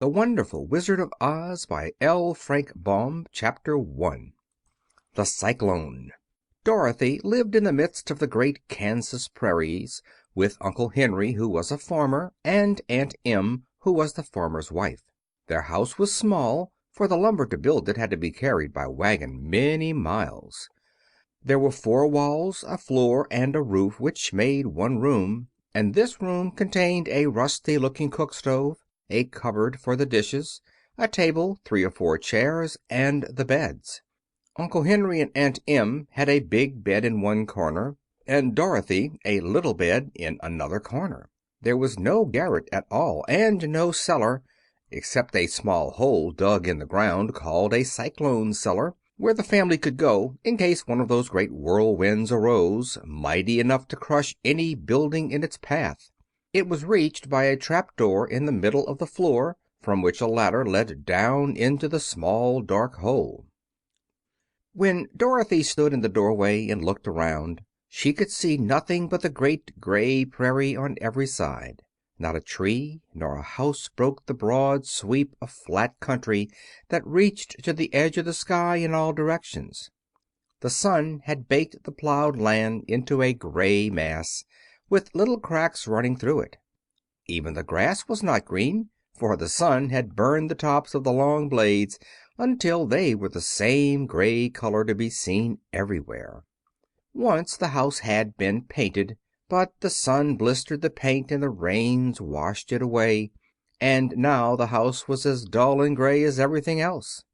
The Wonderful Wizard of Oz by L. Frank Baum. Chapter 1. The Cyclone. Dorothy lived in the midst of the great Kansas prairies, with Uncle Henry, who was a farmer, and Aunt Em, who was the farmer's wife. Their house was small, for the lumber to build it had to be carried by wagon many miles. There were 4 walls, a floor, and a roof, which made one room, and this room contained a rusty-looking cook stove, a cupboard for the dishes, a table, 3 or 4 chairs, and the beds. Uncle Henry and Aunt Em had a big bed in one corner, and Dorothy a little bed in another corner. There was no garret at all, and no cellar, except a small hole dug in the ground called a cyclone cellar, where the family could go in case one of those great whirlwinds arose, mighty enough to crush any building in its path. It was reached by a trap door in the middle of the floor, from which a ladder led down into the small dark hole. When Dorothy stood in the doorway and looked around, she could see nothing but the great gray prairie on every side. Not a tree nor a house broke the broad sweep of flat country that reached to the edge of the sky in all directions. The sun had baked the plowed land into a gray mass, with little cracks running through it. Even the grass was not green, for the sun had burned the tops of the long blades until they were the same gray color to be seen everywhere. Once the house had been painted, but the sun blistered the paint and the rains washed it away, and now the house was as dull and gray as everything else.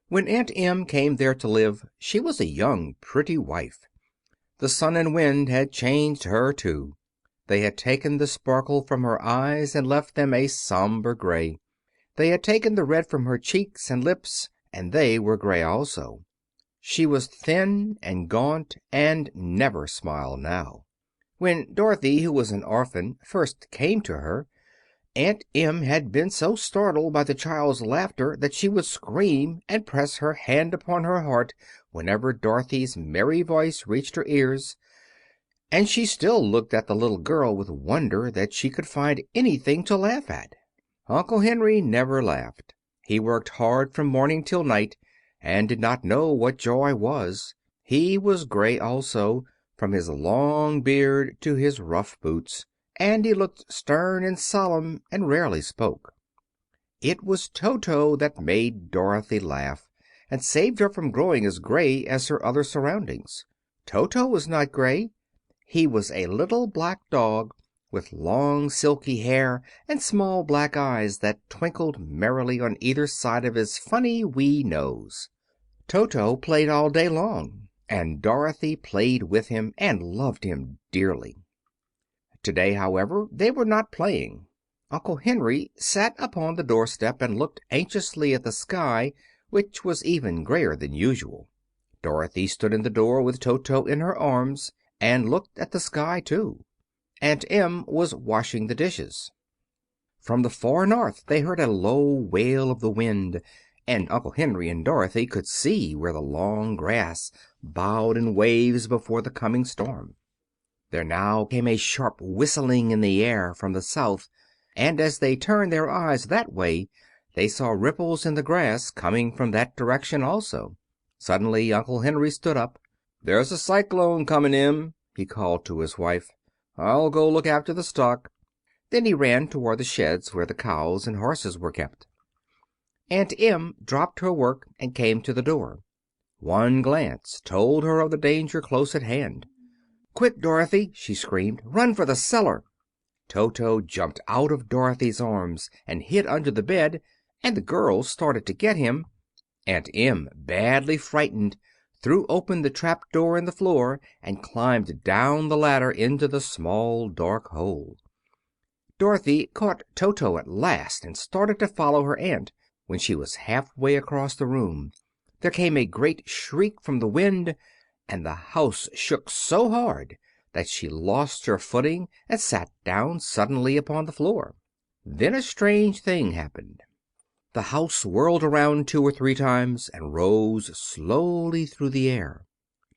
When Aunt Em came there to live, she was a young, pretty wife. The sun and wind had changed her, too. They had taken the sparkle from her eyes and left them a somber gray. They had taken the red from her cheeks and lips, and they were gray also. She was thin and gaunt, and never smiled now. When Dorothy, who was an orphan, first came to her, Aunt Em had been so startled by the child's laughter that she would scream and press her hand upon her heart whenever Dorothy's merry voice reached her ears, and she still looked at the little girl with wonder that she could find anything to laugh at. Uncle Henry never laughed. He worked hard from morning till night, and did not know what joy was. He was gray also, from his long beard to his rough boots, and he looked stern and solemn and rarely spoke. It was Toto that made Dorothy laugh, and saved her from growing as gray as her other surroundings. Toto was not gray. He was a little black dog, with long silky hair and small black eyes that twinkled merrily on either side of his funny wee nose. Toto played all day long, and Dorothy played with him and loved him dearly. Today, however, they were not playing. Uncle Henry sat upon the doorstep and looked anxiously at the sky, which was even grayer than usual. Dorothy stood in the door with Toto in her arms, and looked at the sky too. Aunt Em was washing the dishes. From the far north they heard a low wail of the wind, and Uncle Henry and Dorothy could see where the long grass bowed in waves before the coming storm. There now came a sharp whistling in the air from the south, and as they turned their eyes that way they saw ripples in the grass coming from that direction also. Suddenly Uncle Henry stood up. "There's a cyclone coming, Em," he called to his wife. "I'll go look after the stock." Then he ran toward the sheds where the cows and horses were kept. Aunt Em dropped her work and came to the door. One glance told her of the danger close at hand. "Quick, Dorothy!" she screamed. "Run for the cellar!" Toto jumped out of Dorothy's arms and hid under the bed, and the girls started to get him. Aunt Em, badly frightened, threw open the trap door in the floor and climbed down the ladder into the small dark hole. Dorothy caught Toto at last and started to follow her aunt. When she was halfway across the room there came a great shriek from the wind, and the house shook so hard that she lost her footing and sat down suddenly upon the floor. Then a strange thing happened. The house whirled around 2 or 3 times and rose slowly through the air.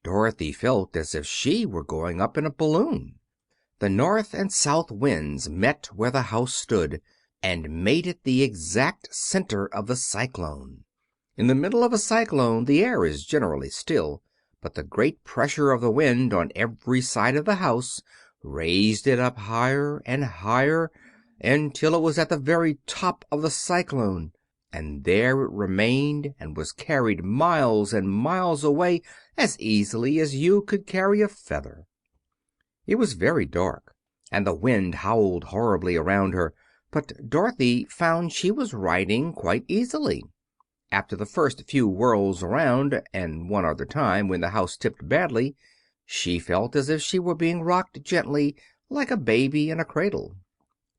Dorothy felt as if she were going up in a balloon. The north and south winds met where the house stood, and made it the exact center of the cyclone. In the middle of a cyclone the air is generally still, but the great pressure of the wind on every side of the house raised it up higher and higher until it was at the very top of the cyclone, and there it remained and was carried miles and miles away as easily as you could carry a feather. It was very dark, and the wind howled horribly around her, but Dorothy found she was riding quite easily. After the first few whirls around, and one other time when the house tipped badly, she felt as if she were being rocked gently, like a baby in a cradle.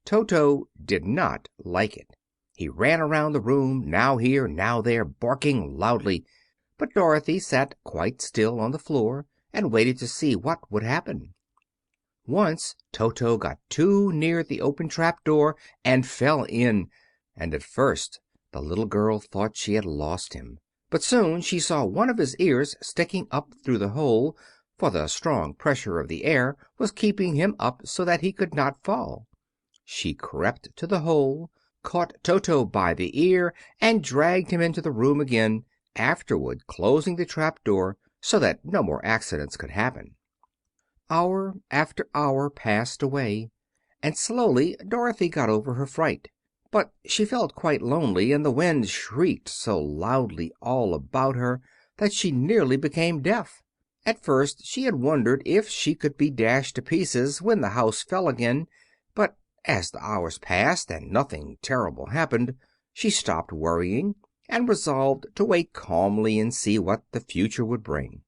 Toto did not like it. He ran around the room, now here, now there, barking loudly, but Dorothy sat quite still on the floor and waited to see what would happen. Once Toto got too near the open trap door and fell in, and at first the little girl thought she had lost him. But soon she saw one of his ears sticking up through the hole, for the strong pressure of the air was keeping him up so that he could not fall. She crept to the hole, caught Toto by the ear, and dragged him into the room again, afterward closing the trap door so that no more accidents could happen. Hour after hour passed away, and slowly Dorothy got over her fright. But she felt quite lonely, and the wind shrieked so loudly all about her that she nearly became deaf. At first she had wondered if she could be dashed to pieces when the house fell again, but as the hours passed and nothing terrible happened, she stopped worrying and resolved to wait calmly and see what the future would bring.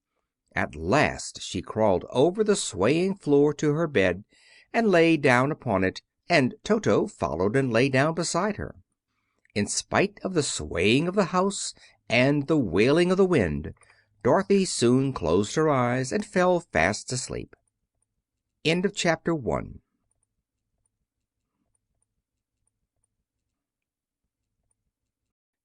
At last she crawled over the swaying floor to her bed and lay down upon it, and Toto followed and lay down beside her. In spite of the swaying of the house and the wailing of the wind, Dorothy soon closed her eyes and fell fast asleep. End of Chapter 1.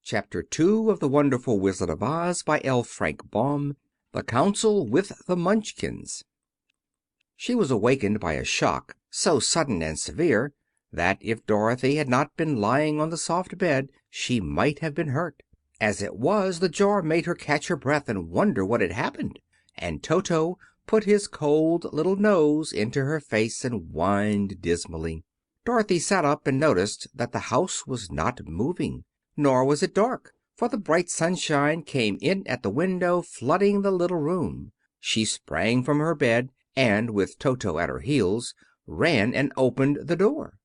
Chapter 2 of The Wonderful Wizard of Oz by L. Frank Baum. The Council with the Munchkins. She was awakened by a shock so sudden and severe that if Dorothy had not been lying on the soft bed she might have been hurt. As it was, the jar made her catch her breath and wonder what had happened, and Toto put his cold little nose into her face and whined dismally. Dorothy sat up and noticed that the house was not moving, nor was it dark, for the bright sunshine came in at the window, flooding the little room. She sprang from her bed and, with Toto at her heels, ran and opened the door.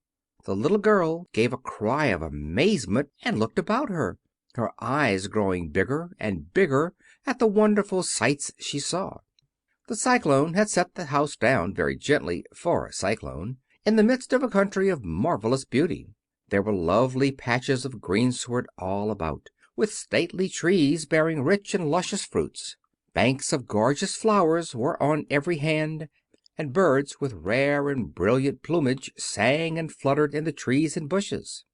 The little girl gave a cry of amazement and looked about her, her eyes growing bigger and bigger at the wonderful sights she saw. The cyclone had set the house down very gently for a cyclone, in the midst of a country of marvelous beauty. There were lovely patches of greensward all about, with stately trees bearing rich and luscious fruits. Banks of gorgeous flowers were on every hand, and birds with rare and brilliant plumage sang and fluttered in the trees and bushes.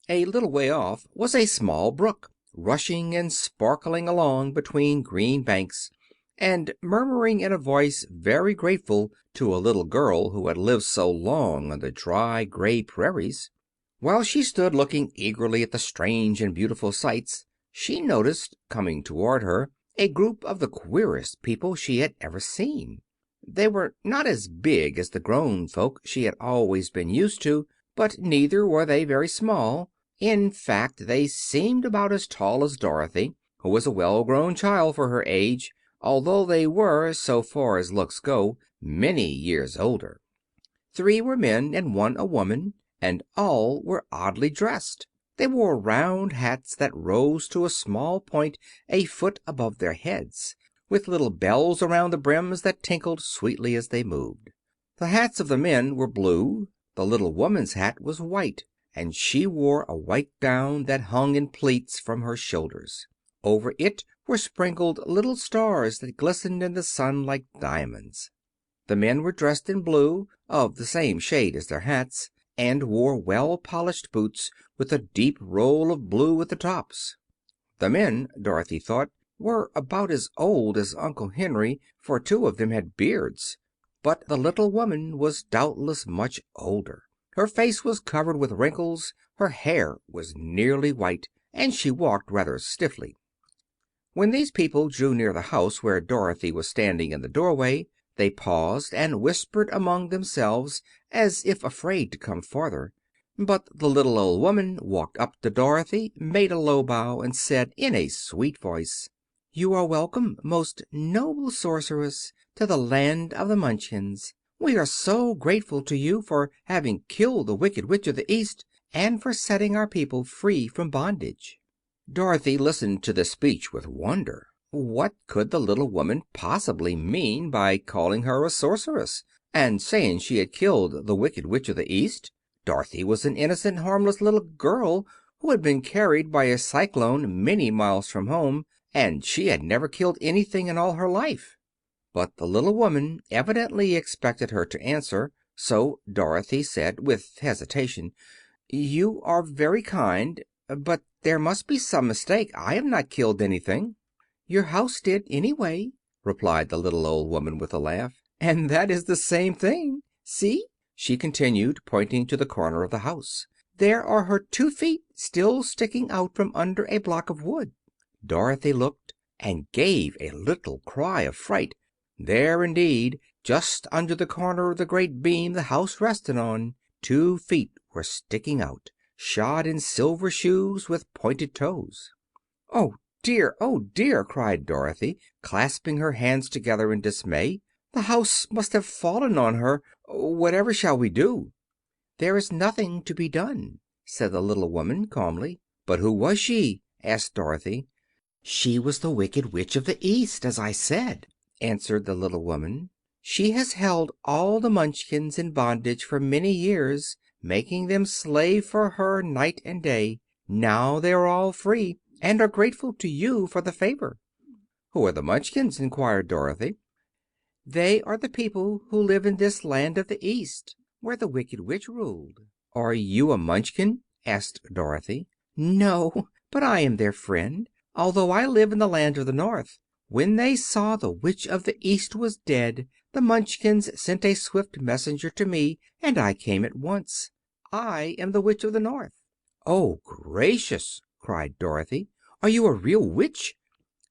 A little way off was a small brook, rushing and sparkling along between green banks, and murmuring in a voice very grateful to a little girl who had lived so long on the dry, gray prairies. While she stood looking eagerly at the strange and beautiful sights, she noticed, coming toward her, a group of the queerest people she had ever seen. They were not as big as the grown folk she had always been used to, but neither were they very small. In fact, they seemed about as tall as Dorothy, who was a well-grown child for her age, although they were, so far as looks go, many years older. 3 were men and 1 a woman, and all were oddly dressed. They wore round hats that rose to a small point a foot above their heads, with little bells around the brims that tinkled sweetly as they moved. The hats of the men were blue. The little woman's hat was white, and she wore a white gown that hung in pleats from her shoulders. Over it were sprinkled little stars that glistened in the sun like diamonds. The men were dressed in blue, of the same shade as their hats, and wore well-polished boots with a deep roll of blue at the tops. The men, Dorothy thought, were about as old as Uncle Henry, for 2 of them had beards. But the little woman was doubtless much older. Her face was covered with wrinkles, her hair was nearly white, and she walked rather stiffly. When these people drew near the house where Dorothy was standing in the doorway, they paused and whispered among themselves, as if afraid to come farther. But the little old woman walked up to Dorothy, made a low bow, and said in a sweet voice, "You are welcome, most noble sorceress, to the land of the Munchkins. We are so grateful to you for having killed the Wicked Witch of the East, and for setting our people free from bondage." Dorothy listened to this speech with wonder. What could the little woman possibly mean by calling her a sorceress, and saying she had killed the Wicked Witch of the East? Dorothy was an innocent, harmless little girl who had been carried by a cyclone many miles from home, and she had never killed anything in all her life. But the little woman evidently expected her to answer, so Dorothy said, with hesitation, "You are very kind, but there must be some mistake. I have not killed anything." "Your house did, anyway," replied the little old woman with a laugh. "And that is the same thing. See," she continued, pointing to the corner of the house. "There are her 2 feet still sticking out from under a block of wood." Dorothy looked and gave a little cry of fright. There, indeed, just under the corner of the great beam the house rested on, 2 feet were sticking out, shod in silver shoes with pointed toes. "Oh dear! Oh dear!" cried Dorothy, clasping her hands together in dismay. "The house must have fallen on her. Whatever shall we do?" "There is nothing to be done," said the little woman calmly. "But who was she?" asked Dorothy. "She was the Wicked Witch of the East, as I said," answered the little woman. "She has held all the Munchkins in bondage for many years, making them slave for her night and day. Now they are all free, and are grateful to you for the favor." "Who are the Munchkins?" inquired Dorothy. "They are the people who live in this land of the East, where the Wicked Witch ruled." "Are you a Munchkin?" asked Dorothy. "No, but I am their friend, although I live in the land of the North. When they saw the Witch of the East was dead, the Munchkins sent a swift messenger to me, and I came at once. I am the Witch of the North." "Oh, gracious!" cried Dorothy. "Are you a real witch?"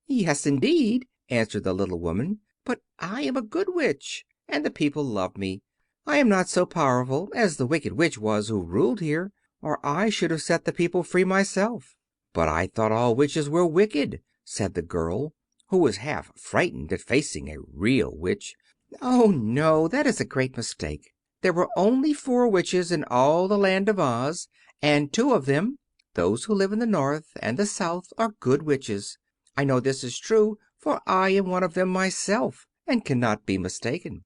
"Yes, indeed," answered the little woman. "But I am a good witch, and the people love me. I am not so powerful as the Wicked Witch was who ruled here, or I should have set the people free myself." "But I thought all witches were wicked," said the girl, who was half frightened at facing a real witch. "Oh, no, that is a great mistake. There were only 4 witches in all the land of Oz, and 2 of them, those who live in the North and the South, are good witches. I know this is true, for I am one of them myself, and cannot be mistaken.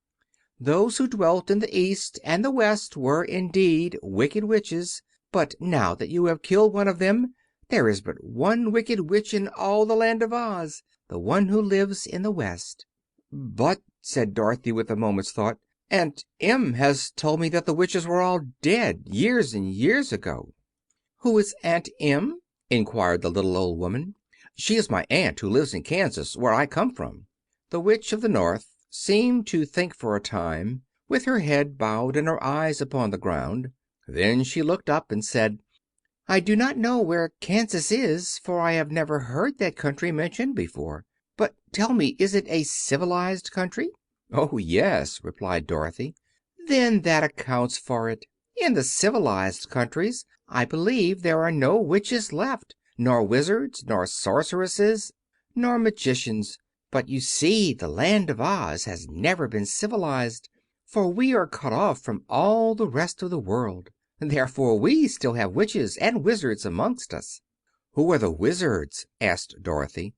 Those who dwelt in the East and the West were indeed wicked witches, but now that you have killed one of them, there is but one Wicked Witch in all the land of Oz, the one who lives in the West." "But," said Dorothy, with a moment's thought, "Aunt Em has told me that the witches were all dead, years and years ago." "Who is Aunt Em?" inquired the little old woman. "She is my aunt, who lives in Kansas, where I come from." The Witch of the North seemed to think for a time, with her head bowed and her eyes upon the ground. Then she looked up and said, "I do not know where Kansas is, for I have never heard that country mentioned before. But tell me, is it a civilized country?" "Oh, yes," replied Dorothy. "Then that accounts for it. In the civilized countries I believe there are no witches left, nor wizards, nor sorceresses, nor magicians. But you see the Land of Oz has never been civilized, for we are cut off from all the rest of the world. Therefore we still have witches and wizards amongst us." "Who are the wizards?" asked Dorothy.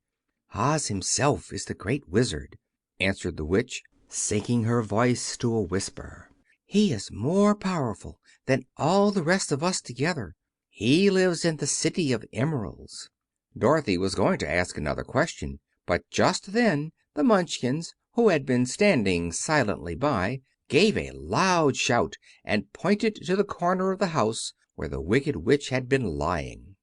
"Oz himself is the great wizard," answered the witch, sinking her voice to a whisper. "He is more powerful than all the rest of us together. He lives in the City of Emeralds." Dorothy was going to ask another question, but just then the Munchkins, who had been standing silently by, gave a loud shout and pointed to the corner of the house where the Wicked Witch had been lying.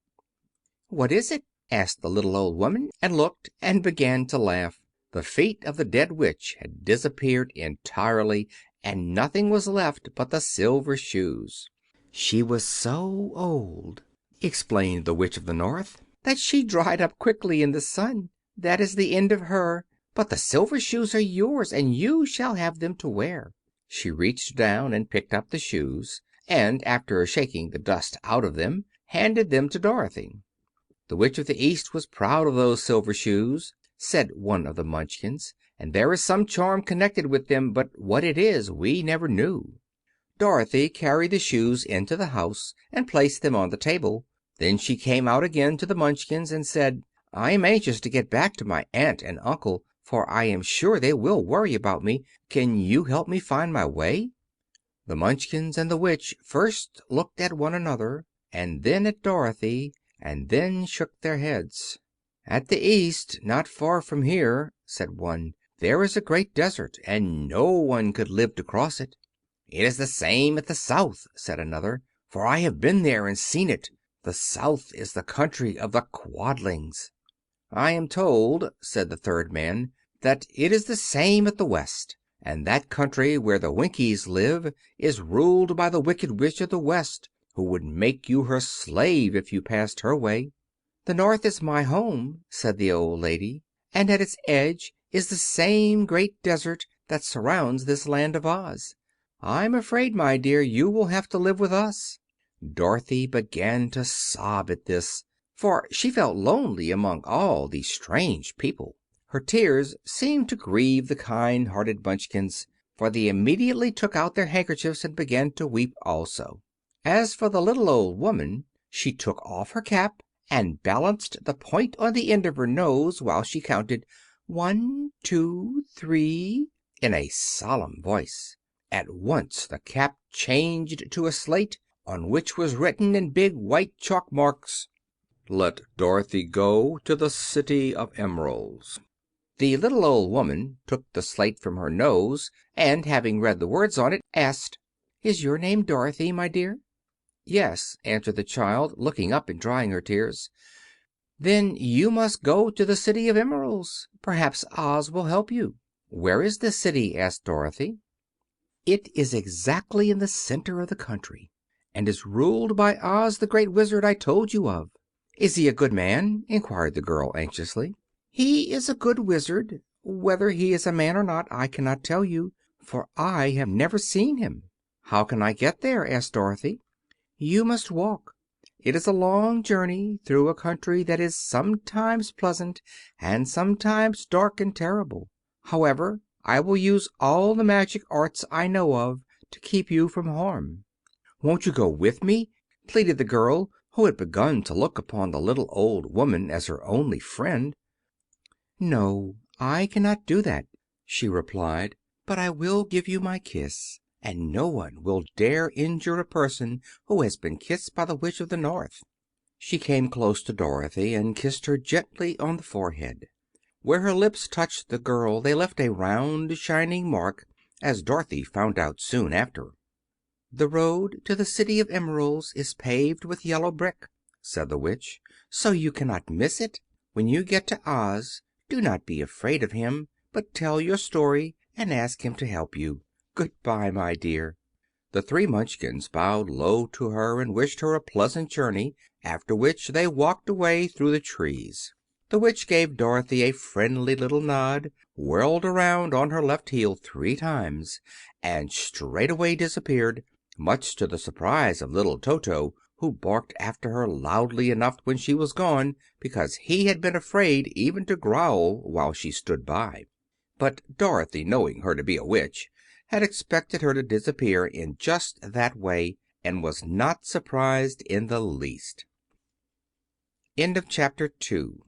"What is it?" asked the little old woman, and looked and began to laugh. The feet of the dead witch had disappeared entirely, and nothing was left but the silver shoes. "She was so old," explained the Witch of the North, "that she dried up quickly in the sun. That is the end of her. But the silver shoes are yours, and you shall have them to wear." She reached down and picked up the shoes, and after shaking the dust out of them, handed them to Dorothy. "The Witch of the East was proud of those silver shoes," said one of the Munchkins, "and there is some charm connected with them, but what it is we never knew." Dorothy carried the shoes into the house and placed them on the table. Then she came out again to the Munchkins and said, "I am anxious to get back to my aunt and uncle, for I am sure they will worry about me. Can you help me find my way?" The Munchkins and the Witch first looked at one another, and then at Dorothy, and then shook their heads. "At the East, not far from here," said one, "there is a great desert, and no one could live to cross it." "It is the same at the South," said another, "for I have been there and seen it. The South is the country of the Quadlings." "I am told," said the third man, "that it is the same at the West, and that country where the Winkies live is ruled by the Wicked Witch of the West, who would make you her slave if you passed her way." "The North is my home," said the old lady, "and at its edge is the same great desert that surrounds this Land of Oz. I'm afraid, my dear, you will have to live with us." Dorothy began to sob at this, for she felt lonely among all these strange people. Her tears seemed to grieve the kind-hearted Munchkins, for they immediately took out their handkerchiefs and began to weep also. As for the little old woman, she took off her cap and balanced the point on the end of her nose while she counted 1, 2, 3 in a solemn voice. At once the cap changed to a slate, on which was written in big white chalk marks, "Let Dorothy go to the City of Emeralds." The little old woman took the slate from her nose, and having read the words on it, asked, "Is your name Dorothy, my dear?" "Yes," answered the child, looking up and drying her tears. "Then you must go to the City of Emeralds. Perhaps Oz will help you." "Where is this city?" asked Dorothy. "It is exactly in the center of the country, and is ruled by Oz, the great Wizard I told you of." "Is he a good man?" inquired the girl anxiously. "He is a good Wizard. Whether he is a man or not I cannot tell you, for I have never seen him." "How can I get there?" asked Dorothy. "You must walk. It is a long journey, through a country that is sometimes pleasant and sometimes dark and terrible. However, I will use all the magic arts I know of to keep you from harm." "Won't you go with me?" pleaded the girl, who had begun to look upon the little old woman as her only friend. "No, I cannot do that," she replied; "but I will give you my kiss, and no one will dare injure a person who has been kissed by the Witch of the North." She came close to Dorothy and kissed her gently on the forehead. Where her lips touched the girl they left a round, shining mark, as Dorothy found out soon after. "The road to the City of Emeralds is paved with yellow brick," said the Witch, "so you cannot miss it. When you get to Oz, do not be afraid of him, but tell your story and ask him to help you. Goodbye, my dear." The three Munchkins bowed low to her and wished her a pleasant journey, after which they walked away through the trees. The Witch gave Dorothy a friendly little nod, whirled around on her left heel 3 times, and straightway disappeared, much to the surprise of little Toto, who barked after her loudly enough when she was gone, because he had been afraid even to growl while she stood by. But Dorothy, knowing her to be a witch, had expected her to disappear in just that way, and was not surprised in the least. End of Chapter 2.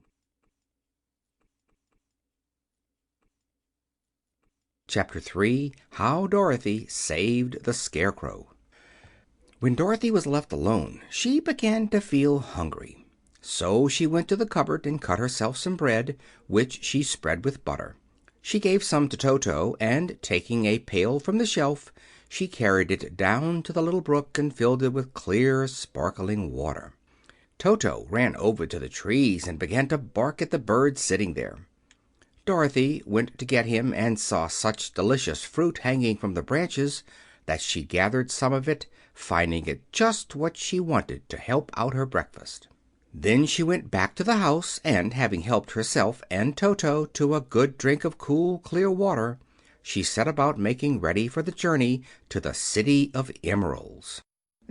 Chapter 3. How Dorothy Saved the Scarecrow. When Dorothy was left alone she began to feel hungry. So she went to the cupboard and cut herself some bread, which she spread with butter. She gave some to Toto, and taking a pail from the shelf she carried it down to the little brook and filled it with clear, sparkling water. Toto ran over to the trees and began to bark at the bird sitting there. Dorothy went to get him, and saw such delicious fruit hanging from the branches that she gathered some of it, finding it just what she wanted to help out her breakfast. Then she went back to the house, and having helped herself and Toto to a good drink of cool, clear water, she set about making ready for the journey to the City of Emeralds.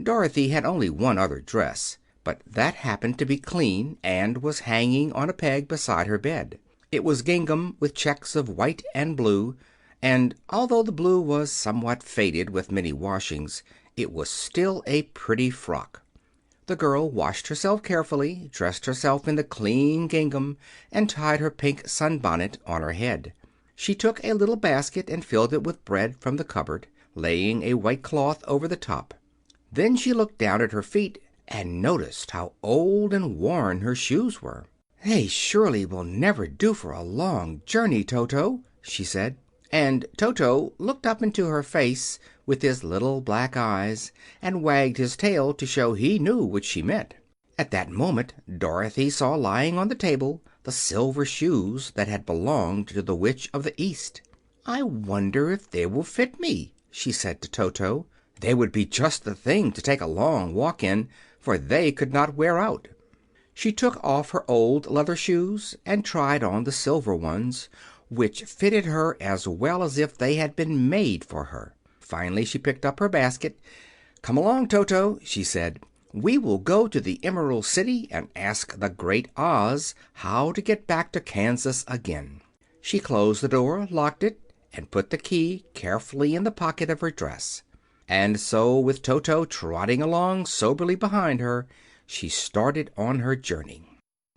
Dorothy had only one other dress, but that happened to be clean and was hanging on a peg beside her bed. It was gingham with checks of white and blue, and although the blue was somewhat faded with many washings, it was still a pretty frock. The girl washed herself carefully, dressed herself in the clean gingham, and tied her pink sunbonnet on her head. She took a little basket and filled it with bread from the cupboard, laying a white cloth over the top. Then she looked down at her feet and noticed how old and worn her shoes were. "They surely will never do for a long journey, Toto," she said. And Toto looked up into her face with his little black eyes, and wagged his tail to show he knew what she meant. At that moment Dorothy saw lying on the table the silver shoes that had belonged to the Witch of the East. "I wonder if they will fit me," she said to Toto. "They would be just the thing to take a long walk in, for they could not wear out." She took off her old leather shoes and tried on the silver ones, which fitted her as well as if they had been made for her. Finally she picked up her basket. "Come along, Toto," she said. "We will go to the Emerald City and ask the Great Oz how to get back to Kansas again." She closed the door, locked it, and put the key carefully in the pocket of her dress. And so, with Toto trotting along soberly behind her, she started on her journey.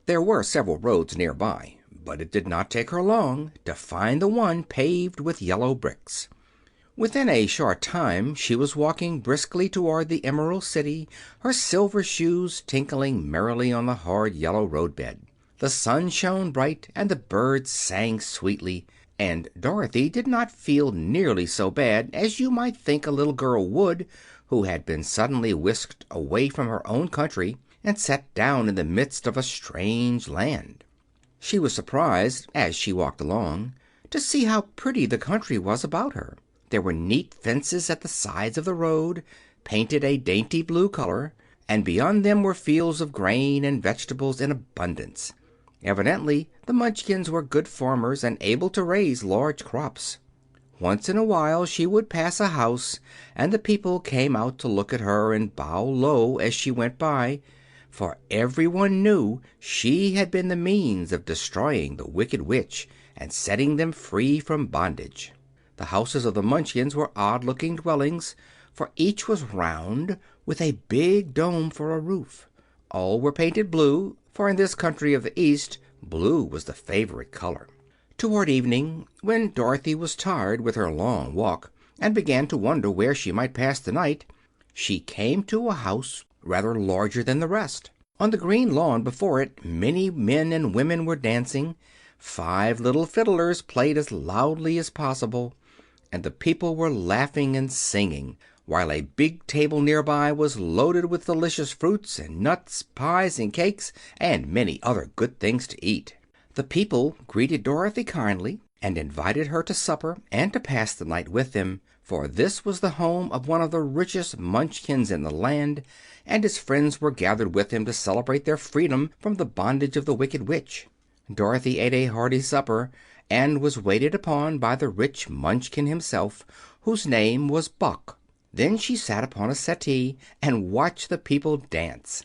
There were several roads near by, but it did not take her long to find the one paved with yellow bricks. Within a short time she was walking briskly toward the Emerald City, her silver shoes tinkling merrily on the hard yellow roadbed. The sun shone bright and the birds sang sweetly, and Dorothy did not feel nearly so bad as you might think a little girl would who had been suddenly whisked away from her own country and set down in the midst of a strange land. She was surprised, as she walked along, to see how pretty the country was about her. There were neat fences at the sides of the road, painted a dainty blue color, and beyond them were fields of grain and vegetables in abundance. Evidently the Munchkins were good farmers and able to raise large crops. Once in a while she would pass a house, and the people came out to look at her and bow low as she went by, for everyone knew she had been the means of destroying the Wicked Witch and setting them free from bondage. The houses of the Munchkins were odd-looking dwellings, for each was round, with a big dome for a roof. All were painted blue, for in this country of the East blue was the favorite color. Toward evening, when Dorothy was tired with her long walk and began to wonder where she might pass the night, she came to a house rather larger than the rest. On the green lawn before it many men and women were dancing. 5 little fiddlers played as loudly as possible, and the people were laughing and singing, while a big table nearby was loaded with delicious fruits and nuts, pies and cakes, and many other good things to eat. The people greeted Dorothy kindly and invited her to supper and to pass the night with them, for this was the home of one of the richest Munchkins in the land, and his friends were gathered with him to celebrate their freedom from the bondage of the Wicked Witch. Dorothy ate a hearty supper and was waited upon by the rich Munchkin himself, whose name was Boq. Then she sat upon a settee and watched the people dance.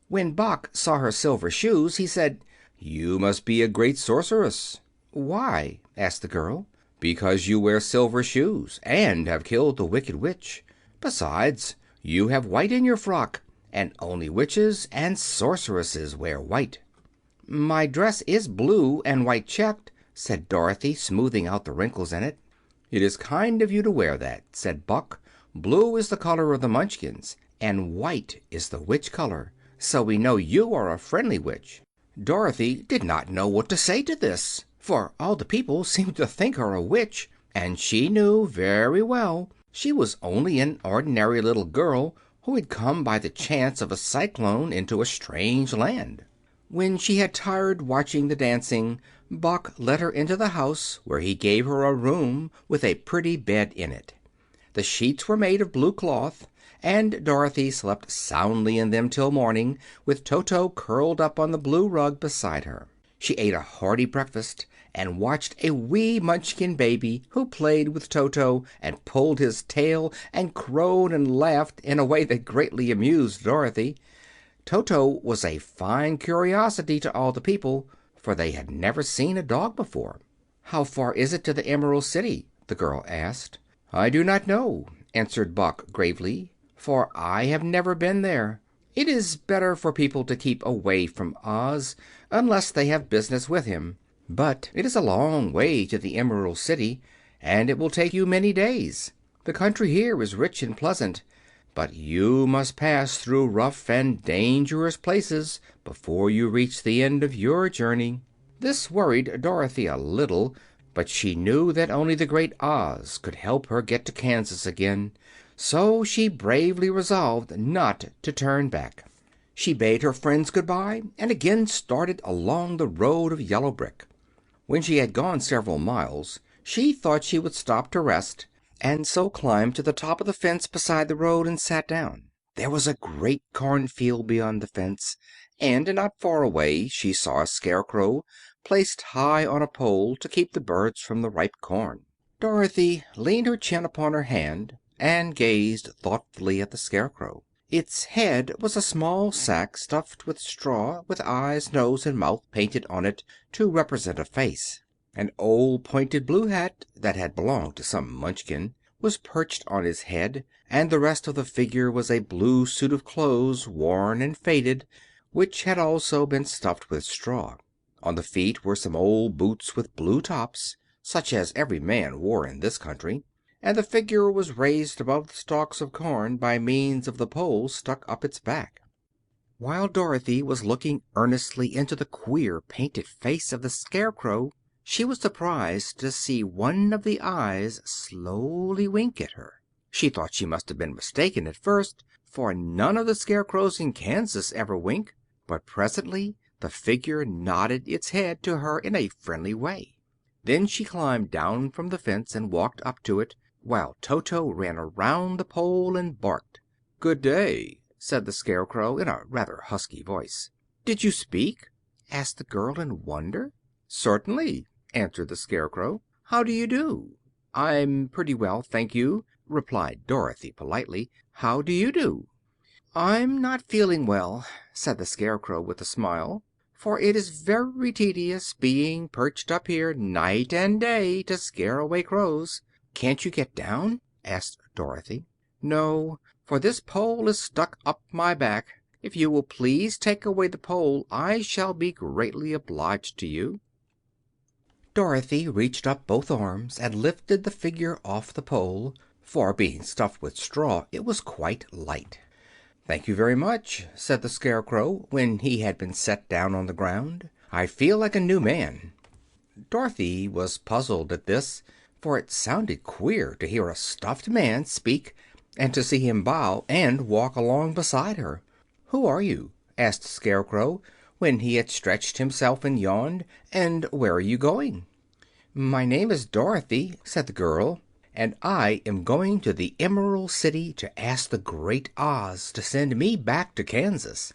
When Boq saw her silver shoes he said, "You must be a great sorceress." "Why?" asked the girl. "Because you wear silver shoes and have killed the Wicked Witch. Besides, you have white in your frock, and only witches and sorceresses wear white." "My dress is blue and white checked," said Dorothy, smoothing out the wrinkles in it. "It is kind of you to wear that," said Buck. "Blue is the color of the Munchkins, and white is the witch color, so we know you are a friendly witch." Dorothy did not know what to say to this, for all the people seemed to think her a witch, and she knew very well she was only an ordinary little girl who had come by the chance of a cyclone into a strange land. When she had tired watching the dancing, Boq led her into the house, where he gave her a room with a pretty bed in it. The sheets were made of blue cloth, and Dorothy slept soundly in them till morning, with Toto curled up on the blue rug beside her. She ate a hearty breakfast, and watched a wee Munchkin baby who played with Toto and pulled his tail and crowed and laughed in a way that greatly amused Dorothy. Toto was a fine curiosity to all the people, for they had never seen a dog before. "How far is it to the Emerald City?" the girl asked. "I do not know," answered Boq gravely, "for I have never been there. It is better for people to keep away from Oz, unless they have business with him. But it is a long way to the Emerald City, and it will take you many days. The country here is rich and pleasant, but you must pass through rough and dangerous places before you reach the end of your journey." This worried Dorothy a little, but she knew that only the Great Oz could help her get to Kansas again, so she bravely resolved not to turn back. She bade her friends good-bye and again started along the road of yellow brick. When she had gone several miles she thought she would stop to rest, and so climbed to the top of the fence beside the road and sat down. There was a great cornfield beyond the fence, and not far away she saw a scarecrow placed high on a pole to keep the birds from the ripe corn. Dorothy leaned her chin upon her hand and gazed thoughtfully at the scarecrow. Its head was a small sack stuffed with straw, with eyes, nose, and mouth painted on it to represent a face. An old pointed blue hat, that had belonged to some Munchkin, was perched on his head, and the rest of the figure was a blue suit of clothes, worn and faded, which had also been stuffed with straw. On the feet were some old boots with blue tops, such as every man wore in this country, and the figure was raised above the stalks of corn by means of the pole stuck up its back. While Dorothy was looking earnestly into the queer painted face of the scarecrow, she was surprised to see one of the eyes slowly wink at her. She thought she must have been mistaken at first, for none of the scarecrows in Kansas ever wink, but presently the figure nodded its head to her in a friendly way. Then she climbed down from the fence and walked up to it, while Toto ran around the pole and barked. "Good day," said the scarecrow in a rather husky voice. "Did you speak?" asked the girl in wonder. "Certainly," answered the scarecrow. "How do you do?" "I'm pretty well, thank you," replied Dorothy politely. "How do you do?" "I'm not feeling well," said the scarecrow with a smile, "for it is very tedious being perched up here night and day to scare away crows." "Can't you get down?" asked Dorothy. "No, for this pole is stuck up my back. If you will please take away the pole I shall be greatly obliged to you." Dorothy reached up both arms and lifted the figure off the pole, for being stuffed with straw it was quite light. "Thank you very much," said the scarecrow, when he had been set down on the ground. "I feel like a new man." Dorothy was puzzled at this, for it sounded queer to hear a stuffed man speak and to see him bow and walk along beside her. "Who are you?" asked the scarecrow, when he had stretched himself and yawned, "and where are you going?" "My name is Dorothy," said the girl, "and I am going to the Emerald City to ask the Great Oz to send me back to Kansas."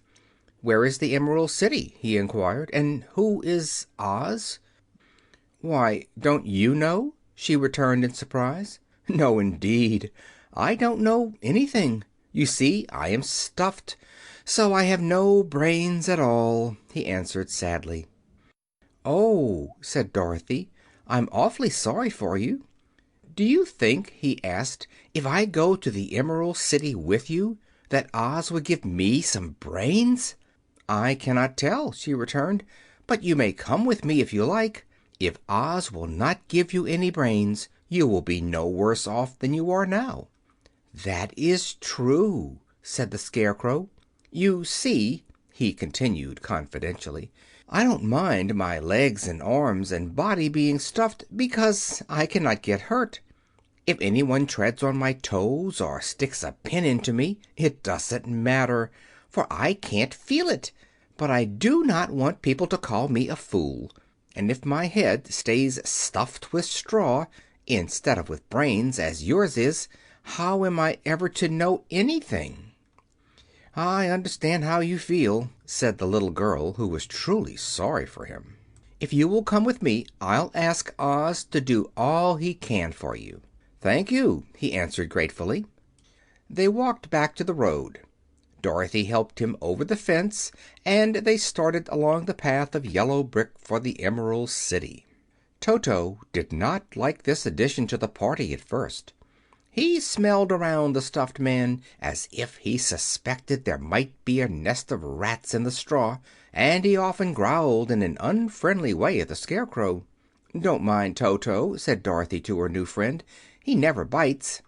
"Where is the Emerald City?" he inquired, "and who is Oz?" "Why, don't you know?" she returned in surprise. "No, indeed, I don't know anything. You see, I am stuffed, so I have no brains at all," he answered sadly. "Oh," said Dorothy, "I'm awfully sorry for you. Do you think," he asked, "if I go to the Emerald City with you, that Oz would give me some brains?" "I cannot tell," she returned, "but you may come with me if you like. If Oz will not give you any brains, you will be no worse off than you are now." "That is true," said the Scarecrow. "You see," he continued confidentially, "I don't mind my legs and arms and body being stuffed, because I cannot get hurt. If anyone treads on my toes or sticks a pin into me, it doesn't matter, for I can't feel it. But I do not want people to call me a fool, and if my head stays stuffed with straw instead of with brains, as yours is, How am I ever to know anything?" "I understand how you feel," said the little girl, who was truly sorry for him. "If you will come with me I'll ask Oz to do all he can for you." "Thank you," he answered gratefully. They walked back to the road. Dorothy helped him over the fence, and they started along the path of yellow brick for the Emerald City. Toto did not like this addition to the party at first. He smelled around the stuffed man as if he suspected there might be a nest of rats in the straw, and he often growled in an unfriendly way at the Scarecrow. "Don't mind Toto," said Dorothy to her new friend. "He never bites."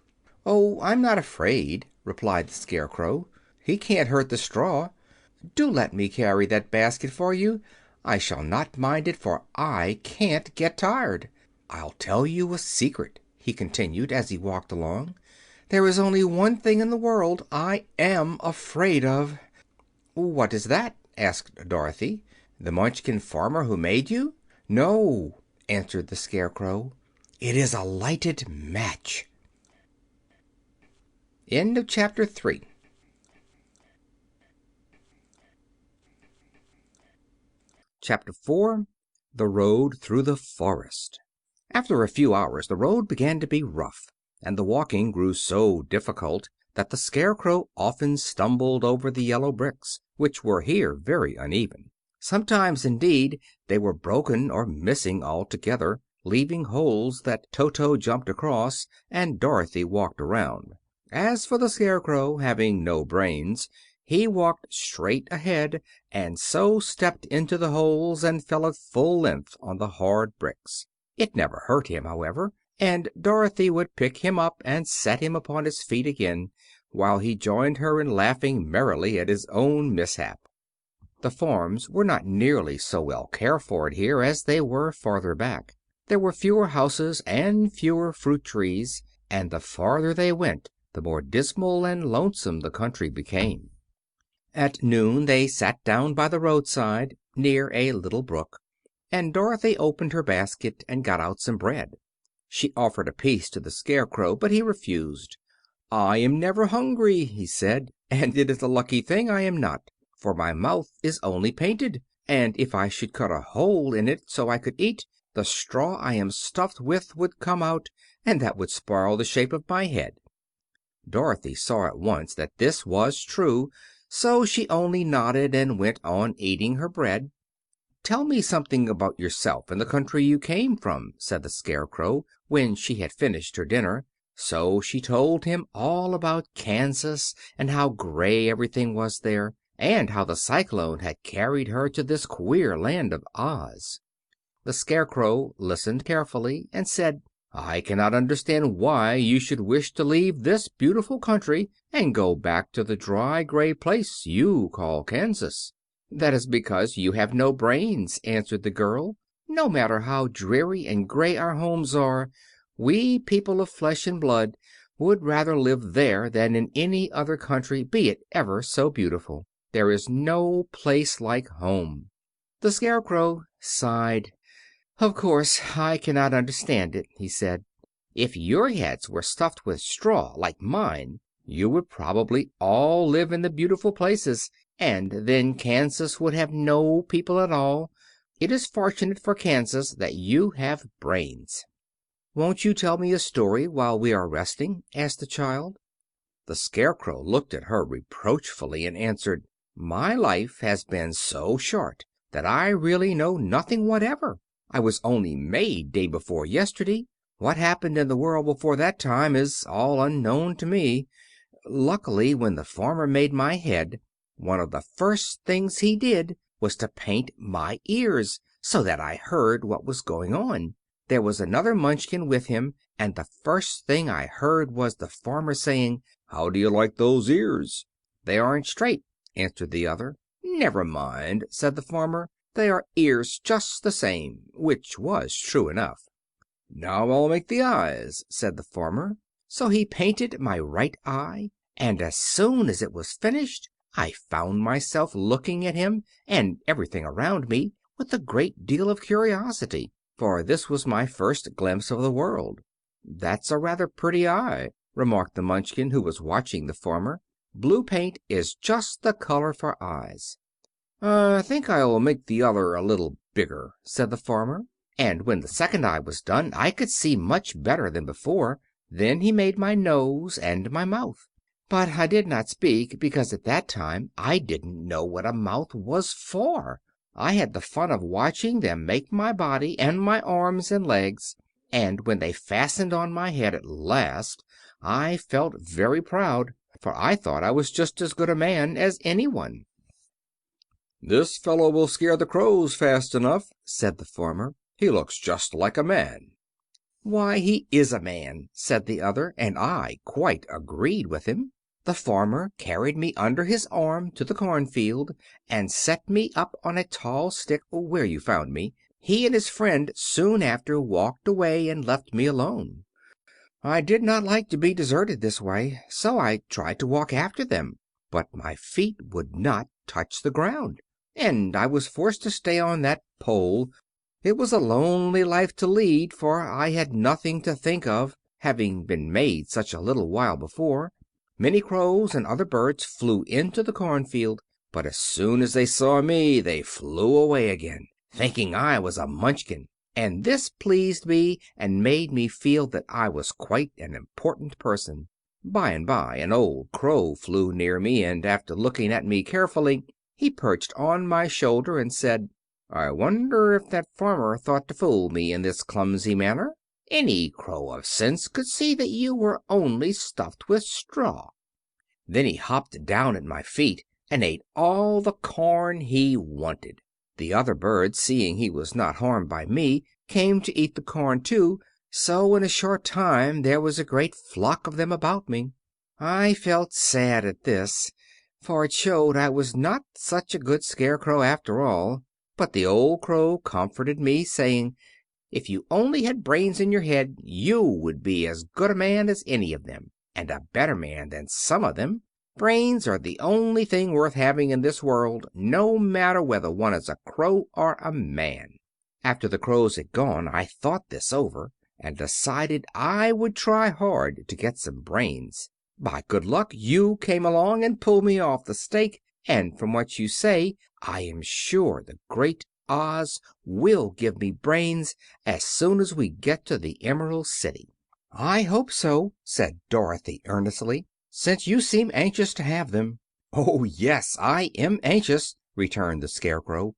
"Oh, I'm not afraid," replied the Scarecrow. "He can't hurt the straw. Do let me carry that basket for you. I shall not mind it, for I can't get tired. I'll tell you a secret," he continued, as he walked along. "There is only one thing in the world I am afraid of." "What is that?" asked Dorothy. "The Munchkin farmer who made you?" "No," answered the Scarecrow. "It is a lighted match." End of chapter 3. Chapter 4. The Road Through the Forest. After a few hours the road began to be rough, and the walking grew so difficult that the Scarecrow often stumbled over the yellow bricks, which were here very uneven. Sometimes, indeed, they were broken or missing altogether, leaving holes that Toto jumped across and Dorothy walked around. As for the Scarecrow, having no brains, he walked straight ahead and so stepped into the holes and fell at full length on the hard bricks. It never hurt him, however, and Dorothy would pick him up and set him upon his feet again, while he joined her in laughing merrily at his own mishap. The farms were not nearly so well cared for here as they were farther back. There were fewer houses and fewer fruit trees, and the farther they went the more dismal and lonesome the country became. At noon they sat down by the roadside, near a little brook, and Dorothy opened her basket and got out some bread. She offered a piece to the Scarecrow, but he refused. "I am never hungry," he said, "and it is a lucky thing I am not, for my mouth is only painted, and if I should cut a hole in it so I could eat, the straw I am stuffed with would come out, and that would spoil the shape of my head." Dorothy saw at once that this was true, so she only nodded and went on eating her bread. "Tell me something about yourself and the country you came from," said the Scarecrow, when she had finished her dinner. So she told him all about Kansas, and how gray everything was there, and how the cyclone had carried her to this queer land of Oz. The Scarecrow listened carefully and said, "I cannot understand why you should wish to leave this beautiful country and go back to the dry, gray place you call Kansas." "That is because you have no brains," answered the girl. "No matter how dreary and gray our homes are, we people of flesh and blood would rather live there than in any other country, be it ever so beautiful. There is no place like home." The Scarecrow sighed. "Of course I cannot understand it," he said. "If your heads were stuffed with straw, like mine, you would probably all live in the beautiful places, and then Kansas would have no people at all. It is fortunate for Kansas that you have brains." "Won't you tell me a story while we are resting?" asked the child. The Scarecrow looked at her reproachfully and answered, "My life has been so short that I really know nothing whatever. I was only made day before yesterday. What happened in the world before that time is all unknown to me. Luckily, when the farmer made my head, one of the first things he did was to paint my ears, so that I heard what was going on. There was another Munchkin with him, and the first thing I heard was the farmer saying, 'How do you like those ears?' 'They aren't straight,' answered the other. 'Never mind,' said the farmer, 'they are ears just the same,' which was true enough. 'Now I'll make the eyes,' said the farmer. So he painted my right eye, and as soon as it was finished I found myself looking at him and everything around me with a great deal of curiosity, for this was my first glimpse of the world. 'That's a rather pretty eye,' remarked the Munchkin, who was watching the farmer. "Blue paint is just the color for eyes." "I think I'll make the other a little bigger," said the farmer, and when the second eye was done I could see much better than before. Then he made my nose and my mouth. But I did not speak, because at that time I didn't know what a mouth was for. I had the fun of watching them make my body and my arms and legs, and when they fastened on my head at last I felt very proud, for I thought I was just as good a man as anyone. "This fellow will scare the crows fast enough," said the farmer. "He looks just like a man." "Why, he is a man," said the other, and I quite agreed with him. The farmer carried me under his arm to the cornfield and set me up on a tall stick, where you found me. He and his friend soon after walked away and left me alone. I did not like to be deserted this way, so I tried to walk after them, but my feet would not touch the ground, and I was forced to stay on that pole. It was a lonely life to lead, for I had nothing to think of, having been made such a little while before. Many crows and other birds flew into the cornfield, but as soon as they saw me they flew away again, thinking I was a Munchkin, and this pleased me and made me feel that I was quite an important person. By and by an old crow flew near me, and after looking at me carefully he perched on my shoulder and said, "I wonder if that farmer thought to fool me in this clumsy manner? Any crow of sense could see that you were only stuffed with straw." Then he hopped down at my feet and ate all the corn he wanted. The other birds, seeing he was not harmed by me, came to eat the corn too, so in a short time there was a great flock of them about me. I felt sad at this, for it showed I was not such a good scarecrow after all. But the old crow comforted me, saying, "If you only had brains in your head you would be as good a man as any of them, and a better man than some of them. Brains are the only thing worth having in this world, no matter whether one is a crow or a man." After the crows had gone I thought this over, and decided I would try hard to get some brains. By good luck you came along and pulled me off the stake, and from what you say I am sure the great Oz will give me brains as soon as we get to the Emerald City. "I hope so," said Dorothy earnestly, "since you seem anxious to have them." "Oh, yes, I am anxious," returned the Scarecrow.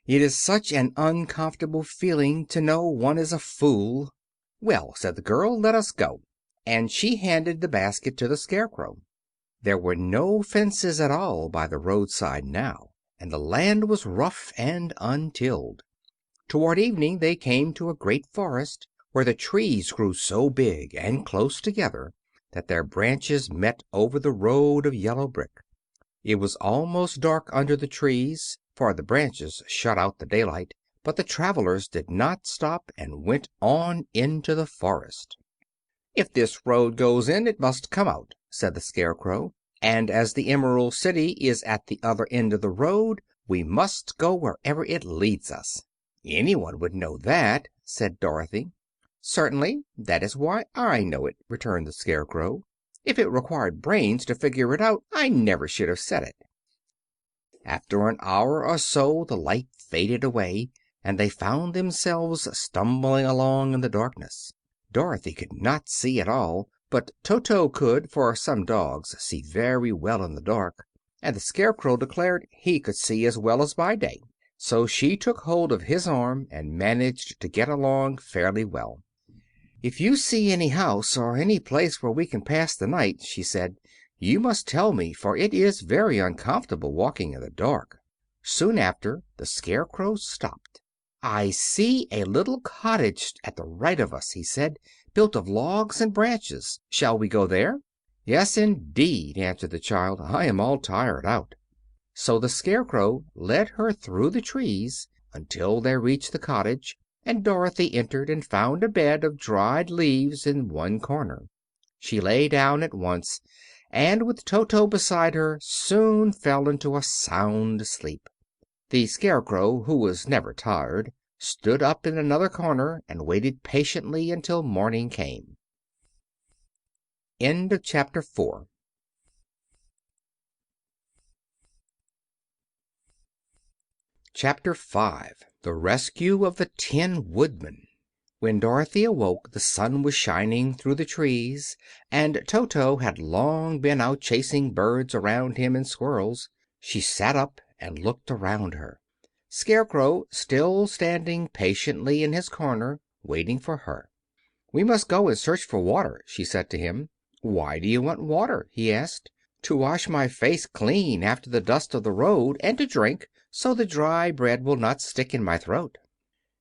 "It is such an uncomfortable feeling to know one is a fool." "Well," said the girl, "let us go," and she handed the basket to the Scarecrow. There were no fences at all by the roadside now, and the land was rough and untilled. Toward evening they came to a great forest, where the trees grew so big and close together that their branches met over the road of yellow brick. It was almost dark under the trees, for the branches shut out the daylight, but the travelers did not stop and went on into the forest. "If this road goes in, it must come out," said the Scarecrow, "and as the Emerald City is at the other end of the road, we must go wherever it leads us." "Anyone would know that," said Dorothy. "Certainly; that is why I know it," returned the Scarecrow. "If it required brains to figure it out, I never should have said it." After an hour or so the light faded away, and they found themselves stumbling along in the darkness. Dorothy could not see at all, but Toto could, for some dogs see very well in the dark, and the Scarecrow declared he could see as well as by day. So she took hold of his arm and managed to get along fairly well. "If you see any house or any place where we can pass the night," she said, "you must tell me, for it is very uncomfortable walking in the dark." Soon after the Scarecrow stopped. "I see a little cottage at the right of us," he said, "built of logs and branches. Shall we go there?" "Yes, indeed," answered the child. "I am all tired out." So the Scarecrow led her through the trees until they reached the cottage, and Dorothy entered and found a bed of dried leaves in one corner. She lay down at once, and with Toto beside her soon fell into a sound sleep. The Scarecrow, who was never tired, stood up in another corner and waited patiently until morning came. End of chapter 4. Chapter 5. The Rescue of the Tin Woodman. When Dorothy awoke the sun was shining through the trees, and Toto had long been out chasing birds around him and squirrels. She sat up and looked around her. Scarecrow still standing patiently in his corner, waiting for her. "We must go and search for water," she said to him. "Why do you want water?" he asked. "To wash my face clean after the dust of the road, and to drink, so the dry bread will not stick in my throat."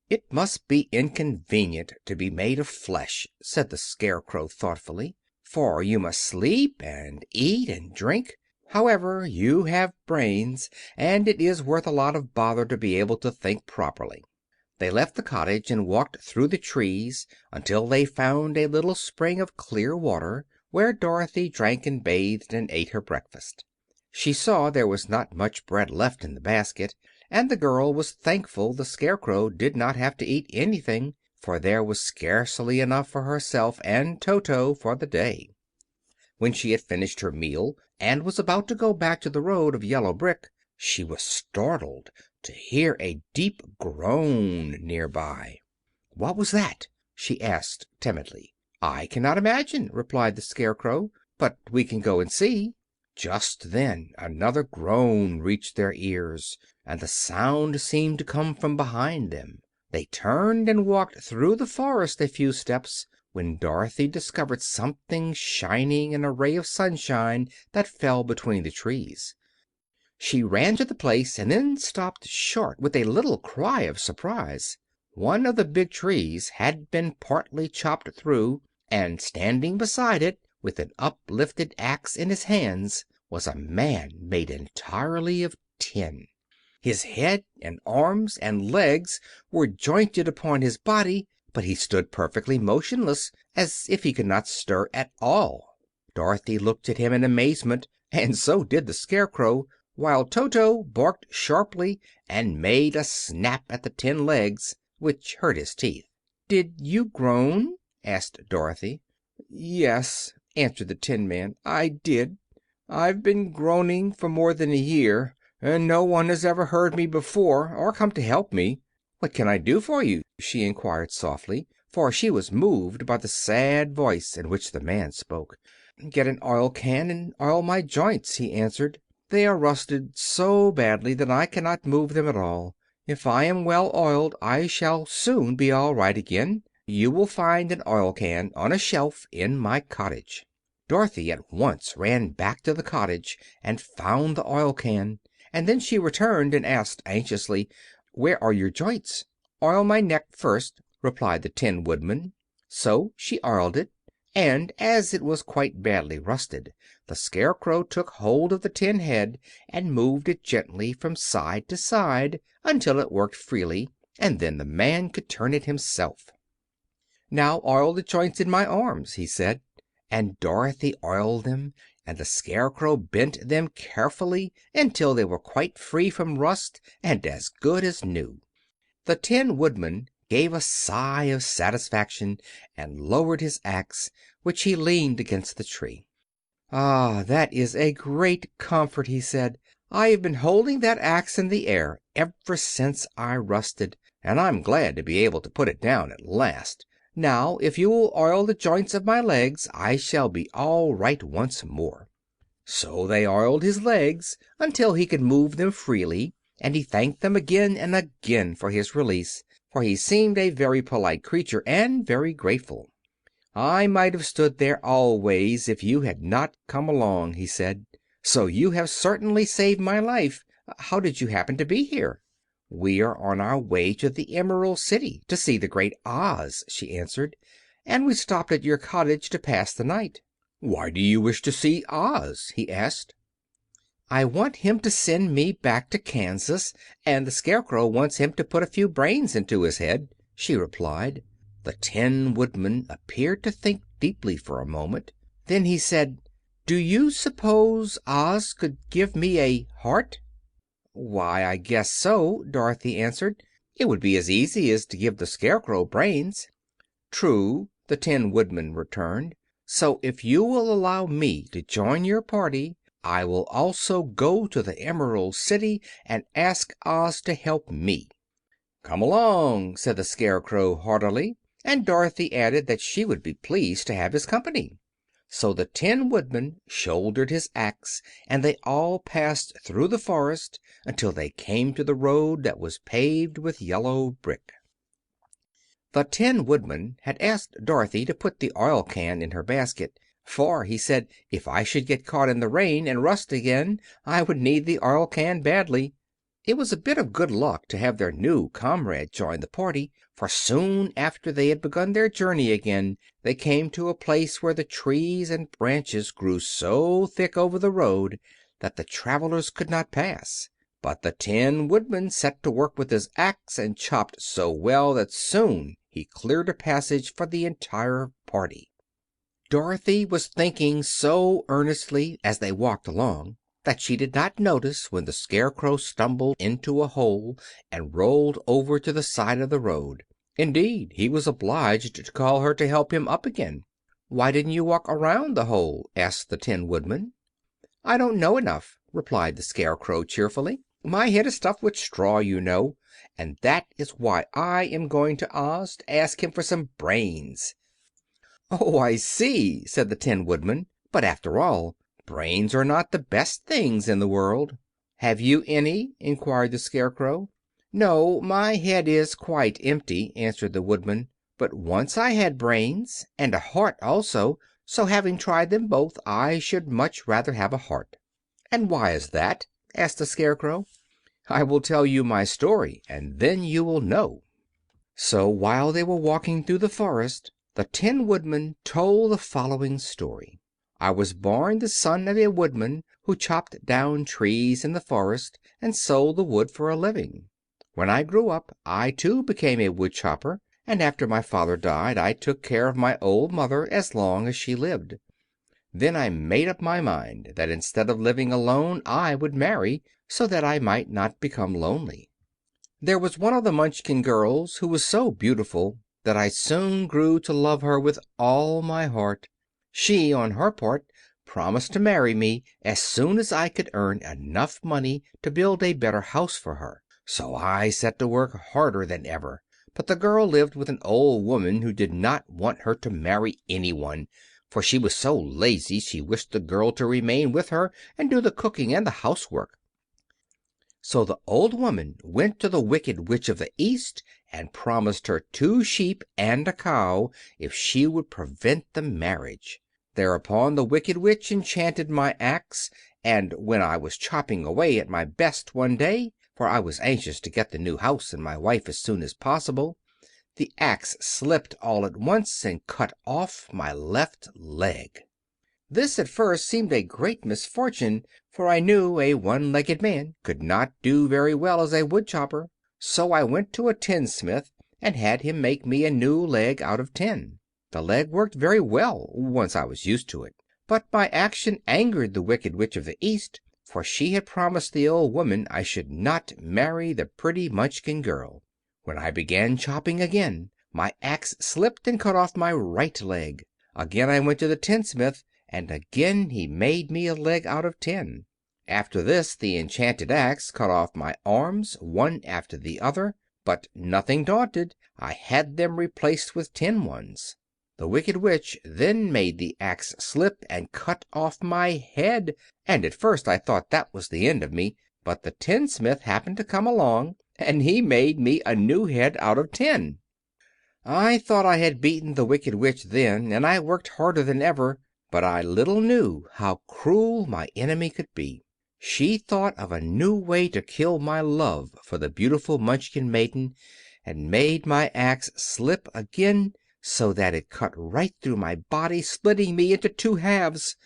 "It must be inconvenient to be made of flesh," said the Scarecrow thoughtfully, "for you must sleep and eat and drink. However, you have brains, and it is worth a lot of bother to be able to think properly." They left the cottage and walked through the trees until they found a little spring of clear water, where Dorothy drank and bathed and ate her breakfast. She saw there was not much bread left in the basket, and the girl was thankful the Scarecrow did not have to eat anything, for there was scarcely enough for herself and Toto for the day. When she had finished her meal and was about to go back to the road of yellow brick, she was startled to hear a deep groan near by. "What was that?" she asked timidly. "I cannot imagine," replied the Scarecrow, "but we can go and see." Just then another groan reached their ears, and the sound seemed to come from behind them. They turned and walked through the forest a few steps, when Dorothy discovered something shining in a ray of sunshine that fell between the trees. She ran to the place and then stopped short with a little cry of surprise. One of the big trees had been partly chopped through, and standing beside it, with an uplifted axe in his hands, was a man made entirely of tin. His head and arms and legs were jointed upon his body, but he stood perfectly motionless, as if he could not stir at all. Dorothy looked at him in amazement, and so did the Scarecrow, while Toto barked sharply and made a snap at the tin legs, which hurt his teeth. "Did you groan?" asked Dorothy. "Yes," answered the Tin Man, "I did. I've been groaning for more than a year, and no one has ever heard me before or come to help me." "What can I do for you?" she inquired softly, for she was moved by the sad voice in which the man spoke. "Get an oil can and oil my joints," he answered. "They are rusted so badly that I cannot move them at all. If I am well oiled I shall soon be all right again. You will find an oil can on a shelf in my cottage." Dorothy at once ran back to the cottage and found the oil can, and then she returned and asked anxiously, "Where are your joints?" "Oil my neck first," replied the Tin Woodman. So she oiled it, and as it was quite badly rusted, the Scarecrow took hold of the tin head and moved it gently from side to side until it worked freely, and then the man could turn it himself. "Now oil the joints in my arms," he said, and Dorothy oiled them, and the Scarecrow bent them carefully until they were quite free from rust and as good as new. The Tin Woodman gave a sigh of satisfaction and lowered his axe, which he leaned against the tree. "Ah, that is a great comfort," he said. "I have been holding that axe in the air ever since I rusted, and I'm glad to be able to put it down at last. Now, if you will oil the joints of my legs I shall be all right once more." So they oiled his legs until he could move them freely, and he thanked them again and again for his release, for he seemed a very polite creature and very grateful. "I might have stood there always if you had not come along," he said. "So you have certainly saved my life. How did you happen to be here?" "We are on our way to the Emerald City, to see the Great Oz," she answered, "and we stopped at your cottage to pass the night." "Why do you wish to see Oz?" he asked. "I want him to send me back to Kansas, and the Scarecrow wants him to put a few brains into his head," she replied. The Tin Woodman appeared to think deeply for a moment. Then he said, "Do you suppose Oz could give me a heart?" "Why, I guess so," Dorothy answered. "It would be as easy as to give the Scarecrow brains." "True," the Tin Woodman returned. So if you will allow me to join your party, I will also go to the Emerald City and ask Oz to help me." "Come along," said the Scarecrow heartily, and Dorothy added that she would be pleased to have his company. So the Tin Woodman shouldered his axe, and they all passed through the forest until they came to the road that was paved with yellow brick. The Tin Woodman had asked Dorothy to put the oil can in her basket, for, he said, if I should get caught in the rain and rust again I would need the oil can badly. It was a bit of good luck to have their new comrade join the party, for soon after they had begun their journey again they came to a place where the trees and branches grew so thick over the road that the travelers could not pass. But the Tin Woodman set to work with his axe and chopped so well that soon he cleared a passage for the entire party. Dorothy was thinking so earnestly as they walked along that she did not notice when the Scarecrow stumbled into a hole and rolled over to the side of the road. Indeed, he was obliged to call her to help him up again. "Why didn't you walk around the hole?" asked the Tin Woodman. "I don't know enough," replied the Scarecrow cheerfully. "My head is stuffed with straw, you know, and that is why I am going to Oz to ask him for some brains." "Oh, I see," said the Tin Woodman. "But after all, brains are not the best things in the world." "Have you any?" inquired the Scarecrow. "No, my head is quite empty," answered the Woodman. "But once I had brains, and a heart also, so having tried them both I should much rather have a heart." "And why is that?" asked the Scarecrow. "I will tell you my story, and then you will know." So while they were walking through the forest the Tin Woodman told the following story. "I was born the son of a woodman who chopped down trees in the forest and sold the wood for a living. When I grew up I too became a wood chopper, and after my father died I took care of my old mother as long as she lived. Then I made up my mind that instead of living alone I would marry, so that I might not become lonely. There was one of the Munchkin girls who was so beautiful that I soon grew to love her with all my heart. She, on her part, promised to marry me as soon as I could earn enough money to build a better house for her. So I set to work harder than ever. But the girl lived with an old woman who did not want her to marry anyone, for she was so lazy she wished the girl to remain with her and do the cooking and the housework. So the old woman went to the Wicked Witch of the East and promised her 2 sheep and a cow if she would prevent the marriage. Thereupon the Wicked Witch enchanted my axe, and when I was chopping away at my best one day, for I was anxious to get the new house and my wife as soon as possible, the axe slipped all at once and cut off my left leg. This at first seemed a great misfortune, for I knew a one-legged man could not do very well as a wood chopper. So I went to a tinsmith and had him make me a new leg out of tin. The leg worked very well once I was used to it. But my action angered the Wicked Witch of the East, for she had promised the old woman I should not marry the pretty Munchkin girl. When I began chopping again, my axe slipped and cut off my right leg. Again I went to the tinsmith, and again he made me a leg out of tin. After this the enchanted axe cut off my arms one after the other, but nothing daunted, I had them replaced with tin ones. The Wicked Witch then made the axe slip and cut off my head, and at first I thought that was the end of me, but the tinsmith happened to come along, and he made me a new head out of tin. I thought I had beaten the Wicked Witch then, and I worked harder than ever, but I little knew how cruel my enemy could be. She thought of a new way to kill my love for the beautiful Munchkin maiden, and made my axe slip again, so that it cut right through my body, splitting me into 2 halves.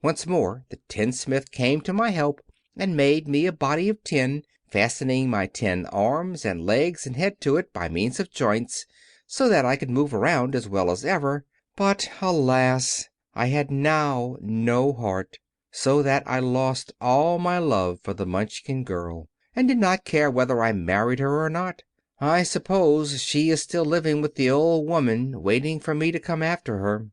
Once more the tinsmith came to my help and made me a body of tin, fastening my tin arms and legs and head to it by means of joints, so that I could move around as well as ever. But alas! I had now no heart, so that I lost all my love for the Munchkin girl, and did not care whether I married her or not. I suppose she is still living with the old woman, waiting for me to come after her.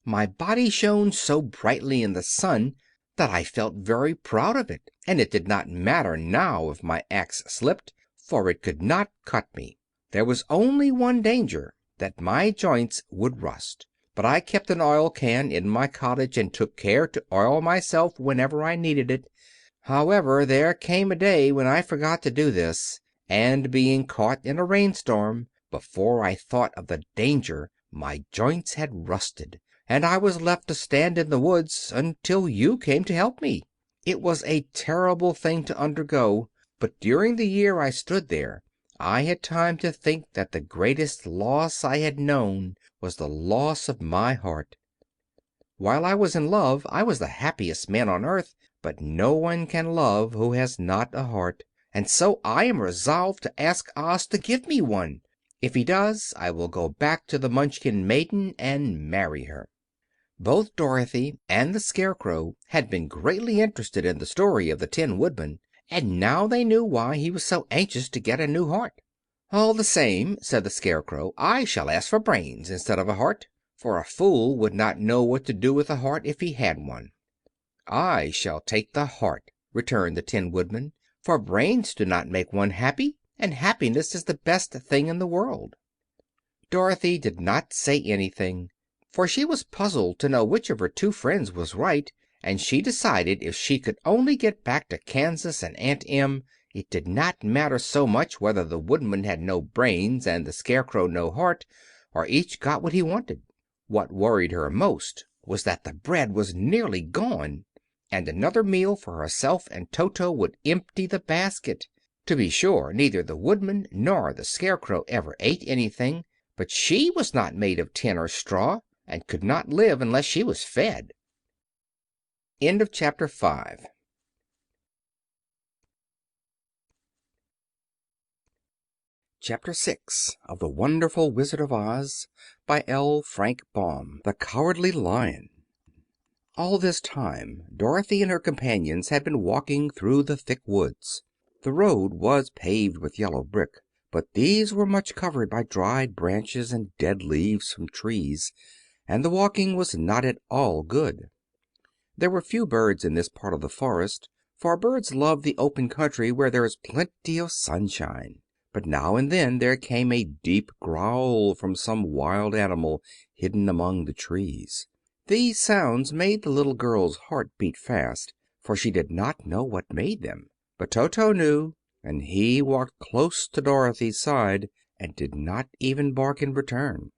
My body shone so brightly in the sun that I felt very proud of it, and it did not matter now if my axe slipped, for it could not cut me. There was only one danger, that my joints would rust. But I kept an oil can in my cottage and took care to oil myself whenever I needed it. However, there came a day when I forgot to do this, and being caught in a rainstorm, before I thought of the danger my joints had rusted, and I was left to stand in the woods until you came to help me. It was a terrible thing to undergo, but during the year I stood there I had time to think that the greatest loss I had known was the loss of my heart. While I was in love I was the happiest man on earth, but no one can love who has not a heart, and so I am resolved to ask Oz to give me one. If he does, I will go back to the Munchkin maiden and marry her." Both Dorothy and the Scarecrow had been greatly interested in the story of the Tin Woodman, and now they knew why he was so anxious to get a new heart. "All the same," said the Scarecrow, "I shall ask for brains instead of a heart, for a fool would not know what to do with a heart if he had one." "I shall take the heart," returned the Tin Woodman, "for brains do not make one happy, and happiness is the best thing in the world." Dorothy did not say anything, for she was puzzled to know which of her two friends was right, and she decided if she could only get back to Kansas and Aunt Em, it did not matter so much whether the Woodman had no brains and the Scarecrow no heart, or each got what he wanted. What worried her most was that the bread was nearly gone, and another meal for herself and Toto would empty the basket. To be sure, neither the Woodman nor the Scarecrow ever ate anything, but she was not made of tin or straw, and could not live unless she was fed. Chapter 6 of The Wonderful Wizard of Oz by L. Frank Baum. The Cowardly Lion. All this time Dorothy and her companions had been walking through the thick woods. The road was paved with yellow brick, but these were much covered by dried branches and dead leaves from trees, and the walking was not at all good. There were few birds in this part of the forest, for birds love the open country where there is plenty of sunshine. But now and then there came a deep growl from some wild animal hidden among the trees. These sounds made the little girl's heart beat fast, for she did not know what made them. But Toto knew, and he walked close to Dorothy's side and did not even bark in return.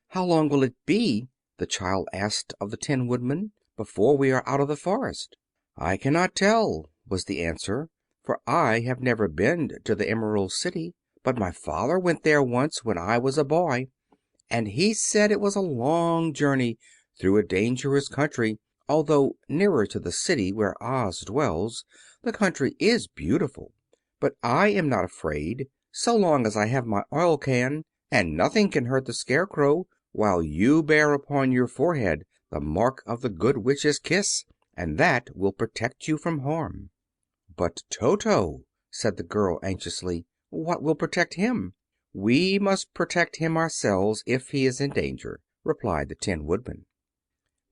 "How long will it be," the child asked of the Tin Woodman, "before we are out of the forest?" "I cannot tell," was the answer, "for I have never been to the Emerald City. But my father went there once when I was a boy, and he said it was a long journey through a dangerous country, although nearer to the city where Oz dwells. The country is beautiful. But I am not afraid, so long as I have my oil can, and nothing can hurt the Scarecrow, while you bear upon your forehead the mark of the Good Witch's kiss, and that will protect you from harm." "But Toto," said the girl anxiously, "what will protect him?" "We must protect him ourselves if he is in danger," replied the Tin Woodman.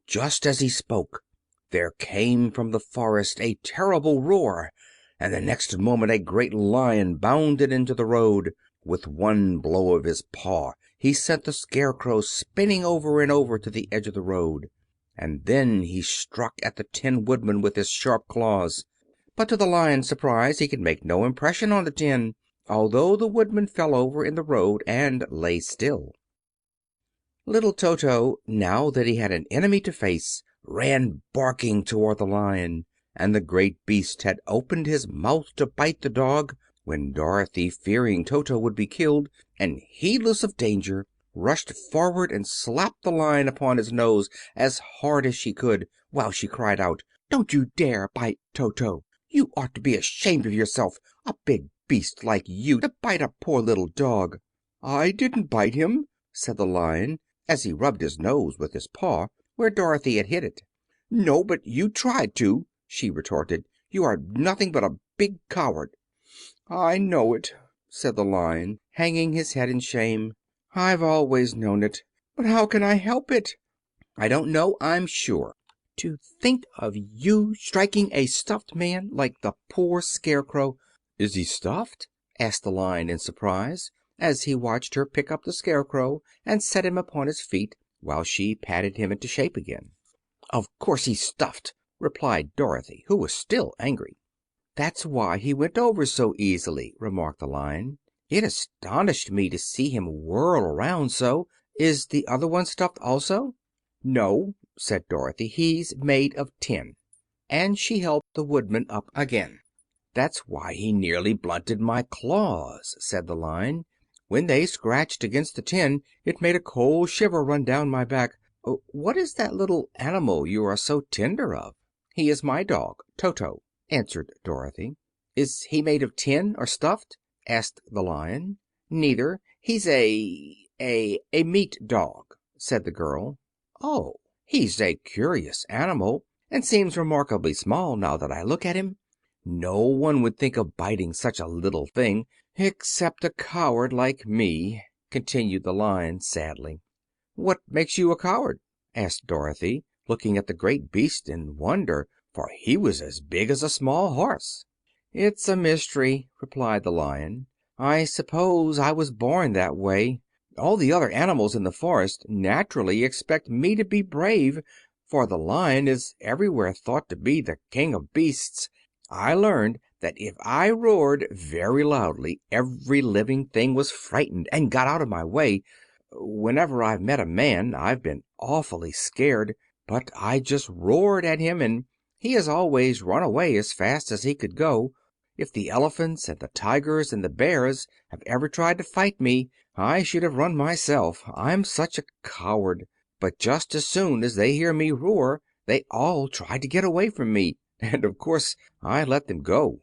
Just as he spoke there came from the forest a terrible roar, and the next moment a great lion bounded into the road. With one blow of his paw he sent the Scarecrow spinning over and over to the edge of the road, and then he struck at the Tin Woodman with his sharp claws. But to the lion's surprise he could make no impression on the tin, although the Woodman fell over in the road and lay still. Little Toto, now that he had an enemy to face, ran barking toward the lion, and the great beast had opened his mouth to bite the dog, when Dorothy, fearing Toto would be killed, and heedless of danger, rushed forward and slapped the lion upon his nose as hard as she could, while she cried out, "Don't you dare bite Toto! You ought to be ashamed of yourself, a big beast like you to bite a poor little dog!" "I didn't bite him," said the lion, as he rubbed his nose with his paw where Dorothy had hit it. "No, but you tried to," she retorted. "You are nothing but a big coward." "I know it," said the Lion, hanging his head in shame. "I've always known it. But how can I help it?" I don't know, I'm sure. To think of you striking a stuffed man like the poor Scarecrow!" "Is he stuffed?" asked the Lion in surprise, as he watched her pick up the Scarecrow and set him upon his feet, while she patted him into shape again. "Of course he's stuffed," replied Dorothy, who was still angry. "That's why he went over so easily," remarked the Lion. "It astonished me to see him whirl around so. Is the other one stuffed also?" "No," said Dorothy, "he's made of tin." And she held the Woodman up again. "That's why he nearly blunted my claws," said the Lion. "When they scratched against the tin it made a cold shiver run down my back. What is that little animal you are so tender of?" "He is my dog, Toto," answered Dorothy. "Is he made of tin or stuffed?" asked the Lion. "Neither. He's a meat dog," said the girl. "Oh, he's a curious animal, and seems remarkably small, now that I look at him. No one would think of biting such a little thing, except a coward like me," continued the Lion sadly. "What makes you a coward?" asked Dorothy, looking at the great beast in wonder, for he was as big as a small horse. "It's a mystery," replied the Lion. "I suppose I was born that way. All the other animals in the forest naturally expect me to be brave, for the Lion is everywhere thought to be the king of beasts. I learned that if I roared very loudly every living thing was frightened and got out of my way. Whenever I've met a man I've been awfully scared, but I just roared at him and he has always run away as fast as he could go. If the elephants and the tigers and the bears have ever tried to fight me I should have run myself, I'm such a coward. But just as soon as they hear me roar they all try to get away from me, and of course I let them go."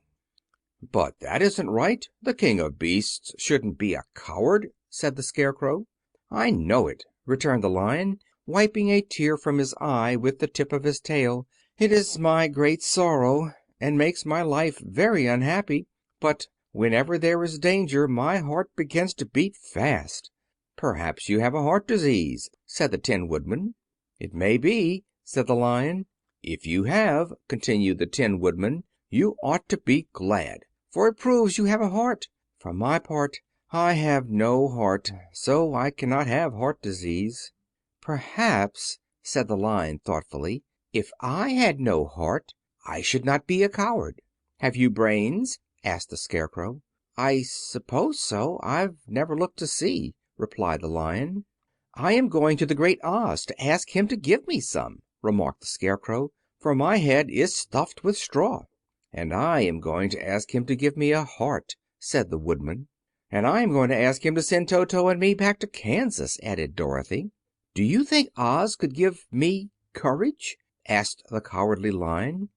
"But that isn't right. The king of beasts shouldn't be a coward," said the Scarecrow. "I know it," returned the Lion, wiping a tear from his eye with the tip of his tail. "It is my great sorrow, and makes my life very unhappy. But whenever there is danger my heart begins to beat fast." "Perhaps you have a heart disease," said the Tin Woodman. "It may be," said the Lion. "If you have," continued the Tin Woodman, "you ought to be glad, for it proves you have a heart. For my part, I have no heart, so I cannot have heart disease." "Perhaps," said the Lion thoughtfully, "if I had no heart I should not be a coward." "Have you brains?" asked the Scarecrow. "I suppose so. I've never looked to see," replied the Lion. "I am going to the Great Oz to ask him to give me some," remarked the Scarecrow, "for my head is stuffed with straw." "And I am going to ask him to give me a heart," said the Woodman. "And I am going to ask him to send Toto and me back to Kansas," added Dorothy. "Do you think Oz could give me courage?" asked the Cowardly Lion.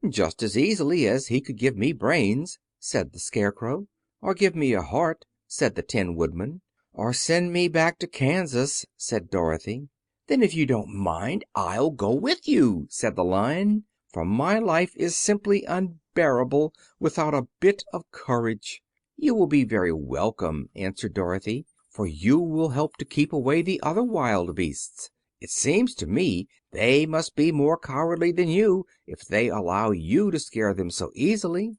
"Just as easily as he could give me brains," said the Scarecrow. "Or give me a heart," said the Tin Woodman. "Or send me back to Kansas," said Dorothy. "Then if you don't mind I'll go with you," said the Lion, "for my life is simply unbearable without a bit of courage." "You will be very welcome," answered Dorothy, "for you will help to keep away the other wild beasts. It seems to me they must be more cowardly than you if they allow you to scare them so easily."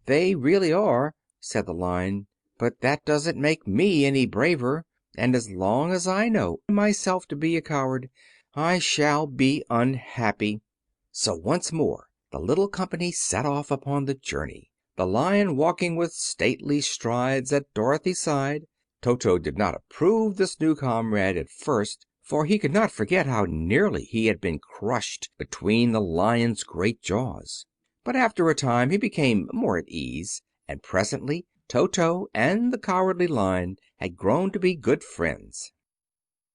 "They really are," said the Lion, "but that doesn't make me any braver, and as long as I know myself to be a coward I shall be unhappy." So once more the little company set off upon the journey, the Lion walking with stately strides at Dorothy's side. Toto did not approve this new comrade at first, for he could not forget how nearly he had been crushed between the Lion's great jaws. But after a time he became more at ease, and presently Toto and the Cowardly Lion had grown to be good friends.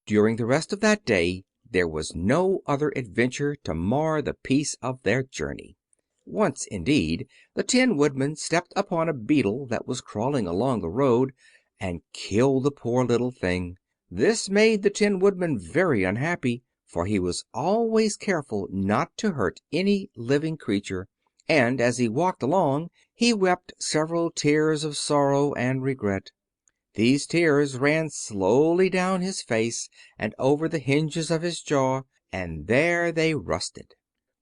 During the rest of that day there was no other adventure to mar the peace of their journey. Once, indeed, the Tin Woodman stepped upon a beetle that was crawling along the road, and killed the poor little thing. This made the Tin Woodman very unhappy, for he was always careful not to hurt any living creature, and as he walked along he wept several tears of sorrow and regret. These tears ran slowly down his face and over the hinges of his jaw, and there they rusted.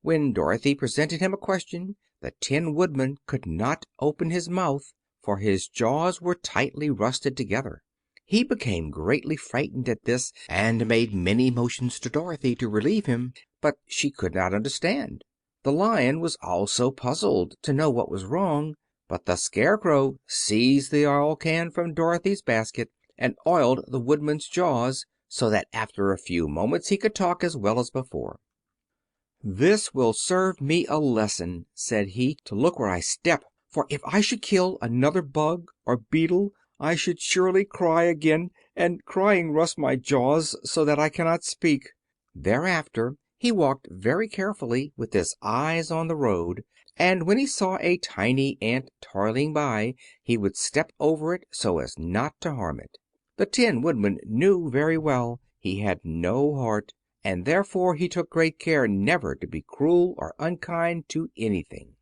When Dorothy presented him a question, the Tin Woodman could not open his mouth, for his jaws were tightly rusted together. He became greatly frightened at this, and made many motions to Dorothy to relieve him, but she could not understand. The Lion was also puzzled to know what was wrong, but the Scarecrow seized the oil can from Dorothy's basket and oiled the Woodman's jaws, so that after a few moments he could talk as well as before. "This will serve me a lesson," said he, "to look where I step, for if I should kill another bug or beetle I should surely cry again, and crying rusts my jaws so that I cannot speak." Thereafter he walked very carefully, with his eyes on the road, and when he saw a tiny ant toiling by he would step over it so as not to harm it. The Tin Woodman knew very well he had no heart, and therefore he took great care never to be cruel or unkind to anything.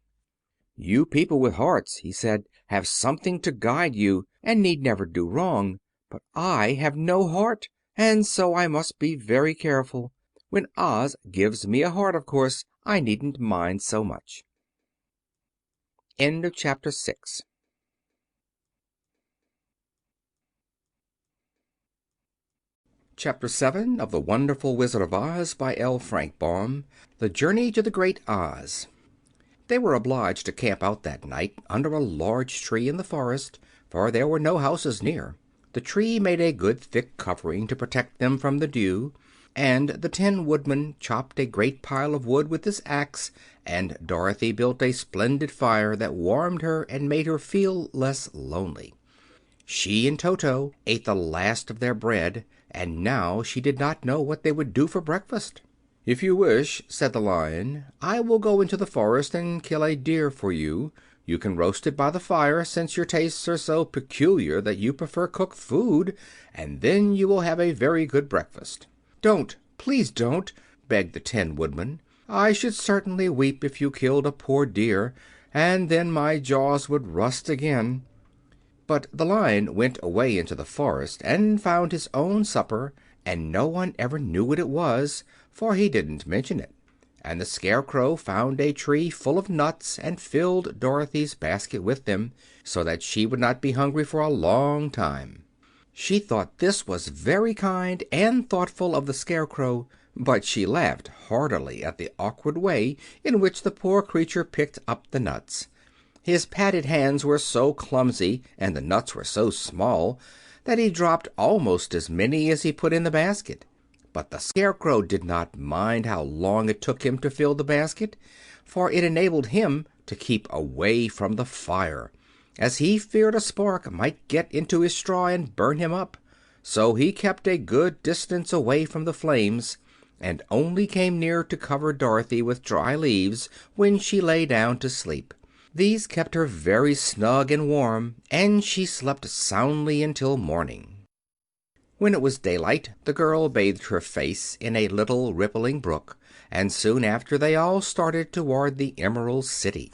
"You people with hearts," he said, "have something to guide you, and need never do wrong. But I have no heart, and so I must be very careful. When Oz gives me a heart, of course I needn't mind so much." End of Chapter 6. Chapter 7 of The Wonderful Wizard of Oz by L. Frank Baum. The Journey to the Great Oz. They were obliged to camp out that night under a large tree in the forest, for there were no houses near. The tree made a good thick covering to protect them from the dew, and the Tin Woodman chopped a great pile of wood with his axe, and Dorothy built a splendid fire that warmed her and made her feel less lonely. She and Toto ate the last of their bread, and now she did not know what they would do for breakfast. "If you wish," said the Lion, "I will go into the forest and kill a deer for you. You can roast it by the fire, since your tastes are so peculiar that you prefer cooked food, and then you will have a very good breakfast." "Don't, please don't," begged the Tin Woodman. "I should certainly weep if you killed a poor deer, and then my jaws would rust again." But the Lion went away into the forest and found his own supper, and no one ever knew what it was, for he didn't mention it. And the Scarecrow found a tree full of nuts and filled Dorothy's basket with them, so that she would not be hungry for a long time. She thought this was very kind and thoughtful of the Scarecrow, but she laughed heartily at the awkward way in which the poor creature picked up the nuts. His padded hands were so clumsy, and the nuts were so small, that he dropped almost as many as he put in the basket. But the Scarecrow did not mind how long it took him to fill the basket, for it enabled him to keep away from the fire, as he feared a spark might get into his straw and burn him up. So he kept a good distance away from the flames, and only came near to cover Dorothy with dry leaves when she lay down to sleep. These kept her very snug and warm, and she slept soundly until morning. When it was daylight, the girl bathed her face in a little rippling brook, and soon after they all started toward the Emerald City.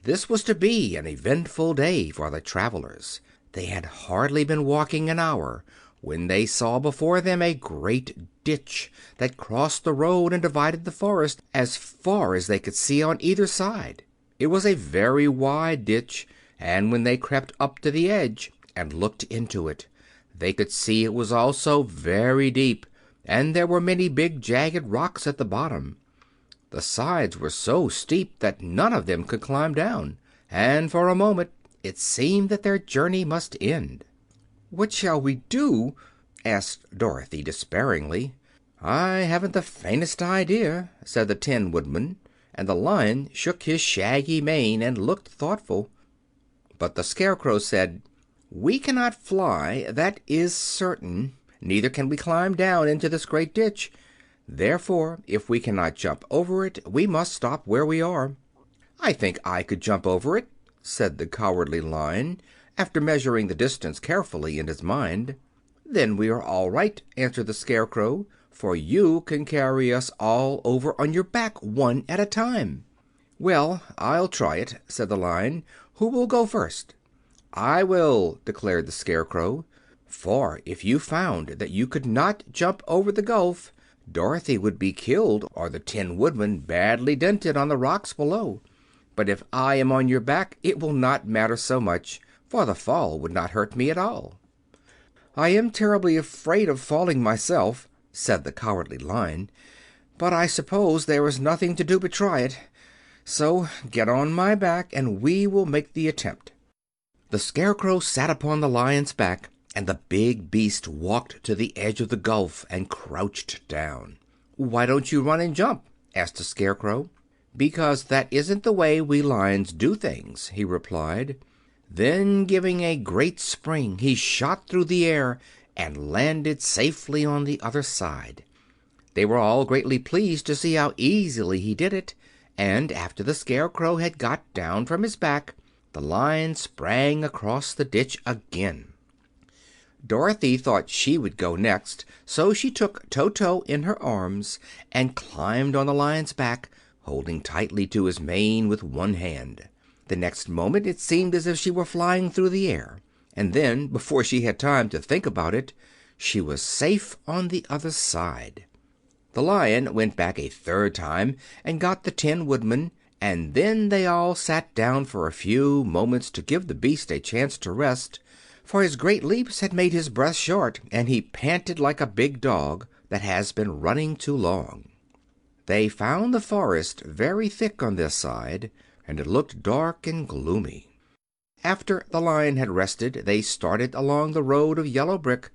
This was to be an eventful day for the travelers. They had hardly been walking an hour when they saw before them a great ditch that crossed the road and divided the forest as far as they could see on either side. It was a very wide ditch, and when they crept up to the edge and looked into it, they could see it was also very deep, and there were many big jagged rocks at the bottom. The sides were so steep that none of them could climb down, and for a moment it seemed that their journey must end. "What shall we do?" asked Dorothy despairingly. "I haven't the faintest idea," said the Tin Woodman, and the Lion shook his shaggy mane and looked thoughtful. But the Scarecrow said, "We cannot fly, that is certain. Neither can we climb down into this great ditch. Therefore, if we cannot jump over it, we must stop where we are." "I think I could jump over it," said the Cowardly Lion, after measuring the distance carefully in his mind. "Then we are all right," answered the Scarecrow, "for you can carry us all over on your back, one at a time." "Well, I'll try it," said the Lion. "Who will go first?" "I will," declared the Scarecrow, "for if you found that you could not jump over the gulf, Dorothy would be killed or the Tin Woodman badly dented on the rocks below. But if I am on your back it will not matter so much, for the fall would not hurt me at all." "I am terribly afraid of falling myself," said the Cowardly Lion, "but I suppose there is nothing to do but try it. So get on my back and we will make the attempt." The Scarecrow sat upon the Lion's back, and the big beast walked to the edge of the gulf and crouched down. "Why don't you run and jump?" asked the Scarecrow. "Because that isn't the way we Lions do things," he replied. Then, giving a great spring, he shot through the air and landed safely on the other side. They were all greatly pleased to see how easily he did it, and after the Scarecrow had got down from his back, the Lion sprang across the ditch again. Dorothy thought she would go next, so she took Toto in her arms and climbed on the Lion's back, holding tightly to his mane with one hand. The next moment it seemed as if she were flying through the air, and then, before she had time to think about it, she was safe on the other side. The Lion went back a third time and got the Tin Woodman, and then they all sat down for a few moments to give the beast a chance to rest, for his great leaps had made his breath short, and he panted like a big dog that has been running too long. They found the forest very thick on this side, and it looked dark and gloomy. After the Lion had rested, they started along the road of yellow brick,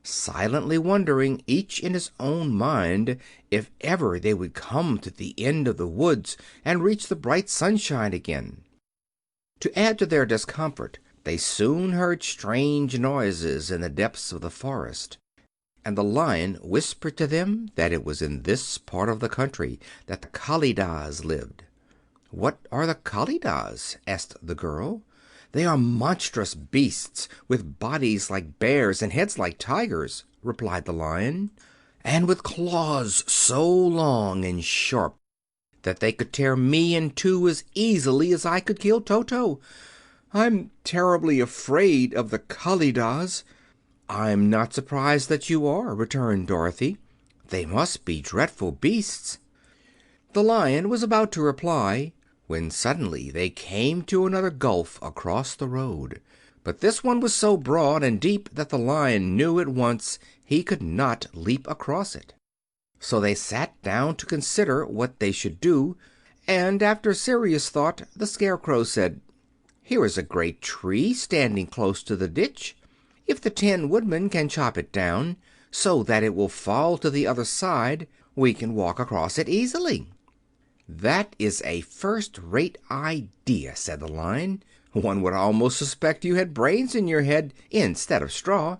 silently wondering, each in his own mind, if ever they would come to the end of the woods and reach the bright sunshine again. To add to their discomfort, they soon heard strange noises in the depths of the forest, and the Lion whispered to them that it was in this part of the country that the Kalidahs lived. "What are the Kalidahs?" asked the girl. "They are monstrous beasts with bodies like bears and heads like tigers," replied the Lion, "and with claws so long and sharp that they could tear me in two as easily as I could kill Toto. I'm terribly afraid of the Kalidahs." "I'm not surprised that you are," returned Dorothy. "They must be dreadful beasts." The Lion was about to reply when suddenly they came to another gulf across the road. But this one was so broad and deep that the Lion knew at once he could not leap across it. So they sat down to consider what they should do, and after serious thought the Scarecrow said, "Here is a great tree standing close to the ditch. If the Tin Woodman can chop it down so that it will fall to the other side, we can walk across it easily." "That is a first-rate idea," said the Lion. "One would almost suspect you had brains in your head instead of straw."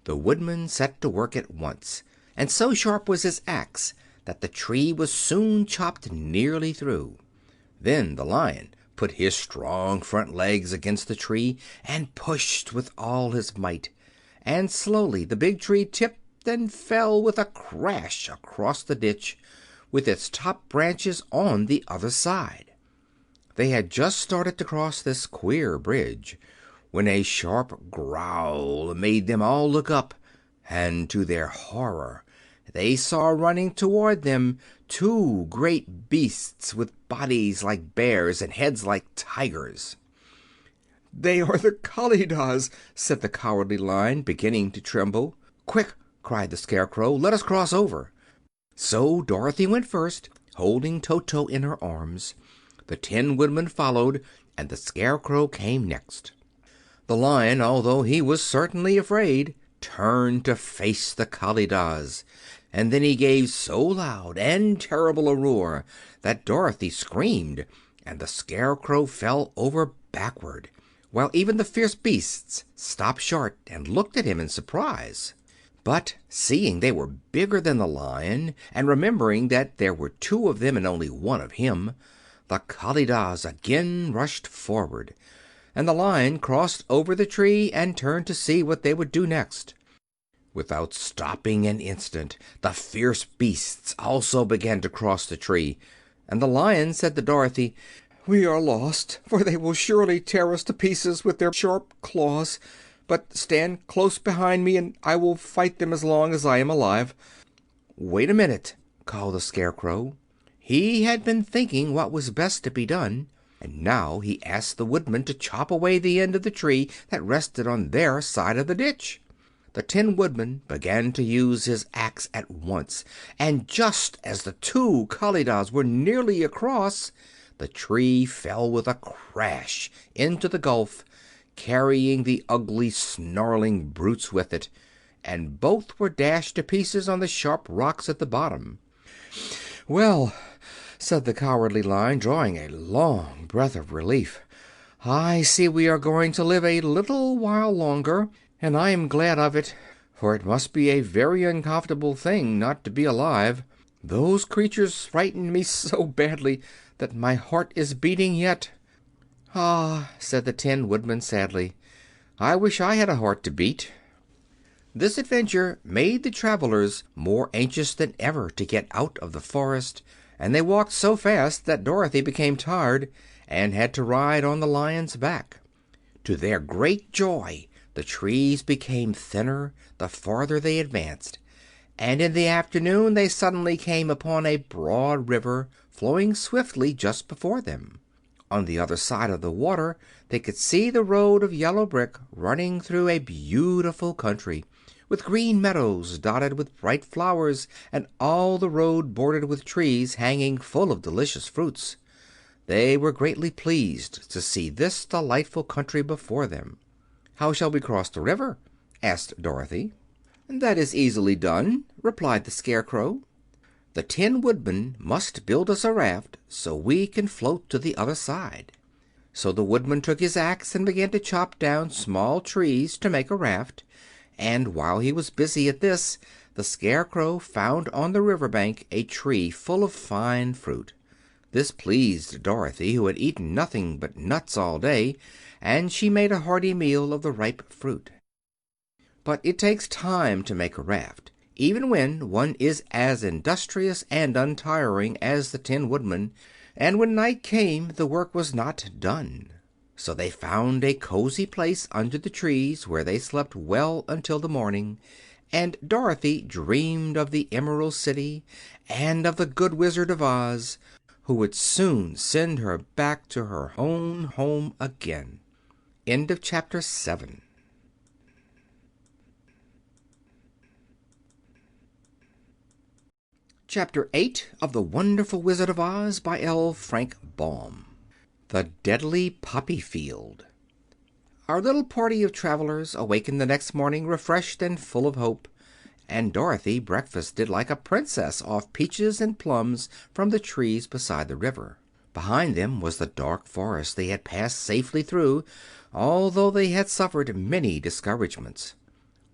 The Woodman set to work at once, and so sharp was his axe that the tree was soon chopped nearly through. Then the Lion put his strong front legs against the tree and pushed with all his might, and slowly the big tree tipped and fell with a crash across the ditch, with its top branches on the other side. They had just started to cross this queer bridge when a sharp growl made them all look up, and to their horror they saw running toward them two great beasts with bodies like bears and heads like tigers. "They are the Kalidahs," said the Cowardly Lion, beginning to tremble. "Quick!" cried the Scarecrow, "let us cross over." So Dorothy went first, holding Toto in her arms. The Tin Woodman followed, and the Scarecrow came next. The Lion, although he was certainly afraid, turned to face the Kalidahs, and then he gave so loud and terrible a roar that Dorothy screamed, and the Scarecrow fell over backward, while even the fierce beasts stopped short and looked at him in surprise. But seeing they were bigger than the Lion, and remembering that there were two of them and only one of him, the Kalidahs again rushed forward, and the Lion crossed over the tree and turned to see what they would do next. Without stopping an instant, the fierce beasts also began to cross the tree, and the Lion said to Dorothy, "We are lost, for they will surely tear us to pieces with their sharp claws. But stand close behind me, and I will fight them as long as I am alive." "Wait a minute!" called the Scarecrow. He had been thinking what was best to be done, and now he asked the Woodman to chop away the end of the tree that rested on their side of the ditch. The Tin Woodman began to use his axe at once, and just as the two Kalidahs were nearly across, the tree fell with a crash into the gulf, carrying the ugly, snarling brutes with it, and both were dashed to pieces on the sharp rocks at the bottom. "Well," said the Cowardly Lion, drawing a long breath of relief, "I see we are going to live a little while longer, and I am glad of it, for it must be a very uncomfortable thing not to be alive. Those creatures frightened me so badly that my heart is beating yet." "Ah," said the Tin Woodman sadly, "I wish I had a heart to beat." This adventure made the travelers more anxious than ever to get out of the forest, and they walked so fast that Dorothy became tired and had to ride on the Lion's back. To their great joy, the trees became thinner the farther they advanced, and in the afternoon they suddenly came upon a broad river flowing swiftly just before them. On the other side of the water they could see the road of yellow brick running through a beautiful country, with green meadows dotted with bright flowers, and all the road bordered with trees hanging full of delicious fruits. They were greatly pleased to see this delightful country before them. "How shall we cross the river?" asked Dorothy. "That is easily done," replied the Scarecrow. "The Tin Woodman must build us a raft so we can float to the other side." So the Woodman took his axe and began to chop down small trees to make a raft, and while he was busy at this the Scarecrow found on the river bank a tree full of fine fruit. This pleased Dorothy, who had eaten nothing but nuts all day, and she made a hearty meal of the ripe fruit. But it takes time to make a raft, even when one is as industrious and untiring as the Tin Woodman, and when night came the work was not done. So they found a cozy place under the trees, where they slept well until the morning, and Dorothy dreamed of the Emerald City and of the Good Wizard of Oz, who would soon send her back to her own home again. End of chapter 7. Chapter 8 of The Wonderful Wizard of Oz by L. Frank Baum. The Deadly Poppy Field. Our little party of travelers awakened the next morning refreshed and full of hope, and Dorothy breakfasted like a princess off peaches and plums from the trees beside the river. Behind them was the dark forest they had passed safely through, although they had suffered many discouragements.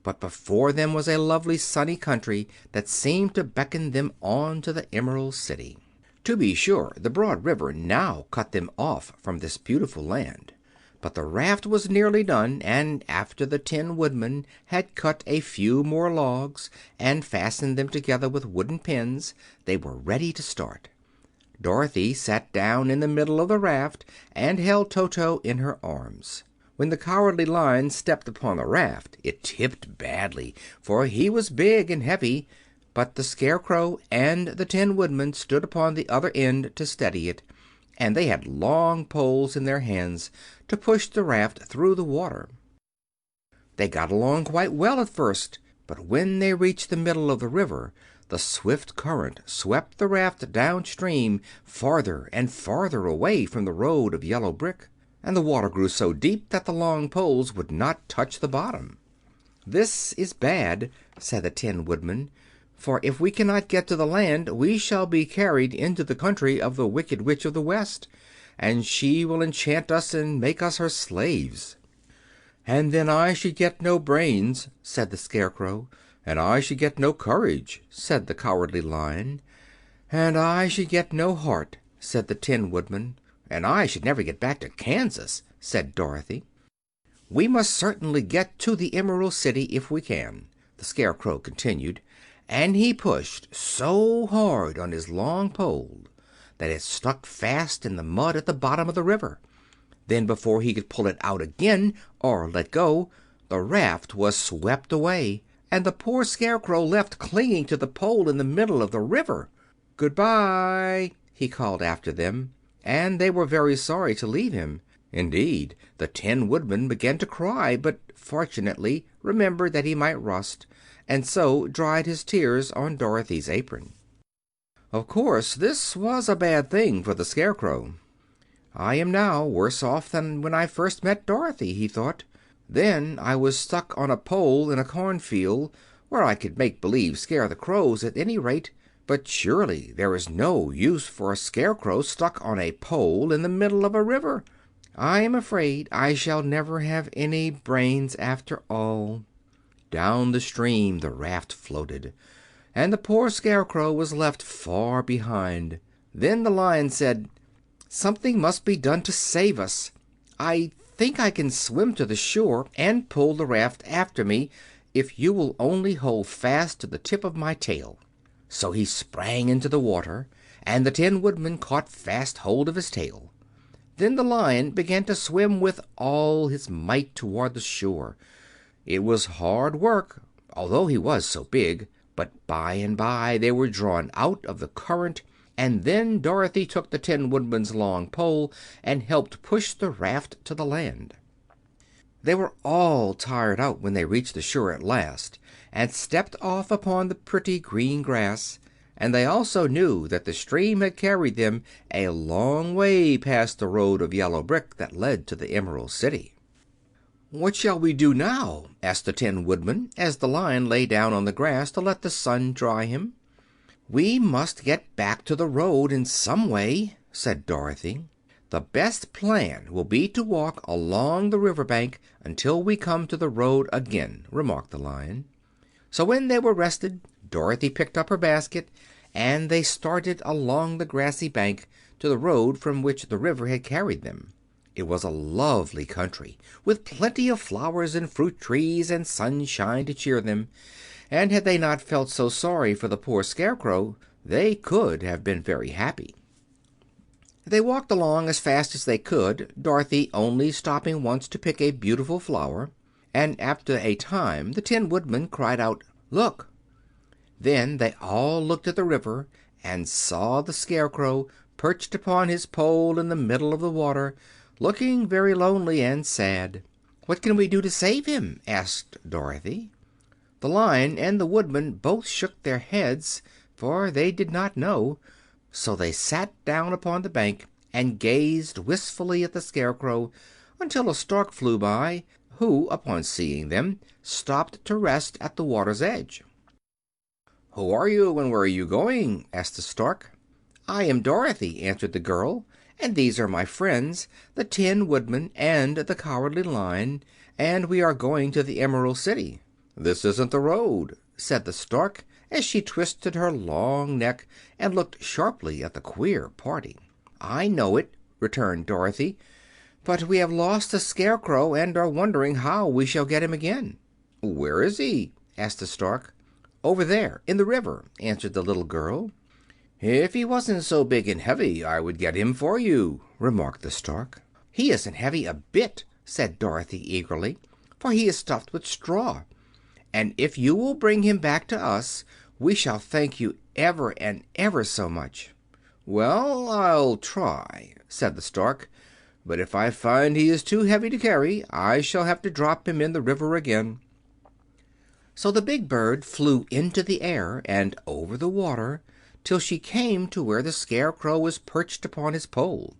But before them was a lovely sunny country that seemed to beckon them on to the Emerald City. To be sure, the broad river now cut them off from this beautiful land, but the raft was nearly done, and after the Tin Woodman had cut a few more logs and fastened them together with wooden pins, they were ready to start. Dorothy sat down in the middle of the raft and held Toto in her arms. When the Cowardly Lion stepped upon the raft it tipped badly, for he was big and heavy, but the Scarecrow and the Tin Woodman stood upon the other end to steady it, and they had long poles in their hands to push the raft through the water. They got along quite well at first, but when they reached the middle of the river the swift current swept the raft downstream farther and farther away from the road of yellow brick, and the water grew so deep that the long poles would not touch the bottom. "This is bad," said the Tin Woodman, "for if we cannot get to the land we shall be carried into the country of the Wicked Witch of the West, and she will enchant us and make us her slaves." "And then I should get no brains," said the Scarecrow. "And I should get no courage," said the Cowardly Lion. "And I should get no heart," said the Tin Woodman. "And I should never get back to Kansas," said Dorothy. "We must certainly get to the Emerald City if we can," the Scarecrow continued, and he pushed so hard on his long pole that it stuck fast in the mud at the bottom of the river. Then, before he could pull it out again or let go, the raft was swept away, and the poor Scarecrow left clinging to the pole in the middle of the river. "Goodbye," he called after them, and they were very sorry to leave him. Indeed, the Tin Woodman began to cry, but fortunately remembered that he might rust, and so dried his tears on Dorothy's apron. Of course, this was a bad thing for the Scarecrow. "I am now worse off than when I first met Dorothy," he thought. "Then I was stuck on a pole in a cornfield, where I could make believe scare the crows at any rate. But surely there is no use for a Scarecrow stuck on a pole in the middle of a river. I am afraid I shall never have any brains after all." Down the stream the raft floated, and the poor Scarecrow was left far behind. Then the Lion said, "Something must be done to save us. I think I can swim to the shore and pull the raft after me, if you will only hold fast to the tip of my tail." So he sprang into the water, and the Tin Woodman caught fast hold of his tail. Then the Lion began to swim with all his might toward the shore. It was hard work, although he was so big, but by and by they were drawn out of the current, and then Dorothy took the Tin Woodman's long pole and helped push the raft to the land. They were all tired out when they reached the shore at last, and stepped off upon the pretty green grass, and they also knew that the stream had carried them a long way past the road of yellow brick that led to the Emerald City. "What shall we do now?" asked the Tin Woodman, as the Lion lay down on the grass to let the sun dry him. "We must get back to the road in some way," said Dorothy. "The best plan will be to walk along the river bank until we come to the road again," remarked the Lion. So when they were rested, Dorothy picked up her basket, and they started along the grassy bank to the road from which the river had carried them. It was a lovely country, with plenty of flowers and fruit trees and sunshine to cheer them, and had they not felt so sorry for the poor Scarecrow, they could have been very happy. They walked along as fast as they could, Dorothy only stopping once to pick a beautiful flower, and after a time the Tin Woodman cried out, "Look!" Then they all looked at the river and saw the Scarecrow perched upon his pole in the middle of the water, looking very lonely and sad. "What can we do to save him?" asked Dorothy. The Lion and the Woodman both shook their heads, for they did not know. So they sat down upon the bank and gazed wistfully at the Scarecrow until a Stork flew by, who, upon seeing them, stopped to rest at the water's edge. "Who are you, and where are you going?" asked the Stork. "I am Dorothy," answered the girl, "and these are my friends, the Tin Woodman and the Cowardly Lion, and we are going to the Emerald City." "This isn't the road," said the Stork, as she twisted her long neck and looked sharply at the queer party. "I know it," returned Dorothy, "but we have lost the Scarecrow and are wondering how we shall get him again." "Where is he?" asked the Stork. "Over there, in the river," answered the little girl. "If he wasn't so big and heavy, I would get him for you," remarked the Stork. "He isn't heavy a bit," said Dorothy eagerly, "for he is stuffed with straw. And if you will bring him back to us, we shall thank you ever and ever so much." "Well, I'll try," said the Stork, "but if I find he is too heavy to carry, I shall have to drop him in the river again." So the big bird flew into the air and over the water till she came to where the Scarecrow was perched upon his pole.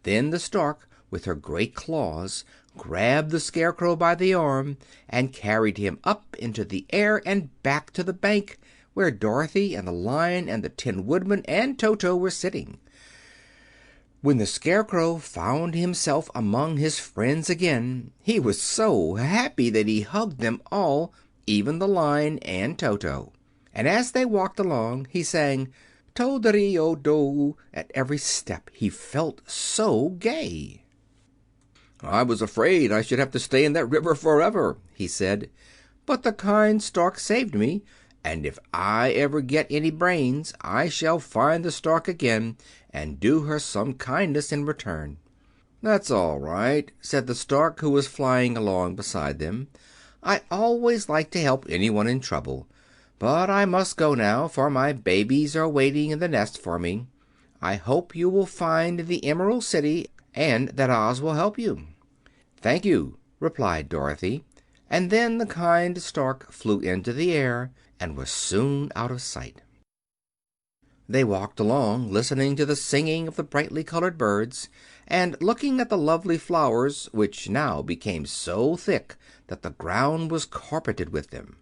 Then the Stork, with her great claws, grabbed the Scarecrow by the arm and carried him up into the air and back to the bank, where Dorothy and the Lion and the Tin Woodman and Toto were sitting. When the Scarecrow found himself among his friends again, he was so happy that he hugged them all, even the Lion and Toto. And as they walked along he sang "To-de-ri-o-do" at every step. He felt so gay. "I was afraid I should have to stay in that river forever," he said, "but the kind Stork saved me, and if I ever get any brains I shall find the Stork again and do her some kindness in return." "That's all right," said the Stork, who was flying along beside them. I always like to help anyone in trouble. But I must go now, for my babies are waiting in the nest for me. I hope you will find the Emerald City, and that Oz will help you." "Thank you," replied Dorothy, and then the kind Stork flew into the air and was soon out of sight. They walked along, listening to the singing of the brightly colored birds, and looking at the lovely flowers, which now became so thick that the ground was carpeted with them.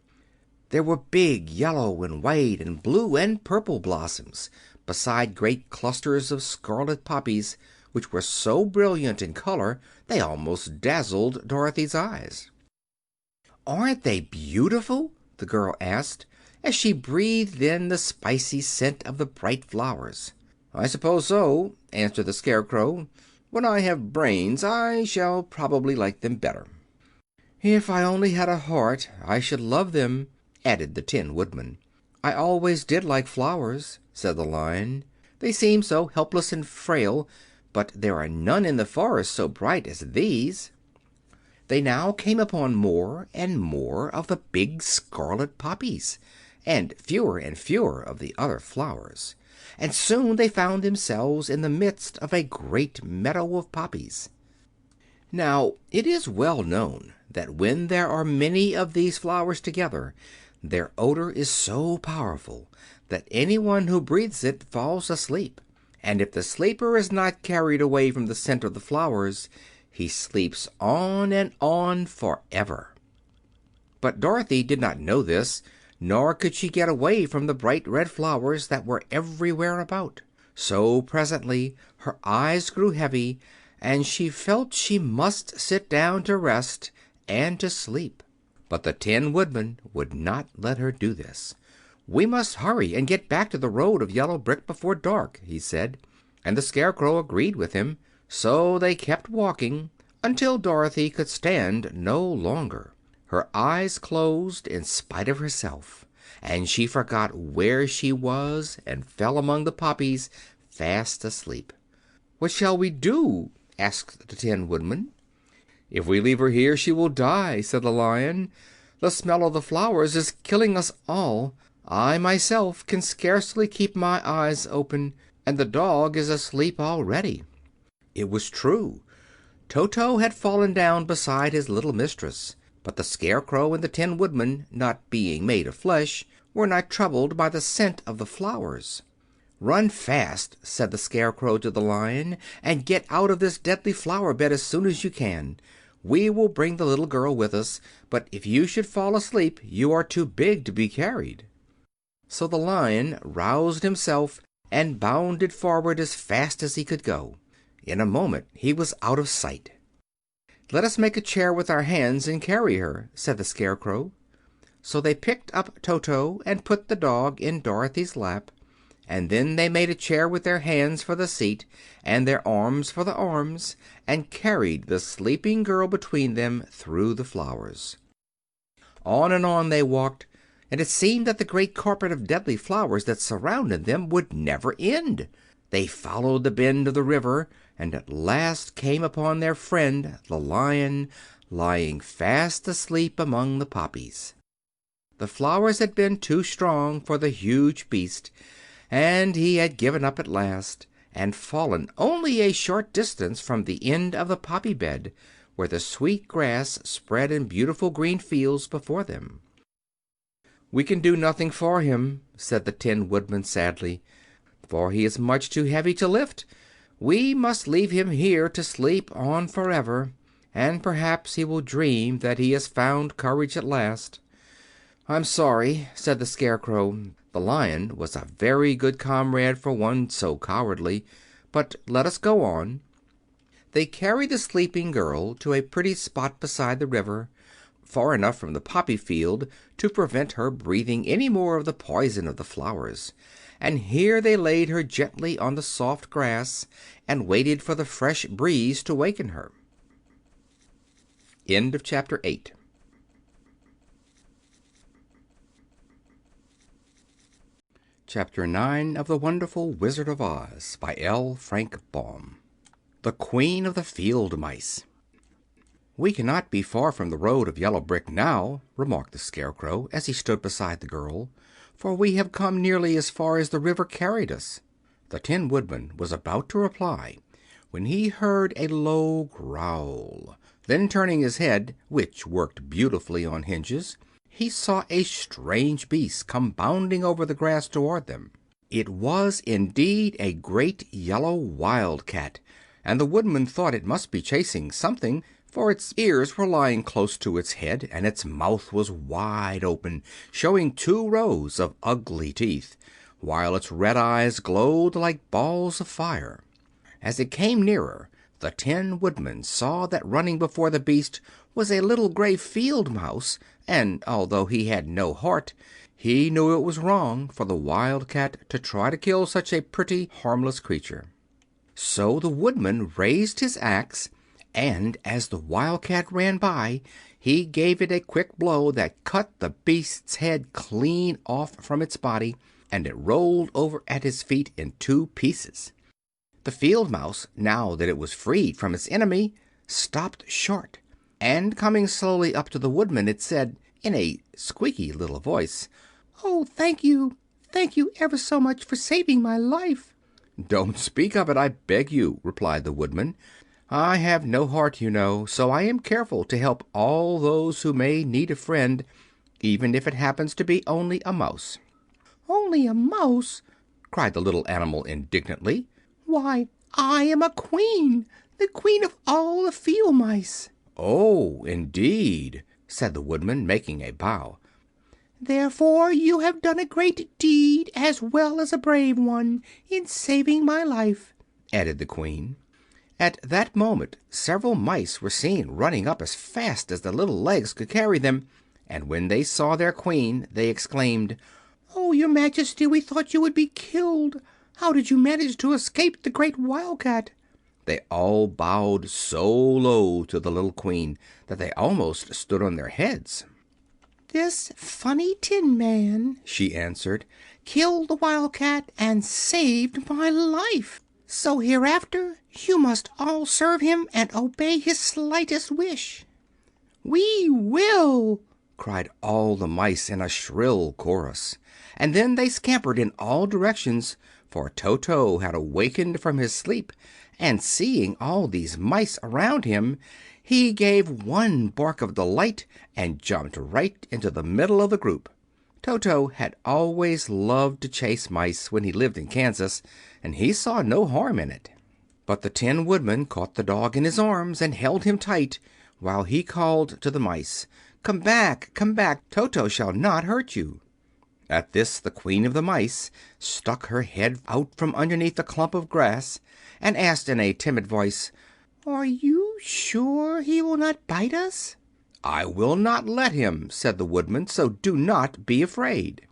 There were big yellow and white and blue and purple blossoms, beside great clusters of scarlet poppies, which were so brilliant in color they almost dazzled Dorothy's eyes. "Aren't they beautiful?" the girl asked, as she breathed in the spicy scent of the bright flowers. "I suppose so," answered the Scarecrow. "When I have brains I shall probably like them better." "If I only had a heart I should love them," added the Tin Woodman. "I always did like flowers," said the Lion. "They seem so helpless and frail, but there are none in the forest so bright as these." They now came upon more and more of the big scarlet poppies, and fewer of the other flowers, and soon they found themselves in the midst of a great meadow of poppies. Now, it is well known that when there are many of these flowers together, their odor is so powerful that anyone who breathes it falls asleep. And if the sleeper is not carried away from the scent of the flowers, he sleeps on and on forever. But Dorothy did not know this, nor could she get away from the bright red flowers that were everywhere about. So presently her eyes grew heavy, and she felt she must sit down to rest and to sleep. But the Tin Woodman would not let her do this. "We must hurry and get back to the road of yellow brick before dark," he said, and the Scarecrow agreed with him. So they kept walking until Dorothy could stand no longer. Her eyes closed in spite of herself, and she forgot where she was and fell among the poppies fast asleep. "What shall we do?" asked the Tin Woodman. "If we leave her here she will die," said the Lion. "The smell of the flowers is killing us all. I myself can scarcely keep my eyes open, and the dog is asleep already." It was true. Toto had fallen down beside his little mistress, but the Scarecrow and the Tin Woodman, not being made of flesh, were not troubled by the scent of the flowers. "Run fast," said the Scarecrow to the Lion, "and get out of this deadly flower bed as soon as you can. We will bring the little girl with us, but if you should fall asleep you are too big to be carried." So the Lion roused himself and bounded forward as fast as he could go. In a moment he was out of sight. "Let us make a chair with our hands and carry her," said the Scarecrow. So they picked up Toto and put the dog in Dorothy's lap, and then they made a chair with their hands for the seat and their arms for the arms, and carried the sleeping girl between them through the flowers. On and on they walked, and it seemed that the great carpet of deadly flowers that surrounded them would never end. They followed the bend of the river, and at last came upon their friend the Lion, lying fast asleep among the poppies. The flowers had been too strong for the huge beast, and he had given up at last, and fallen only a short distance from the end of the poppy bed, where the sweet grass spread in beautiful green fields before them. "We can do nothing for him," said the Tin Woodman sadly, "for he is much too heavy to lift. We must leave him here to sleep on forever, and perhaps he will dream that he has found courage at last." "I'm sorry," said the Scarecrow. "The Lion was a very good comrade for one so cowardly. But let us go on." They carried the sleeping girl to a pretty spot beside the river, far enough from the poppy field to prevent her breathing any more of the poison of the flowers, and here they laid her gently on the soft grass and waited for the fresh breeze to waken her. End of Chapter 8. Chapter 9 of The Wonderful Wizard of Oz by L. Frank Baum. The Queen of the Field Mice. "We cannot be far from the road of yellow brick now," remarked the Scarecrow, as he stood beside the girl, "for we have come nearly as far as the river carried us." The Tin Woodman was about to reply when he heard a low growl. Then, turning his head, which worked beautifully on hinges, he saw a strange beast come bounding over the grass toward them. It was indeed a great yellow wildcat, and the Woodman thought it must be chasing something, for its ears were lying close to its head, and its mouth was wide open, showing 2 rows of ugly teeth, while its red eyes glowed like balls of fire. As it came nearer, the Tin Woodman saw that running before the beast was a little gray field mouse, and although he had no heart, he knew it was wrong for the wildcat to try to kill such a pretty, harmless creature. So the Woodman raised his axe, and as the wildcat ran by, he gave it a quick blow that cut the beast's head clean off from its body, and it rolled over at his feet in 2 pieces. The field mouse, now that it was freed from its enemy, stopped short, and coming slowly up to the Woodman, it said, in a squeaky little voice, "Oh, thank you ever so much for saving my life." "Don't speak of it, I beg you," replied the Woodman. "I have no heart, you know, so I am careful to help all those who may need a friend, even if it happens to be only a mouse." "Only a mouse!" cried the little animal indignantly. "Why, I am a queen, the queen of all the field mice." "Oh, indeed," said the Woodman, making a bow. "Therefore you have done a great deed, as well as a brave one, in saving my life," added the Queen. At that moment several mice were seen running up as fast as their little legs could carry them, and when they saw their Queen they exclaimed, "Oh, your Majesty, we thought you would be killed. How did you manage to escape the great wildcat?" They all bowed so low to the little Queen that they almost stood on their heads. "This funny Tin Man," she answered, "killed the wildcat and saved my life. So hereafter you must all serve him and obey his slightest wish." "We will!" cried all the mice in a shrill chorus, and then they scampered in all directions, for Toto had awakened from his sleep, and seeing all these mice around him, he gave one bark of delight and jumped right into the middle of the group. Toto had always loved to chase mice when he lived in Kansas, and he saw no harm in it. But the Tin Woodman caught the dog in his arms and held him tight, while he called to the mice, come back! Toto shall not hurt you." At this the Queen of the Mice stuck her head out from underneath a clump of grass and asked in a timid voice, "Are you sure he will not bite us?" "I will not let him," said the Woodman, "so do not be afraid."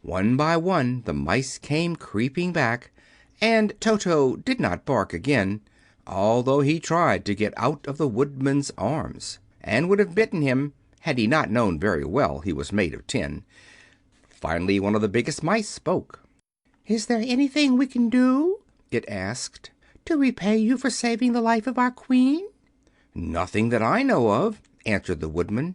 One by one the mice came creeping back, and Toto did not bark again, although he tried to get out of the Woodman's arms, and would have bitten him had he not known very well he was made of tin. Finally one of the biggest mice spoke. "Is there anything we can do," it asked, "to repay you for saving the life of our Queen?" "Nothing that I know of," answered the Woodman.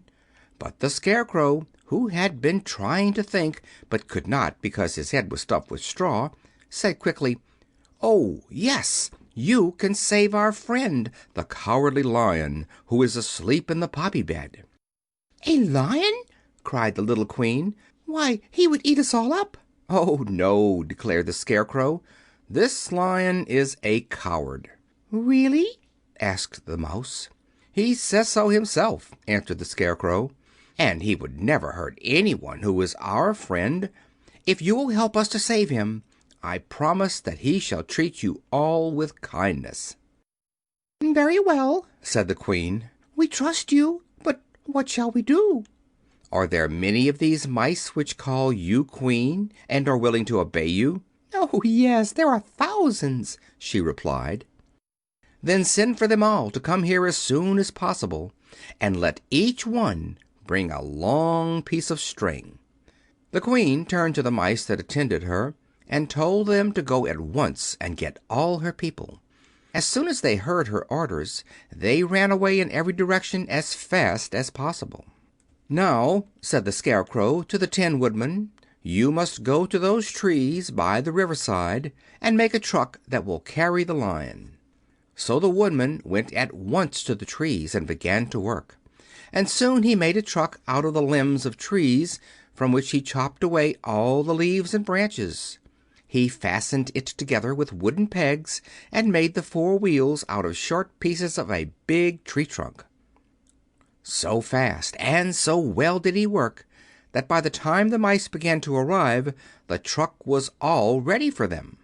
But the Scarecrow, who had been trying to think, but could not because his head was stuffed with straw, said quickly, "Oh, yes! You can save our friend, the Cowardly Lion, who is asleep in the poppy bed." "A lion?" cried the little Queen. "Why, he would eat us all up." "Oh, no," declared the Scarecrow. "This lion is a coward." "Really?" asked the mouse. "He says so himself," answered the Scarecrow. "And he would never hurt anyone who is our friend. If you will help us to save him, I promise that he shall treat you all with kindness." "Very well," said the Queen. "We trust you, but what shall we do?" "Are there many of these mice which call you Queen and are willing to obey you?" "Oh, yes, there are thousands," she replied. "Then send for them all to come here as soon as possible, and let each one bring a long piece of string." The Queen turned to the mice that attended her and told them to go at once and get all her people. As soon as they heard her orders, they ran away in every direction as fast as possible. "Now," said the Scarecrow to the Tin Woodman, "you must go to those trees by the riverside and make a truck that will carry the Lion." So the Woodman went at once to the trees and began to work, and soon he made a truck out of the limbs of trees, from which he chopped away all the leaves and branches. He fastened it together with wooden pegs and made the four wheels out of short pieces of a big tree trunk. So fast and so well did he work that by the time the mice began to arrive the truck was all ready for them.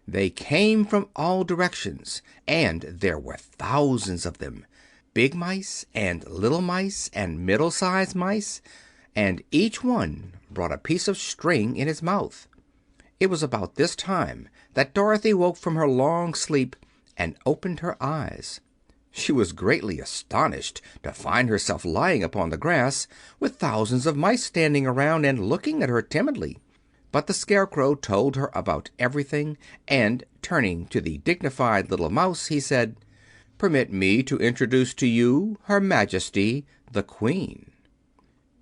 They came from all directions, and there were thousands of them, big mice and little mice and middle-sized mice, and each one brought a piece of string in his mouth. It was about this time that Dorothy woke from her long sleep and opened her eyes. She was greatly astonished to find herself lying upon the grass, with thousands of mice standing around and looking at her timidly. But the Scarecrow told her about everything, and turning to the dignified little mouse, he said, "Permit me to introduce to you Her Majesty, the Queen."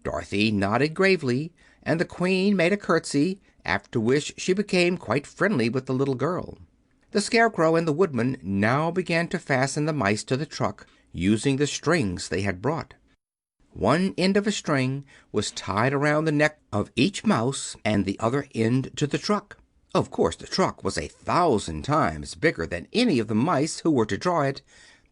Dorothy nodded gravely, and the Queen made a curtsy, after which she became quite friendly with the little girl. The Scarecrow and the Woodman now began to fasten the mice to the truck, using the strings they had brought. One end of a string was tied around the neck of each mouse and the other end to the truck. Of course the truck was 1,000 times bigger than any of the mice who were to draw it,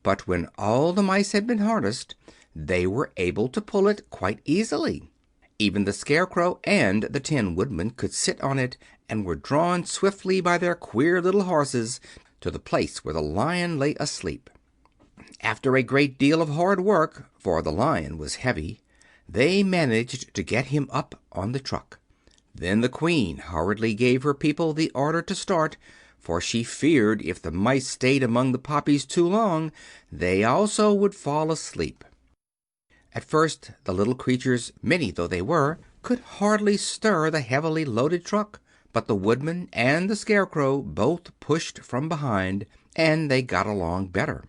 but when all the mice had been harnessed they were able to pull it quite easily. Even the Scarecrow and the Tin Woodman could sit on it, and were drawn swiftly by their queer little horses to the place where the Lion lay asleep. After a great deal of hard work, for the Lion was heavy, they managed to get him up on the truck. Then the Queen hurriedly gave her people the order to start, for she feared if the mice stayed among the poppies too long they also would fall asleep. At first the little creatures, many though they were, could hardly stir the heavily loaded truck, but the Woodman and the Scarecrow both pushed from behind, and they got along better.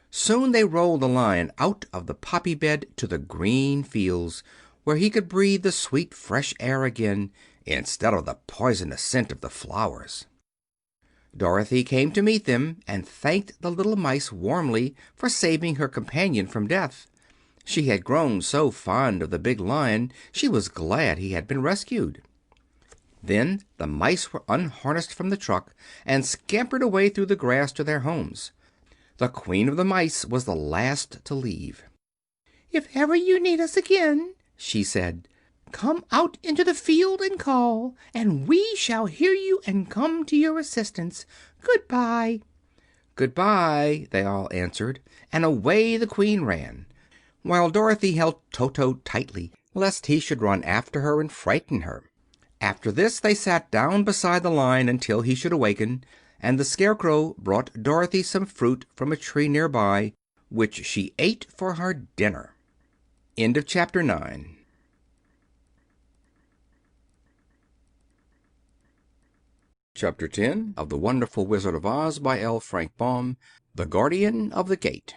Soon they rolled the Lion out of the poppy bed to the green fields, where he could breathe the sweet fresh air again, instead of the poisonous scent of the flowers. Dorothy came to meet them, and thanked the little mice warmly for saving her companion from death. She had grown so fond of the big Lion she was glad he had been rescued. Then the mice were unharnessed from the truck and scampered away through the grass to their homes. The Queen of the Mice was the last to leave. "If ever you need us again," she said, "come out into the field and call, and we shall hear you and come to your assistance. Goodbye." "Goodbye," they all answered, and away the Queen ran, while Dorothy held Toto tightly, lest he should run after her and frighten her. After this they sat down beside the Lion until he should awaken, and the Scarecrow brought Dorothy some fruit from a tree near by, which she ate for her dinner. End of chapter 9. Chapter 10 of The Wonderful Wizard of Oz by L. Frank Baum. The Guardian of the Gate.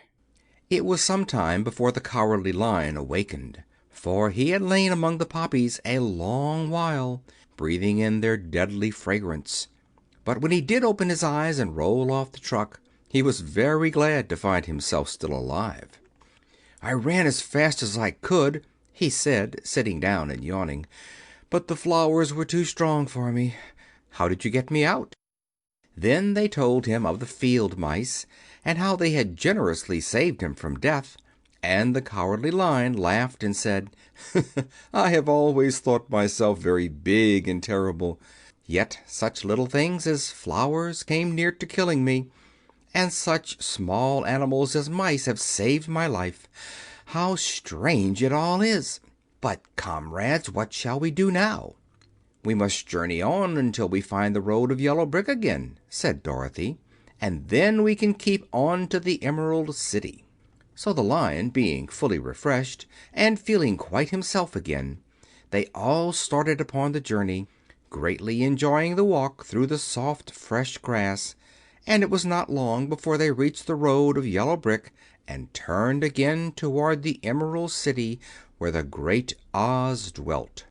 It was some time before the Cowardly Lion awakened, for he had lain among the poppies a long while, breathing in their deadly fragrance. But when he did open his eyes and roll off the truck, he was very glad to find himself still alive. "I ran as fast as I could," he said, sitting down and yawning, "but the flowers were too strong for me. How did you get me out?" Then they told him of the field mice, and how they had generously saved him from death, and the Cowardly Lion laughed and said, "I have always thought myself very big and terrible, yet such little things as flowers came near to killing me, and such small animals as mice have saved my life. How strange it all is! But, comrades, what shall we do now?" "We must journey on until we find the road of yellow brick again," said Dorothy, "and then we can keep on to the Emerald City." So the Lion, being fully refreshed and feeling quite himself again, they all started upon the journey, greatly enjoying the walk through the soft, fresh grass, and it was not long before they reached the road of yellow brick and turned again toward the Emerald City where the great Oz dwelt.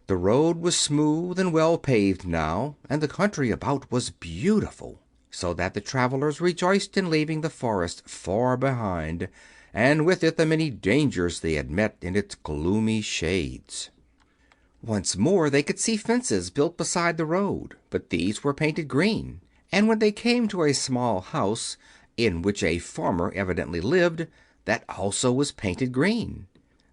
The road was smooth and well paved now, and the country about was beautiful, so that the travelers rejoiced in leaving the forest far behind, and with it the many dangers they had met in its gloomy shades. Once more they could see fences built beside the road, but these were painted green, and when they came to a small house, in which a farmer evidently lived, that also was painted green.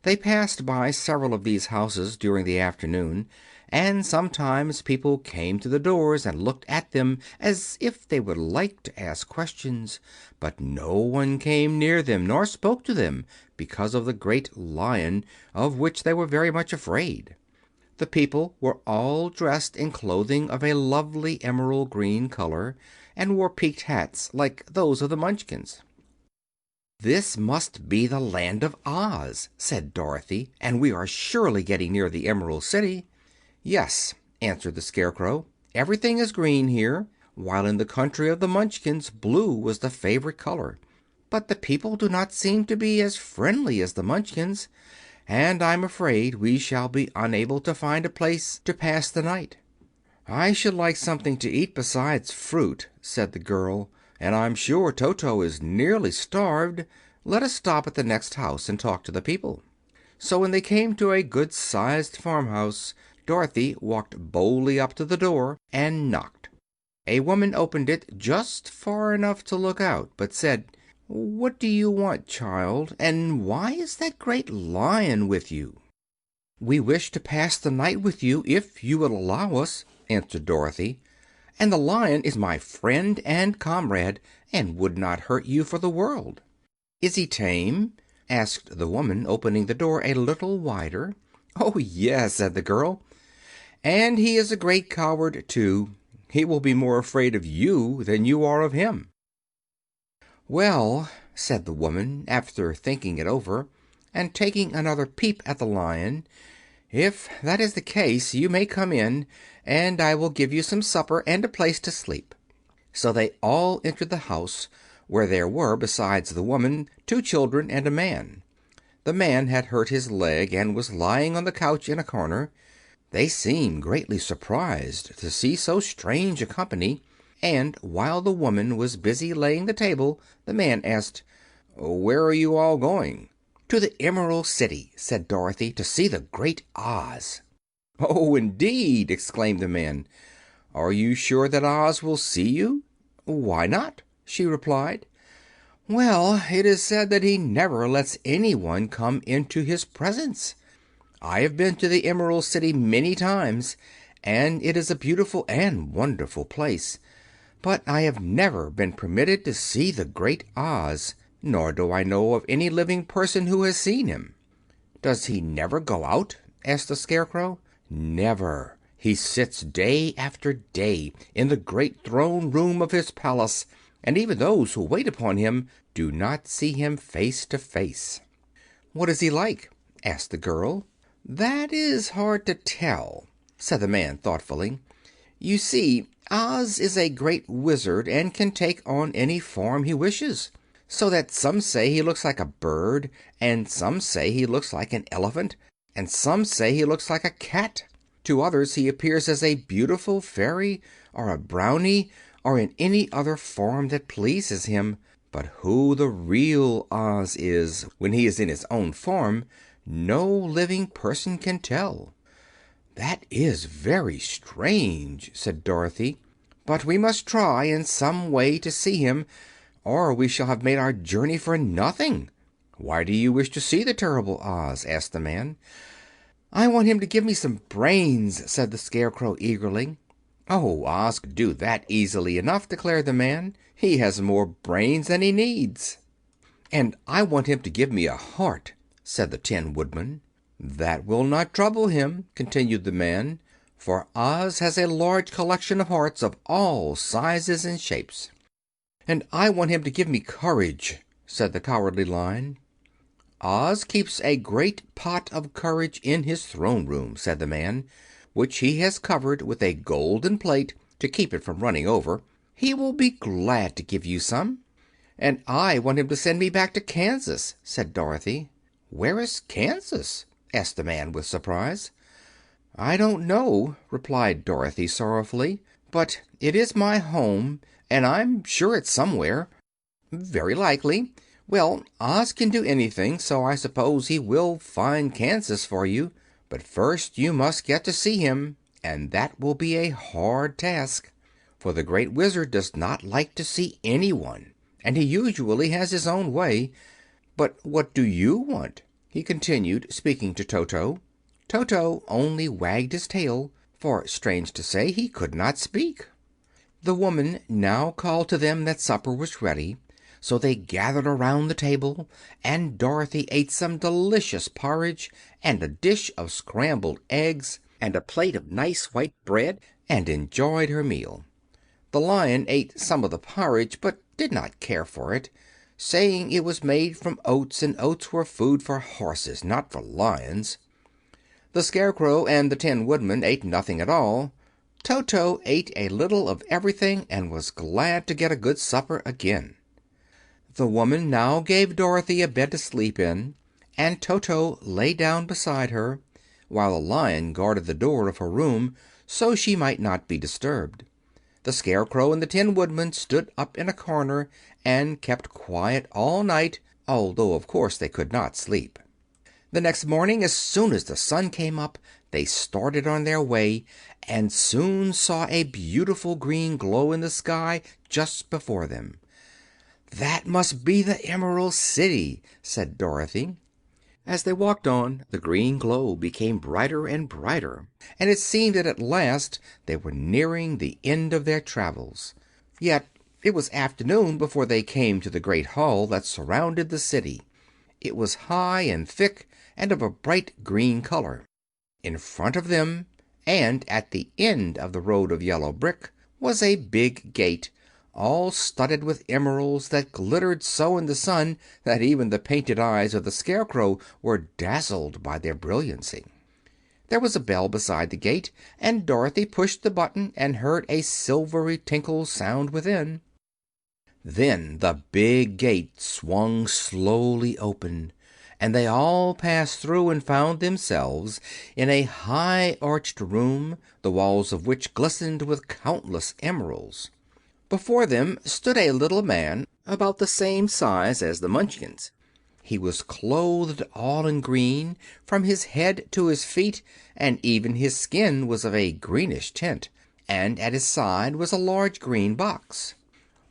They passed by several of these houses during the afternoon, and sometimes people came to the doors and looked at them as if they would like to ask questions, but no one came near them nor spoke to them because of the great lion, of which they were very much afraid. The people were all dressed in clothing of a lovely emerald green color, and wore peaked hats like those of the Munchkins. "This must be the Land of Oz," said Dorothy, "and we are surely getting near the Emerald City." "Yes," answered the Scarecrow. "Everything is green here, while in the country of the Munchkins blue was the favorite color. But the people do not seem to be as friendly as the Munchkins, and I'm afraid we shall be unable to find a place to pass the night." "I should like something to eat besides fruit," said the girl, "and I'm sure Toto is nearly starved. Let us stop at the next house and talk to the people." So when they came to a good-sized farmhouse, Dorothy walked boldly up to the door and knocked. A woman opened it just far enough to look out, but said, "What do you want, child, and why is that great lion with you?" "We wish to pass the night with you, if you will allow us," answered Dorothy. "And the lion is my friend and comrade, and would not hurt you for the world." "Is he tame?" asked the woman, opening the door a little wider. "Oh, yes," said the girl, "and he is a great coward, too. He will be more afraid of you than you are of him." "Well," said the woman, after thinking it over and taking another peep at the lion, "if that is the case, you may come in, and I will give you some supper and a place to sleep." So they all entered the house, where there were, besides the woman, 2 children and a man. The man had hurt his leg and was lying on the couch in a corner. They seemed greatly surprised to see so strange a company, and while the woman was busy laying the table, the man asked, "Where are you all going?" "To the Emerald City," said Dorothy, "to see the great Oz." "Oh, indeed!" exclaimed the man. "Are you sure that Oz will see you?" "Why not?" she replied. "Well, it is said that he never lets anyone come into his presence. I have been to the Emerald City many times, and it is a beautiful and wonderful place, but I have never been permitted to see the great Oz, nor do I know of any living person who has seen him." "Does he never go out?" asked the Scarecrow. "Never. He sits day after day in the great throne room of his palace, and even those who wait upon him do not see him face to face." "What is he like?" asked the girl. "That is hard to tell," said the man thoughtfully. "You see, Oz is a great wizard and can take on any form he wishes, so that some say he looks like a bird, and some say he looks like an elephant, and some say he looks like a cat. To others he appears as a beautiful fairy, or a brownie, or in any other form that pleases him. But who the real Oz is, when he is in his own form, no living person can tell." "That is very strange," said Dorothy. "But we must try in some way to see him, or we shall have made our journey for nothing." "Why do you wish to see the terrible Oz?" asked the man. "I want him to give me some brains," said the Scarecrow eagerly. "Oh, Oz could do that easily enough," declared the man. "He has more brains than he needs." "And I want him to give me a heart," said the Tin Woodman. "That will not trouble him," continued the man, "for Oz has a large collection of hearts of all sizes and shapes." "And I want him to give me courage," said the Cowardly Lion. "Oz keeps a great pot of courage in his throne room," said the man, "which he has covered with a golden plate to keep it from running over. He will be glad to give you some." "And I want him to send me back to Kansas," said Dorothy. "Where is Kansas?" asked the man with surprise. "I don't know," replied Dorothy sorrowfully, "but it is my home, and I'm sure it's somewhere." "Very likely. Well, Oz can do anything, so I suppose he will find Kansas for you. But first you must get to see him, and that will be a hard task, for the Great Wizard does not like to see anyone, and he usually has his own way. But what do you want?" he continued, speaking to Toto. Toto only wagged his tail, for, strange to say, he could not speak. The woman now called to them that supper was ready, so they gathered around the table, and Dorothy ate some delicious porridge, and a dish of scrambled eggs, and a plate of nice white bread, and enjoyed her meal. The Lion ate some of the porridge, but did not care for it, saying it was made from oats, and oats were food for horses, not for lions. The Scarecrow and the Tin Woodman ate nothing at all. Toto ate a little of everything, and was glad to get a good supper again. The woman now gave Dorothy a bed to sleep in, and Toto lay down beside her, while the Lion guarded the door of her room so she might not be disturbed. The Scarecrow and the Tin Woodman stood up in a corner and kept quiet all night, although of course they could not sleep. The next morning, as soon as the sun came up, they started on their way, and soon saw a beautiful green glow in the sky just before them. "That must be the Emerald City," said Dorothy. As they walked on, the green glow became brighter and brighter, and it seemed that at last they were nearing the end of their travels. Yet it was afternoon before they came to the great hall that surrounded the city. It was high and thick, and of a bright green color. In front of them, and at the end of the road of yellow brick, was a big gate, all studded with emeralds that glittered so in the sun that even the painted eyes of the Scarecrow were dazzled by their brilliancy. There was a bell beside the gate, and Dorothy pushed the button and heard a silvery tinkle sound within. Then the big gate swung slowly open, and they all passed through and found themselves in a high arched room, the walls of which glistened with countless emeralds. Before them stood a little man about the same size as the Munchkins. He was clothed all in green, from his head to his feet, and even his skin was of a greenish tint, and at his side was a large green box.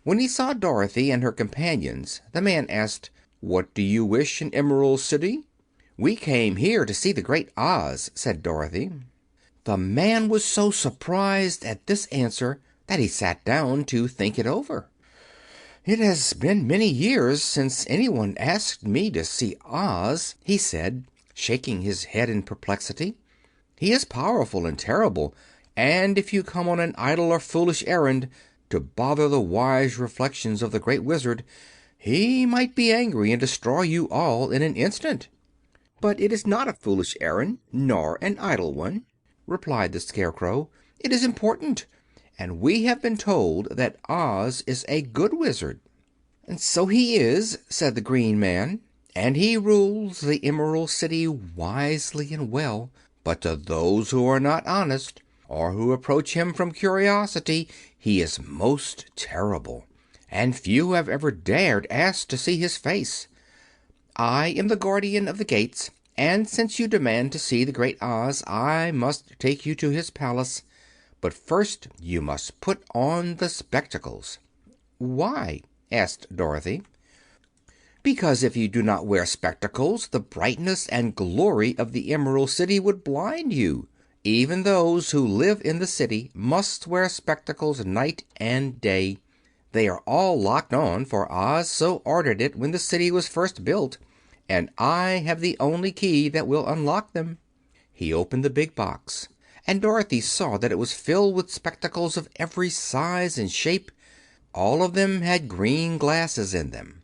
When he saw Dorothy and her companions, the man asked, "What do you wish in Emerald City?" "We came here to see the Great Oz," said Dorothy. The man was so surprised at this answer that he sat down to think it over. "It has been many years since anyone asked me to see Oz," he said, shaking his head in perplexity. "He is powerful and terrible, and if you come on an idle or foolish errand to bother the wise reflections of the Great Wizard, he might be angry and destroy you all in an instant." "But it is not a foolish errand, nor an idle one," replied the Scarecrow. "It is important, and we have been told that Oz is a good wizard." "And so he is," said the Green Man, "and he rules the Emerald City wisely and well. But to those who are not honest, or who approach him from curiosity, he is most terrible, and few have ever dared ask to see his face. I am the guardian of the gates, and since you demand to see the Great Oz, I must take you to his palace. But first you must put on the spectacles." "Why?" asked Dorothy. "Because if you do not wear spectacles, the brightness and glory of the Emerald City would blind you. Even those who live in the city must wear spectacles night and day. They are all locked on, for Oz so ordered it when the city was first built, and I have the only key that will unlock them." He opened the big box, and Dorothy saw that it was filled with spectacles of every size and shape. All of them had green glasses in them.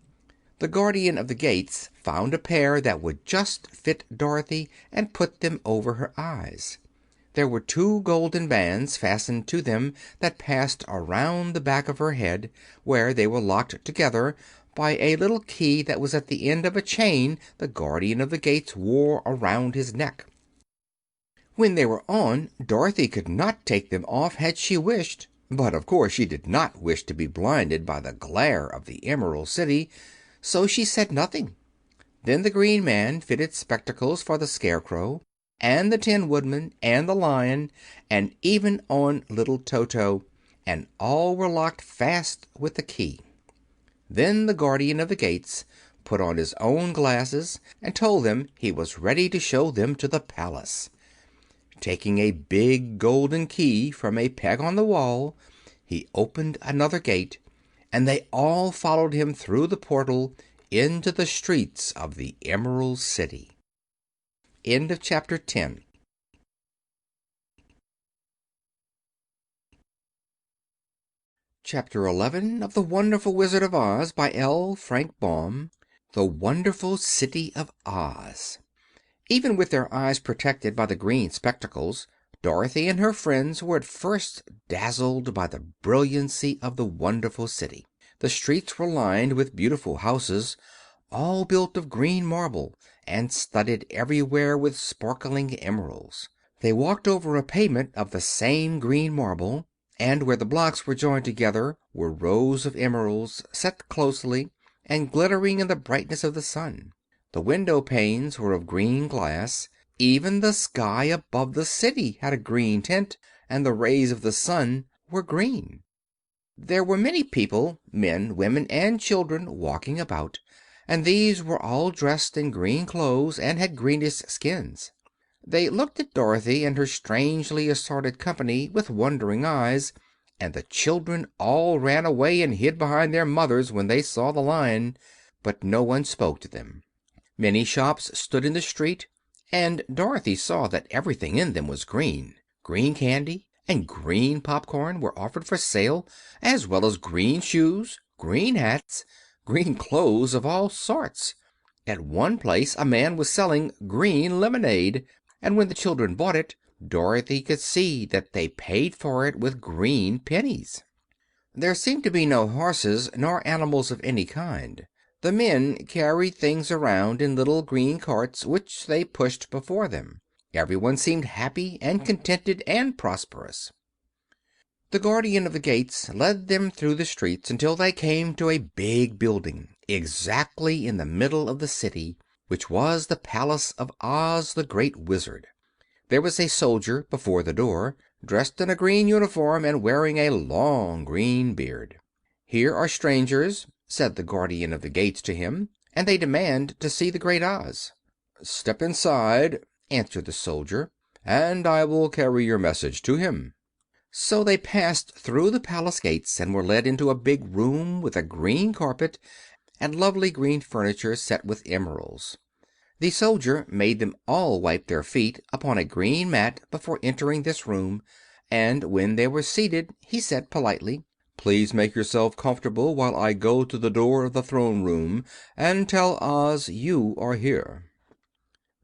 The Guardian of the Gates found a pair that would just fit Dorothy, and put them over her eyes. There were two golden bands fastened to them that passed around the back of her head, where they were locked together by a little key that was at the end of a chain the Guardian of the Gates wore around his neck. When they were on, Dorothy could not take them off had she wished, but of course she did not wish to be blinded by the glare of the Emerald City, so she said nothing. Then the Green Man fitted spectacles for the Scarecrow, and the Tin Woodman, and the Lion, and even on little Toto, and all were locked fast with the key. Then the Guardian of the Gates put on his own glasses and told them he was ready to show them to the palace. Taking a big golden key from a peg on the wall, he opened another gate, and they all followed him through the portal into the streets of the Emerald City. End of chapter 10. Chapter 11 of The Wonderful Wizard of Oz by L. Frank Baum. The Wonderful City of Oz. Even with their eyes protected by the green spectacles, Dorothy and her friends were at first dazzled by the brilliancy of the wonderful city. The streets were lined with beautiful houses, all built of green marble and studded everywhere with sparkling emeralds. They walked over a pavement of the same green marble, and where the blocks were joined together were rows of emeralds set closely and glittering in the brightness of the sun. The window panes were of green glass. Even the sky above the city had a green tint, and the rays of the sun were green. There were many people, men, women, and children, walking about, and these were all dressed in green clothes and had greenish skins. They looked at Dorothy and her strangely assorted company with wondering eyes, and the children all ran away and hid behind their mothers when they saw the Lion, but no one spoke to them. Many shops stood in the street, and Dorothy saw that everything in them was green. Green candy and green popcorn were offered for sale, as well as green shoes, green hats, green clothes of all sorts. At one place a man was selling green lemonade, and when the children bought it, Dorothy could see that they paid for it with green pennies. There seemed to be no horses nor animals of any kind. The men carried things around in little green carts, which they pushed before them. Everyone seemed happy and contented and prosperous. The Guardian of the Gates led them through the streets until they came to a big building exactly in the middle of the city, which was the palace of Oz the Great Wizard. There was a soldier before the door, dressed in a green uniform and wearing a long green beard. "Here are strangers," said the Guardian of the Gates to him, "and they demand to see the Great Oz." "Step inside," answered the soldier, "and I will carry your message to him." So they passed through the palace gates and were led into a big room with a green carpet and lovely green furniture set with emeralds. The soldier made them all wipe their feet upon a green mat before entering this room, and when they were seated he said politely, "Please make yourself comfortable while I go to the door of the throne room and tell Oz you are here."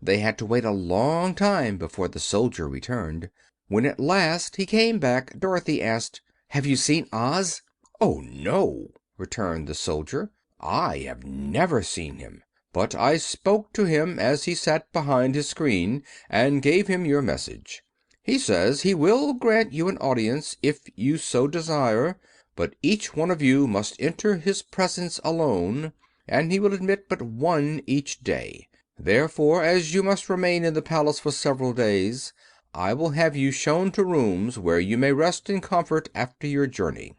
They had to wait a long time before the soldier returned. When at last he came back, Dorothy asked, "Have you seen Oz?" "Oh, no," returned the soldier. "I have never seen him. But I spoke to him as he sat behind his screen, and gave him your message. He says he will grant you an audience if you so desire, but each one of you must enter his presence alone, and he will admit but one each day. Therefore, as you must remain in the palace for several days, I will have you shown to rooms where you may rest in comfort after your journey."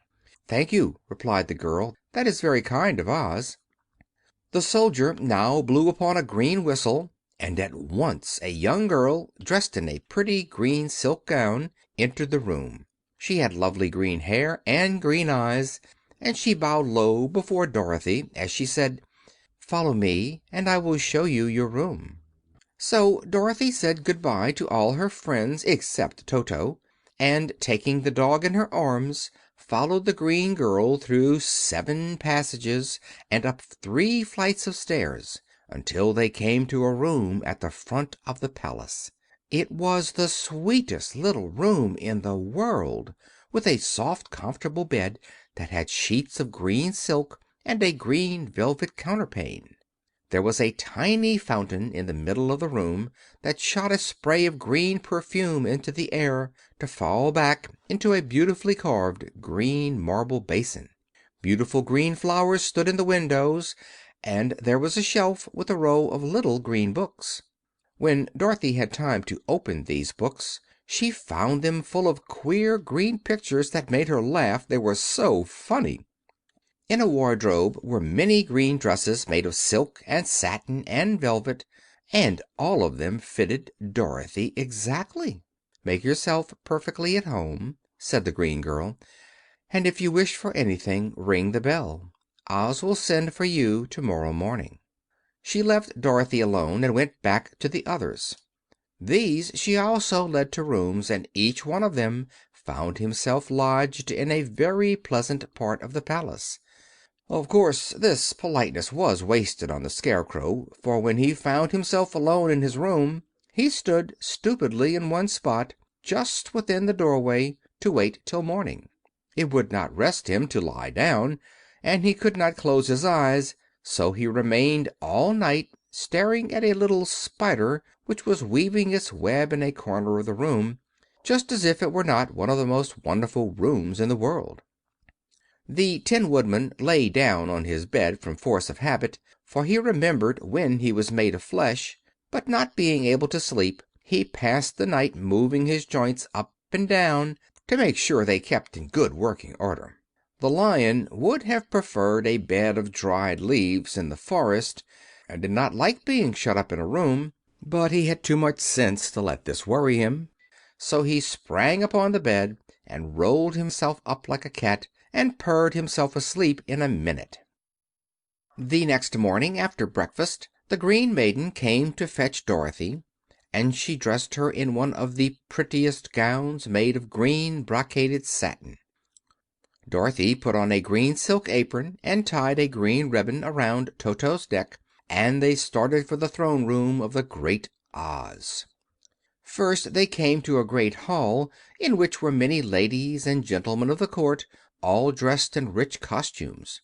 "Thank you," replied the girl. "That is very kind of Oz." The soldier now blew upon a green whistle, and at once a young girl, dressed in a pretty green silk gown, entered the room. She had lovely green hair and green eyes, and she bowed low before Dorothy as she said, "Follow me, and I will show you your room." So Dorothy said good-bye to all her friends except Toto, and taking the dog in her arms, followed the green girl through 7 passages and up 3 flights of stairs until they came to a room at the front of the palace. It was the sweetest little room in the world, with a soft, comfortable bed that had sheets of green silk and a green velvet counterpane. There was a tiny fountain in the middle of the room that shot a spray of green perfume into the air, to fall back into a beautifully carved green marble basin. Beautiful green flowers stood in the windows, and there was a shelf with a row of little green books. When Dorothy had time to open these books, she found them full of queer green pictures that made her laugh, they were so funny. In a wardrobe were many green dresses made of silk and satin and velvet, and all of them fitted Dorothy exactly. "Make yourself perfectly at home," said the green girl, "and if you wish for anything, ring the bell. Oz will send for you tomorrow morning." She left Dorothy alone and went back to the others. These she also led to rooms, and each one of them found himself lodged in a very pleasant part of the palace. Of course, this politeness was wasted on the Scarecrow, for when he found himself alone in his room he stood stupidly in one spot, just within the doorway, to wait till morning. It would not rest him to lie down, and he could not close his eyes, so he remained all night staring at a little spider which was weaving its web in a corner of the room, just as if it were not one of the most wonderful rooms in the world. The Tin Woodman lay down on his bed from force of habit, for he remembered when he was made of flesh; but not being able to sleep, he passed the night moving his joints up and down to make sure they kept in good working order. The Lion would have preferred a bed of dried leaves in the forest, and did not like being shut up in a room, but he had too much sense to let this worry him. So he sprang upon the bed and rolled himself up like a cat, and purred himself asleep in a minute. The next morning, after breakfast, the Green Maiden came to fetch Dorothy, and she dressed her in one of the prettiest gowns, made of green brocaded satin. Dorothy put on a green silk apron and tied a green ribbon around Toto's neck, and they started for the throne room of the Great Oz. First they came to a great hall, in which were many ladies and gentlemen of the court, all dressed in rich costumes.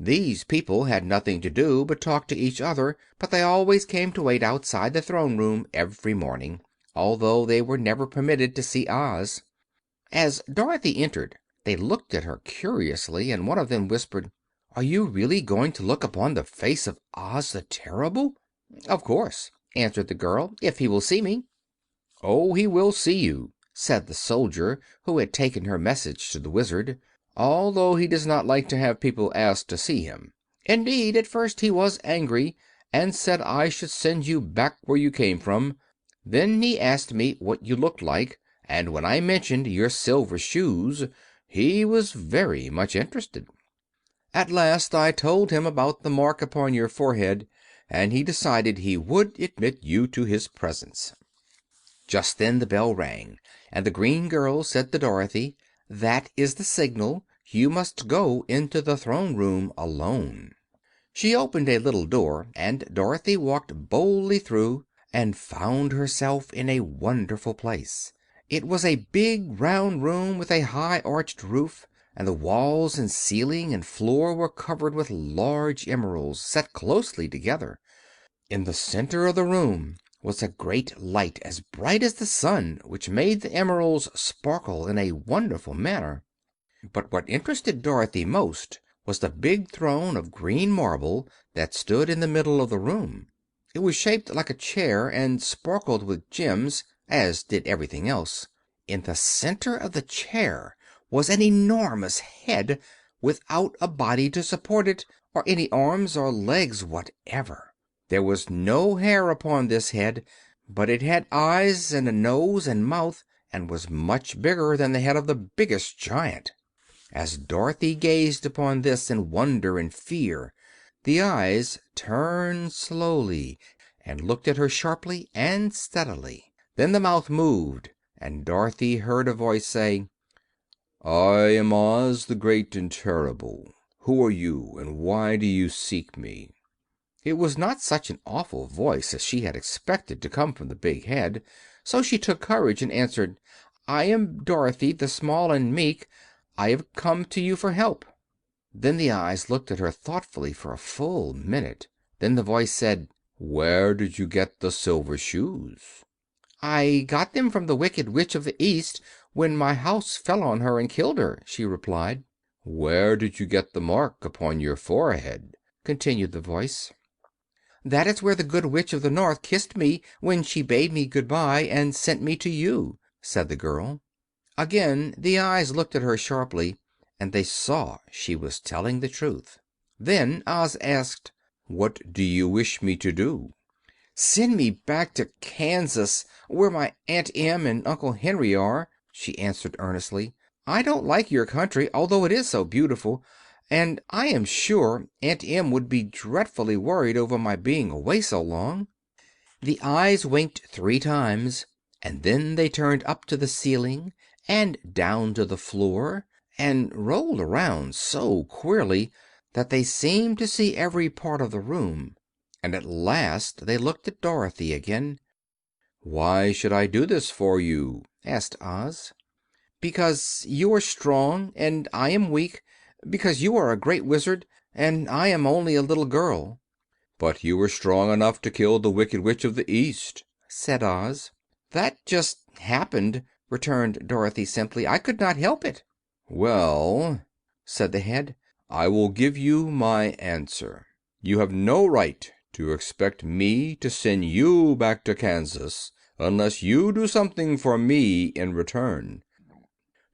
These people had nothing to do but talk to each other, but they always came to wait outside the throne room every morning, although they were never permitted to see Oz. As Dorothy entered, they looked at her curiously, and one of them whispered, "Are you really going to look upon the face of Oz the Terrible?" "Of course," answered the girl, "if he will see me." "Oh, he will see you," said the soldier who had taken her message to the Wizard, "although he does not like to have people ask to see him. Indeed, at first he was angry, and said I should send you back where you came from. Then he asked me what you looked like, and when I mentioned your silver shoes he was very much interested. At last I told him about the mark upon your forehead, and he decided he would admit you to his presence." Just then the bell rang, and the green girl said to Dorothy, "That is the signal. You must go into the throne room alone." She opened a little door, and Dorothy walked boldly through, and found herself in a wonderful place. It was a big round room with a high arched roof, and the walls and ceiling and floor were covered with large emeralds, set closely together. In the center of the room was a great light as bright as the sun, which made the emeralds sparkle in a wonderful manner. But what interested Dorothy most was the big throne of green marble that stood in the middle of the room. It was shaped like a chair and sparkled with gems, as did everything else. In the center of the chair was an enormous head, without a body to support it, or any arms or legs whatever. There was no hair upon this head, but it had eyes and a nose and mouth, and was much bigger than the head of the biggest giant. As Dorothy gazed upon this in wonder and fear, the eyes turned slowly and looked at her sharply and steadily. Then the mouth moved, and Dorothy heard a voice say, "I am Oz the Great and Terrible. Who are you, and why do you seek me?" It was not such an awful voice as she had expected to come from the big head, so she took courage and answered, "I am Dorothy, the small and meek. I have come to you for help." Then the eyes looked at her thoughtfully for a full minute. Then the voice said, "Where did you get the silver shoes?" "I got them from the Wicked Witch of the East when my house fell on her and killed her," she replied. "Where did you get the mark upon your forehead?" continued the voice. "That is where the Good Witch of the North kissed me when she bade me good bye and sent me to you," said the girl. Again the eyes looked at her sharply, and they saw she was telling the truth. Then Oz asked, "What do you wish me to do?" "Send me back to Kansas, where my Aunt Em and Uncle Henry are," she answered earnestly. "I don't like your country, although it is so beautiful, and I am sure Aunt Em would be dreadfully worried over my being away so long." The eyes winked 3 times, and then they turned up to the ceiling and down to the floor, and rolled around so queerly that they seemed to see every part of the room. And at last they looked at Dorothy again. "Why should I do this for you?" asked Oz. "Because you are strong and I am weak. Because you are a great wizard and I am only a little girl." "But you were strong enough to kill the Wicked Witch of the East," said Oz. "That just happened," returned Dorothy simply. "I could not help it." "Well," said the head, "I will give you my answer. You have no right to expect me to send you back to Kansas unless you do something for me in return.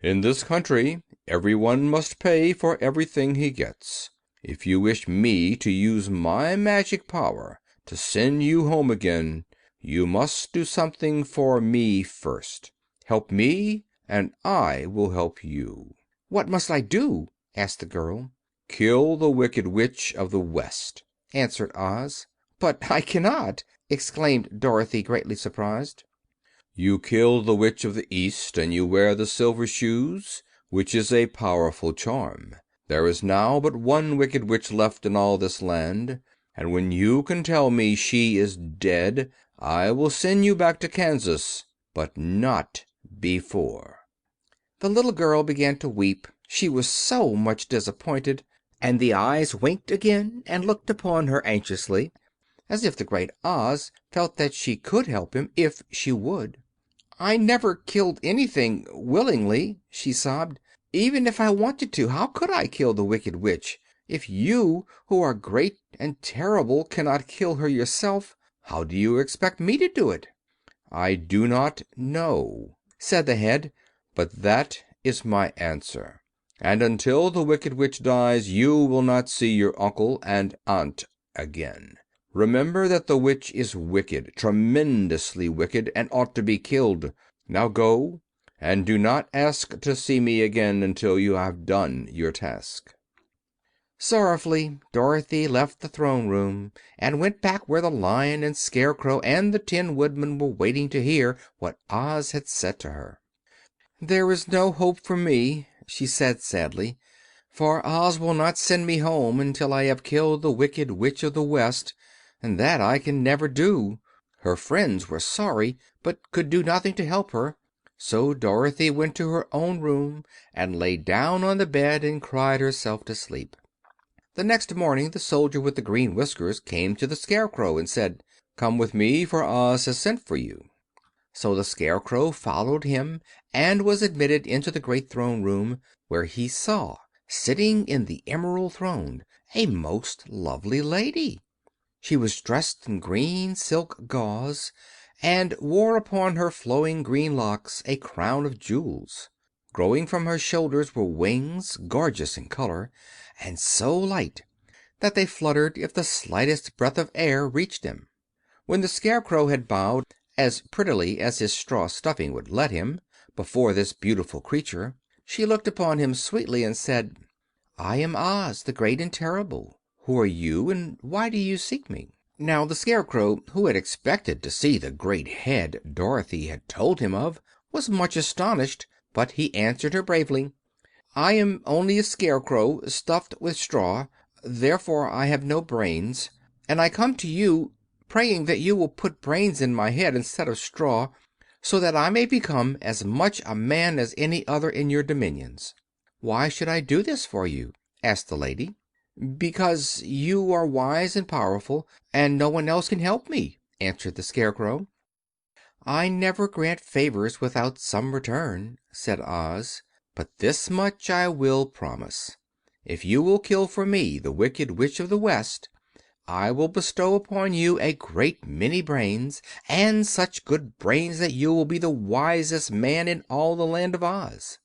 In this country, everyone must pay for everything he gets. If you wish me to use my magic power to send you home again, you must do something for me first. Help me, and I will help you." "What must I do?" asked the girl. "Kill the Wicked Witch of the West," answered Oz. "But I cannot!" exclaimed Dorothy, greatly surprised. "You killed the Witch of the East, and you wear the silver shoes, which is a powerful charm. There is now but one Wicked Witch left in all this land, and when you can tell me she is dead I will send you back to Kansas, but not before." The little girl began to weep, she was so much disappointed, and the eyes winked again and looked upon her anxiously, as if the great Oz felt that she could help him if she would. "I never killed anything willingly," she sobbed. "Even if I wanted to, how could I kill the Wicked Witch? If you, who are great and terrible, cannot kill her yourself, how do you expect me to do it?" "I do not know," said the head, "but that is my answer. And until the Wicked Witch dies you will not see your uncle and aunt again. Remember that the witch is wicked, tremendously wicked, and ought to be killed. Now go, and do not ask to see me again until you have done your task." Sorrowfully Dorothy left the throne room and went back where the Lion and Scarecrow and the Tin Woodman were waiting to hear what Oz had said to her. "There is no hope for me," she said sadly, "for Oz will not send me home until I have killed the Wicked Witch of the West, and that I can never do." Her friends were sorry, but could do nothing to help her, so Dorothy went to her own room and lay down on the bed and cried herself to sleep. The next morning the soldier with the green whiskers came to the Scarecrow and said, "Come with me, for Oz has sent for you." So the Scarecrow followed him and was admitted into the great throne room, where he saw, sitting in the emerald throne, a most lovely lady. She was dressed in green silk gauze, and wore upon her flowing green locks a crown of jewels. Growing from her shoulders were wings, gorgeous in color, and so light that they fluttered if the slightest breath of air reached them. When the Scarecrow had bowed, as prettily as his straw stuffing would let him, before this beautiful creature, she looked upon him sweetly and said, "I am Oz, the Great and Terrible. Who are you, and why do you seek me?" Now the Scarecrow, who had expected to see the great head Dorothy had told him of, was much astonished, but he answered her bravely, "I am only a scarecrow stuffed with straw. Therefore I have no brains. and I come to you praying that you will put brains in my head instead of straw, so that I may become as much a man as any other in your dominions." "Why should I do this for you?" asked the lady. "Because you are wise and powerful, and no one else can help me," answered the Scarecrow. "I never grant favors without some return," said Oz, "but this much I will promise. If you will kill for me the Wicked Witch of the West, I will bestow upon you a great many brains, and such good brains that you will be the wisest man in all the Land of Oz."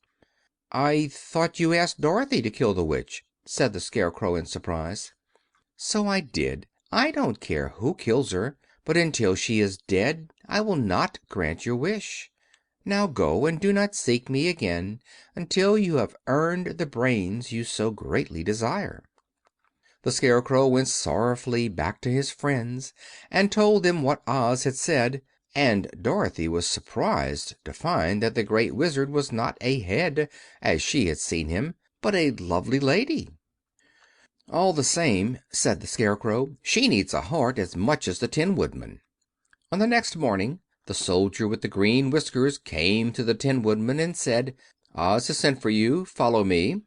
"I thought you asked Dorothy to kill the Witch," said the Scarecrow in surprise. "So I did. I don't care who kills her, but until she is dead I will not grant your wish. Now go, and do not seek me again until you have earned the brains you so greatly desire." The Scarecrow went sorrowfully back to his friends and told them what Oz had said, and Dorothy was surprised to find that the Great Wizard was not a head, as she had seen him, but a lovely lady. "All the same," said the Scarecrow, "she needs a heart as much as the Tin Woodman." On the next morning the soldier with the green whiskers came to the Tin Woodman and said, "Oz has sent for you. Follow me."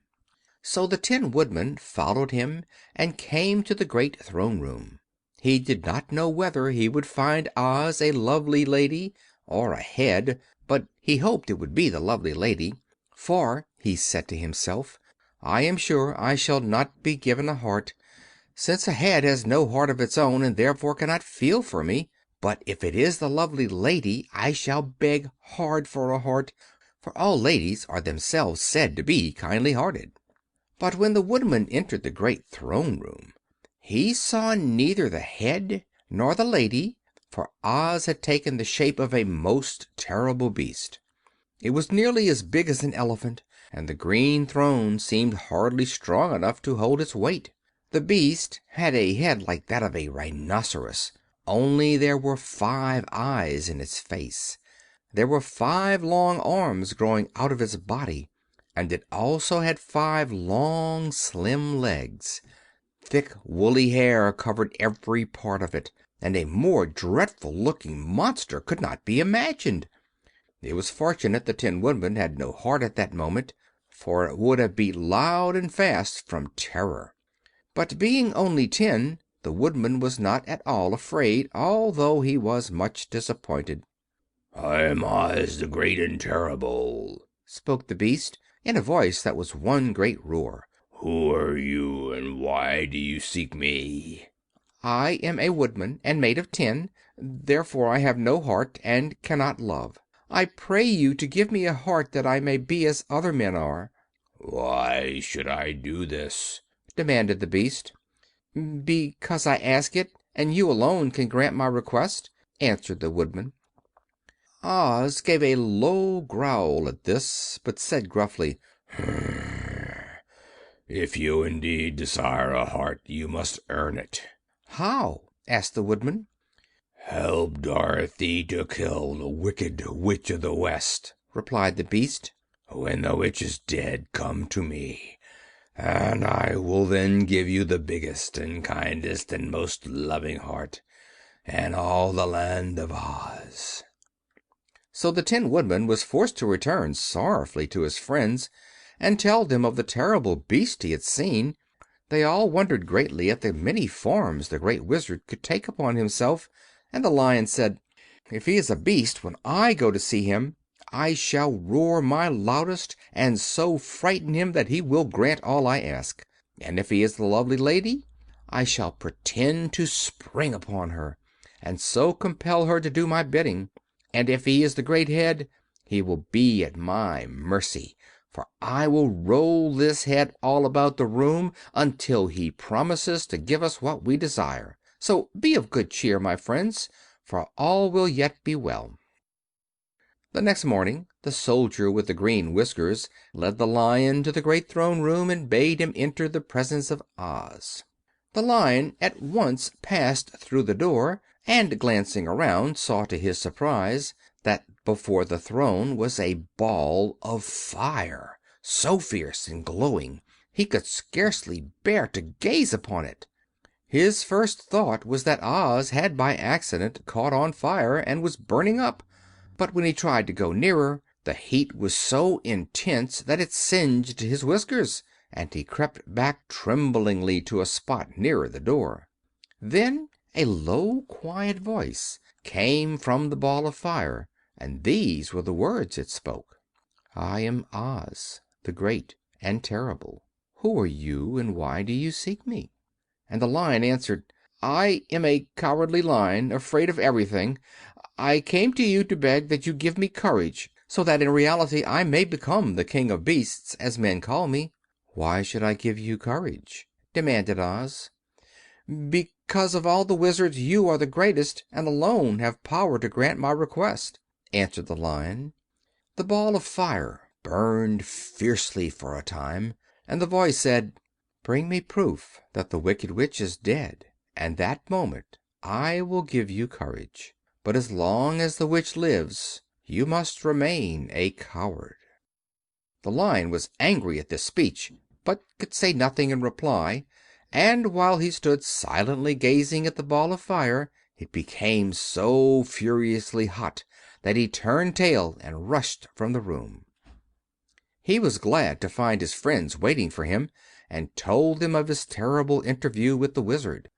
So the Tin Woodman followed him and came to the great throne room. He did not know whether he would find Oz a lovely lady or a head, but he hoped it would be the lovely lady, "for," he said to himself, "I am sure I shall not be given a heart, since a head has no heart of its own and therefore cannot feel for me. But if it is the lovely lady I shall beg hard for a heart, for all ladies are themselves said to be kindly hearted." But when the Woodman entered the great throne room he saw neither the head nor the lady, for Oz had taken the shape of a most terrible beast. It was nearly as big as an elephant, and the green throne seemed hardly strong enough to hold its weight. The beast had a head like that of a rhinoceros, only there were 5 eyes in its face. There were 5 long arms growing out of its body, and it also had 5 long, slim legs. Thick, woolly hair covered every part of it, and a more dreadful looking monster could not be imagined. It was fortunate the Tin Woodman had no heart at that moment, for it would have beat loud and fast from terror. But being only tin, the Woodman was not at all afraid, although he was much disappointed. "I am Oz, the Great and Terrible," spoke the beast, in a voice that was one great roar. "Who are you, and why do you seek me?" "I am a woodman, and made of tin. Therefore I have no heart, and cannot love. I pray you to give me a heart that I may be as other men are." "Why should I do this?" demanded the beast. "Because I ask it, and you alone can grant my request," answered the Woodman. Oz gave a low growl at this, but said gruffly, "If you indeed desire a heart, you must earn it." "How?" asked the Woodman. "Help Dorothy to kill the Wicked Witch of the West," replied the beast. "When the witch is dead, come to me, and I will then give you the biggest and kindest and most loving heart in all the Land of Oz." So the Tin Woodman was forced to return sorrowfully to his friends and tell them of the terrible beast he had seen. They all wondered greatly at the many forms the Great Wizard could take upon himself, and the Lion said, "If he is a beast, when I go to see him I shall roar my loudest and so frighten him that he will grant all I ask. And if he is the lovely lady, I shall pretend to spring upon her, and so compel her to do my bidding. And if he is the great head, he will be at my mercy, for I will roll this head all about the room until he promises to give us what we desire. So be of good cheer, my friends, for all will yet be well." The next morning the soldier with the green whiskers led the Lion to the great throne room and bade him enter the presence of Oz. The Lion at once passed through the door, and glancing around saw to his surprise that before the throne was a ball of fire, so fierce and glowing he could scarcely bear to gaze upon it. His first thought was that Oz had by accident caught on fire and was burning up. But when he tried to go nearer, the heat was so intense that it singed his whiskers, and he crept back tremblingly to a spot nearer the door. Then a low, quiet voice came from the ball of fire, and these were the words it spoke: "I am Oz, the Great and Terrible. Who are you, and why do you seek me?" And the Lion answered: "I am a Cowardly Lion, afraid of everything. I came to you to beg that you give me courage, so that in reality I may become the King of Beasts, as men call me." "Why should I give you courage?" demanded Oz. "Because of all the wizards you are the greatest, and alone have power to grant my request," answered the Lion. The ball of fire burned fiercely for a time, and the voice said: "Bring me proof that the Wicked Witch is dead, and that moment I will give you courage. But as long as the witch lives, you must remain a coward." The Lion was angry at this speech, but could say nothing in reply, and while he stood silently gazing at the ball of fire, it became so furiously hot that he turned tail and rushed from the room. He was glad to find his friends waiting for him, and told them of his terrible interview with the Wizard.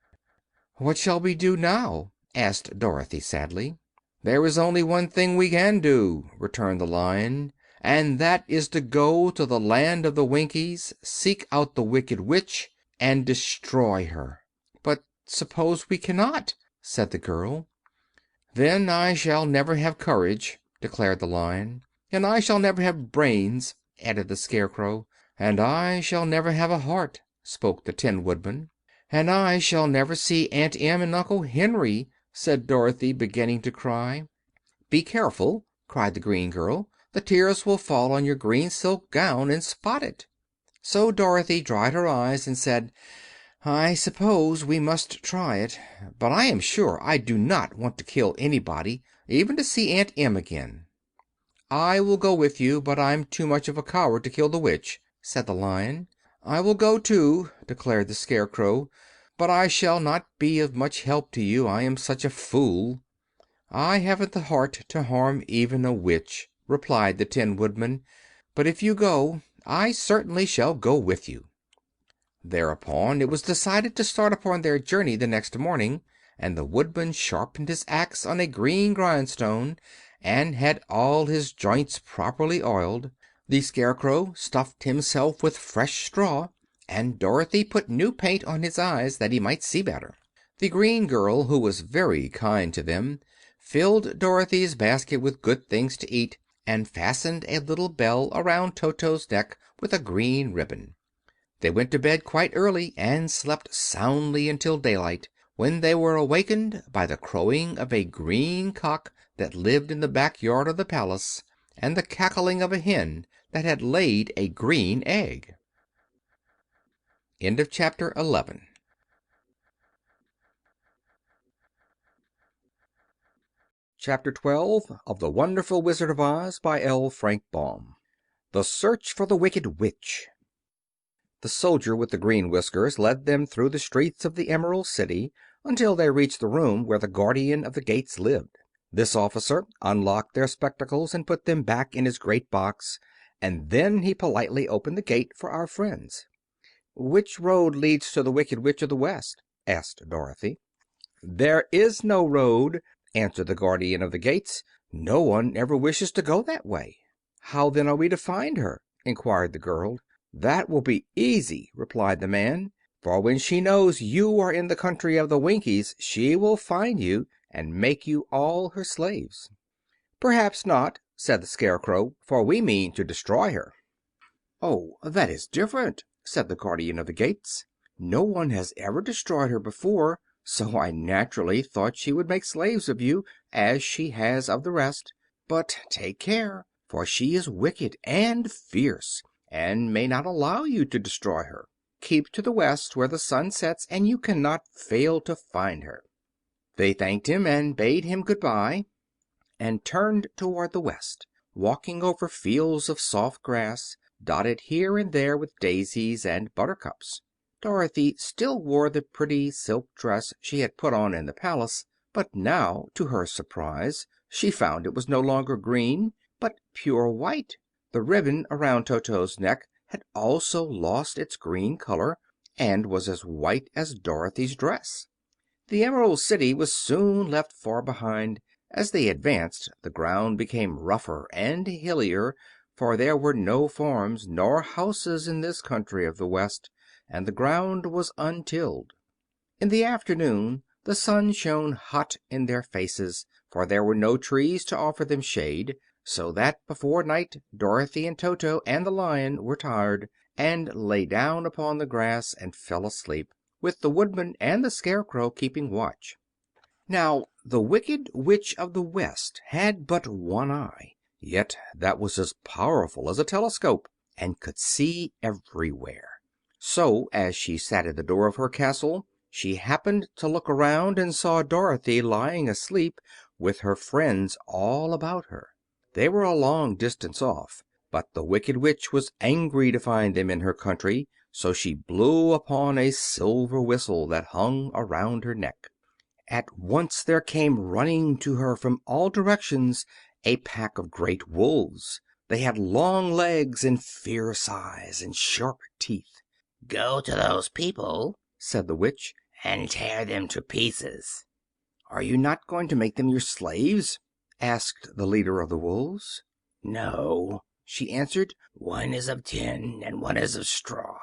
"What shall we do now?" asked Dorothy sadly. "There is only one thing we can do," returned the Lion, "and that is to go to the land of the Winkies, seek out the Wicked Witch, and destroy her." "But suppose we cannot?" said the girl. "Then I shall never have courage," declared the Lion. "And I shall never have brains," added the Scarecrow. "And I shall never have a heart," spoke the Tin Woodman. "And I shall never see Aunt Em and Uncle Henry," said Dorothy, beginning to cry. "Be careful!" cried the green girl. "The tears will fall on your green silk gown and spot it." So Dorothy dried her eyes and said: "I suppose we must try it. But I am sure I do not want to kill anybody, even to see Aunt Em again." "I will go with you, but I'm too much of a coward to kill the Witch," said the Lion. "I will go, too," declared the Scarecrow, "but I shall not be of much help to you, I am such a fool." "I haven't the heart to harm even a witch," replied the Tin Woodman. "But if you go, I certainly shall go with you." Thereupon it was decided to start upon their journey the next morning, and the Woodman sharpened his axe on a green grindstone and had all his joints properly oiled. The Scarecrow stuffed himself with fresh straw, and Dorothy put new paint on his eyes that he might see better. The green girl, who was very kind to them, filled Dorothy's basket with good things to eat, and fastened a little bell around Toto's neck with a green ribbon. They went to bed quite early and slept soundly until daylight, when they were awakened by the crowing of a green cock that lived in the back yard of the palace, and the cackling of a hen that had laid a green egg. End of chapter 11. Chapter 12 of The Wonderful Wizard of Oz by L. Frank Baum. The Search for the Wicked Witch. The soldier with the green whiskers led them through the streets of the Emerald City until they reached the room where the Guardian of the Gates lived. This officer unlocked their spectacles and put them back in his great box, and then he politely opened the gate for our friends. "Which road leads to the Wicked Witch of the West?" asked Dorothy. "There is no road," answered the Guardian of the Gates. "No one ever wishes to go that way." "How then are we to find her?" inquired the girl. "That will be easy," replied the man, "for when she knows you are in the country of the Winkies she will find you and make you all her slaves." "Perhaps not," said the Scarecrow, "for we mean to destroy her." "Oh, that is different," said the Guardian of the Gates. "No one has ever destroyed her before, so I naturally thought she would make slaves of you, as she has of the rest. But take care, for she is wicked and fierce, and may not allow you to destroy her. Keep to the west, where the sun sets, and you cannot fail to find her." They thanked him and bade him good bye, and turned toward the west, walking over fields of soft grass, dotted here and there with daisies and buttercups. Dorothy still wore the pretty silk dress she had put on in the palace, but now, to her surprise, she found it was no longer green, but pure white. The ribbon around Toto's neck had also lost its green color, and was as white as Dorothy's dress. The Emerald City was soon left far behind. As they advanced, the ground became rougher and hillier, for there were no farms nor houses in this country of the West, and the ground was untilled. In the afternoon the sun shone hot in their faces, for there were no trees to offer them shade, so that before night Dorothy and Toto and the Lion were tired, and lay down upon the grass and fell asleep, with the Woodman and the Scarecrow keeping watch. Now, the Wicked Witch of the West had but one eye, yet that was as powerful as a telescope, and could see everywhere. So, as she sat at the door of her castle, she happened to look around and saw Dorothy lying asleep, with her friends all about her. They were a long distance off, but the Wicked Witch was angry to find them in her country, so she blew upon a silver whistle that hung around her neck. At once there came running to her from all directions a pack of great wolves. They had long legs and fierce eyes and sharp teeth. "Go to those people," said the witch, "and tear them to pieces." "Are you not going to make them your slaves?" asked the leader of the wolves. "No," she answered. "One is of tin and one is of straw.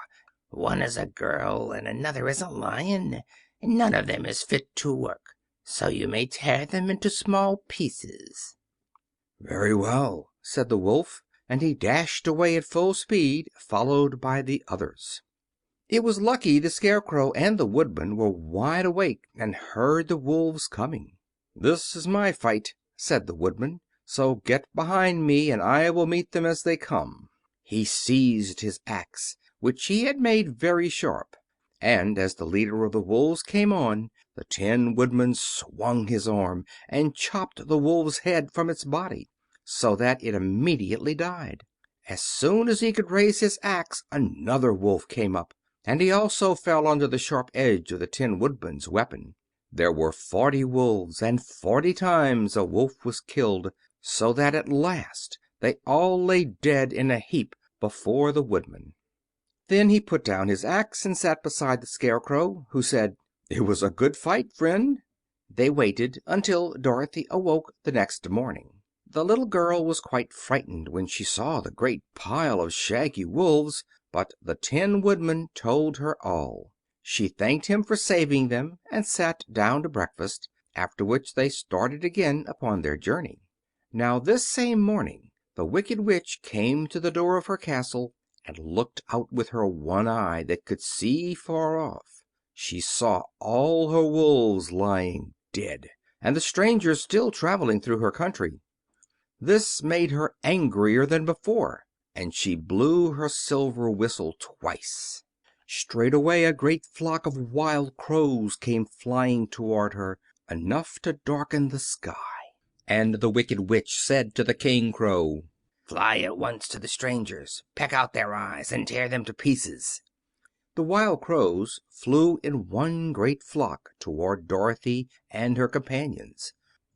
One is a girl and another is a lion. None of them is fit to work, so you may tear them into small pieces." "Very well," said the wolf, and he dashed away at full speed, followed by the others. It was lucky the Scarecrow and the Woodman were wide awake and heard the wolves coming. "This is my fight," said the Woodman, "so get behind me and I will meet them as they come." He seized his axe, which he had made very sharp, and as the leader of the wolves came on, the Tin Woodman swung his arm and chopped the wolf's head from its body, so that it immediately died. As soon as he could raise his axe another wolf came up, and he also fell under the sharp edge of the Tin Woodman's weapon. There were 40 wolves, and 40 times a wolf was killed, so that at last they all lay dead in a heap before the Woodman. Then he put down his axe and sat beside the Scarecrow, who said, "It was a good fight, friend." They waited until Dorothy awoke the next morning. The little girl was quite frightened when she saw the great pile of shaggy wolves, but the Tin Woodman told her all. She thanked him for saving them and sat down to breakfast, after which they started again upon their journey. Now this same morning the Wicked Witch came to the door of her castle and looked out with her one eye that could see far off. She saw all her wolves lying dead, and the strangers still traveling through her country. This made her angrier than before, and she blew her silver whistle twice. Straightway a great flock of wild crows came flying toward her, enough to darken the sky. And the Wicked Witch said to the King Crow, "Fly at once to the strangers, peck out their eyes, and tear them to pieces." The wild crows flew in one great flock toward Dorothy and her companions.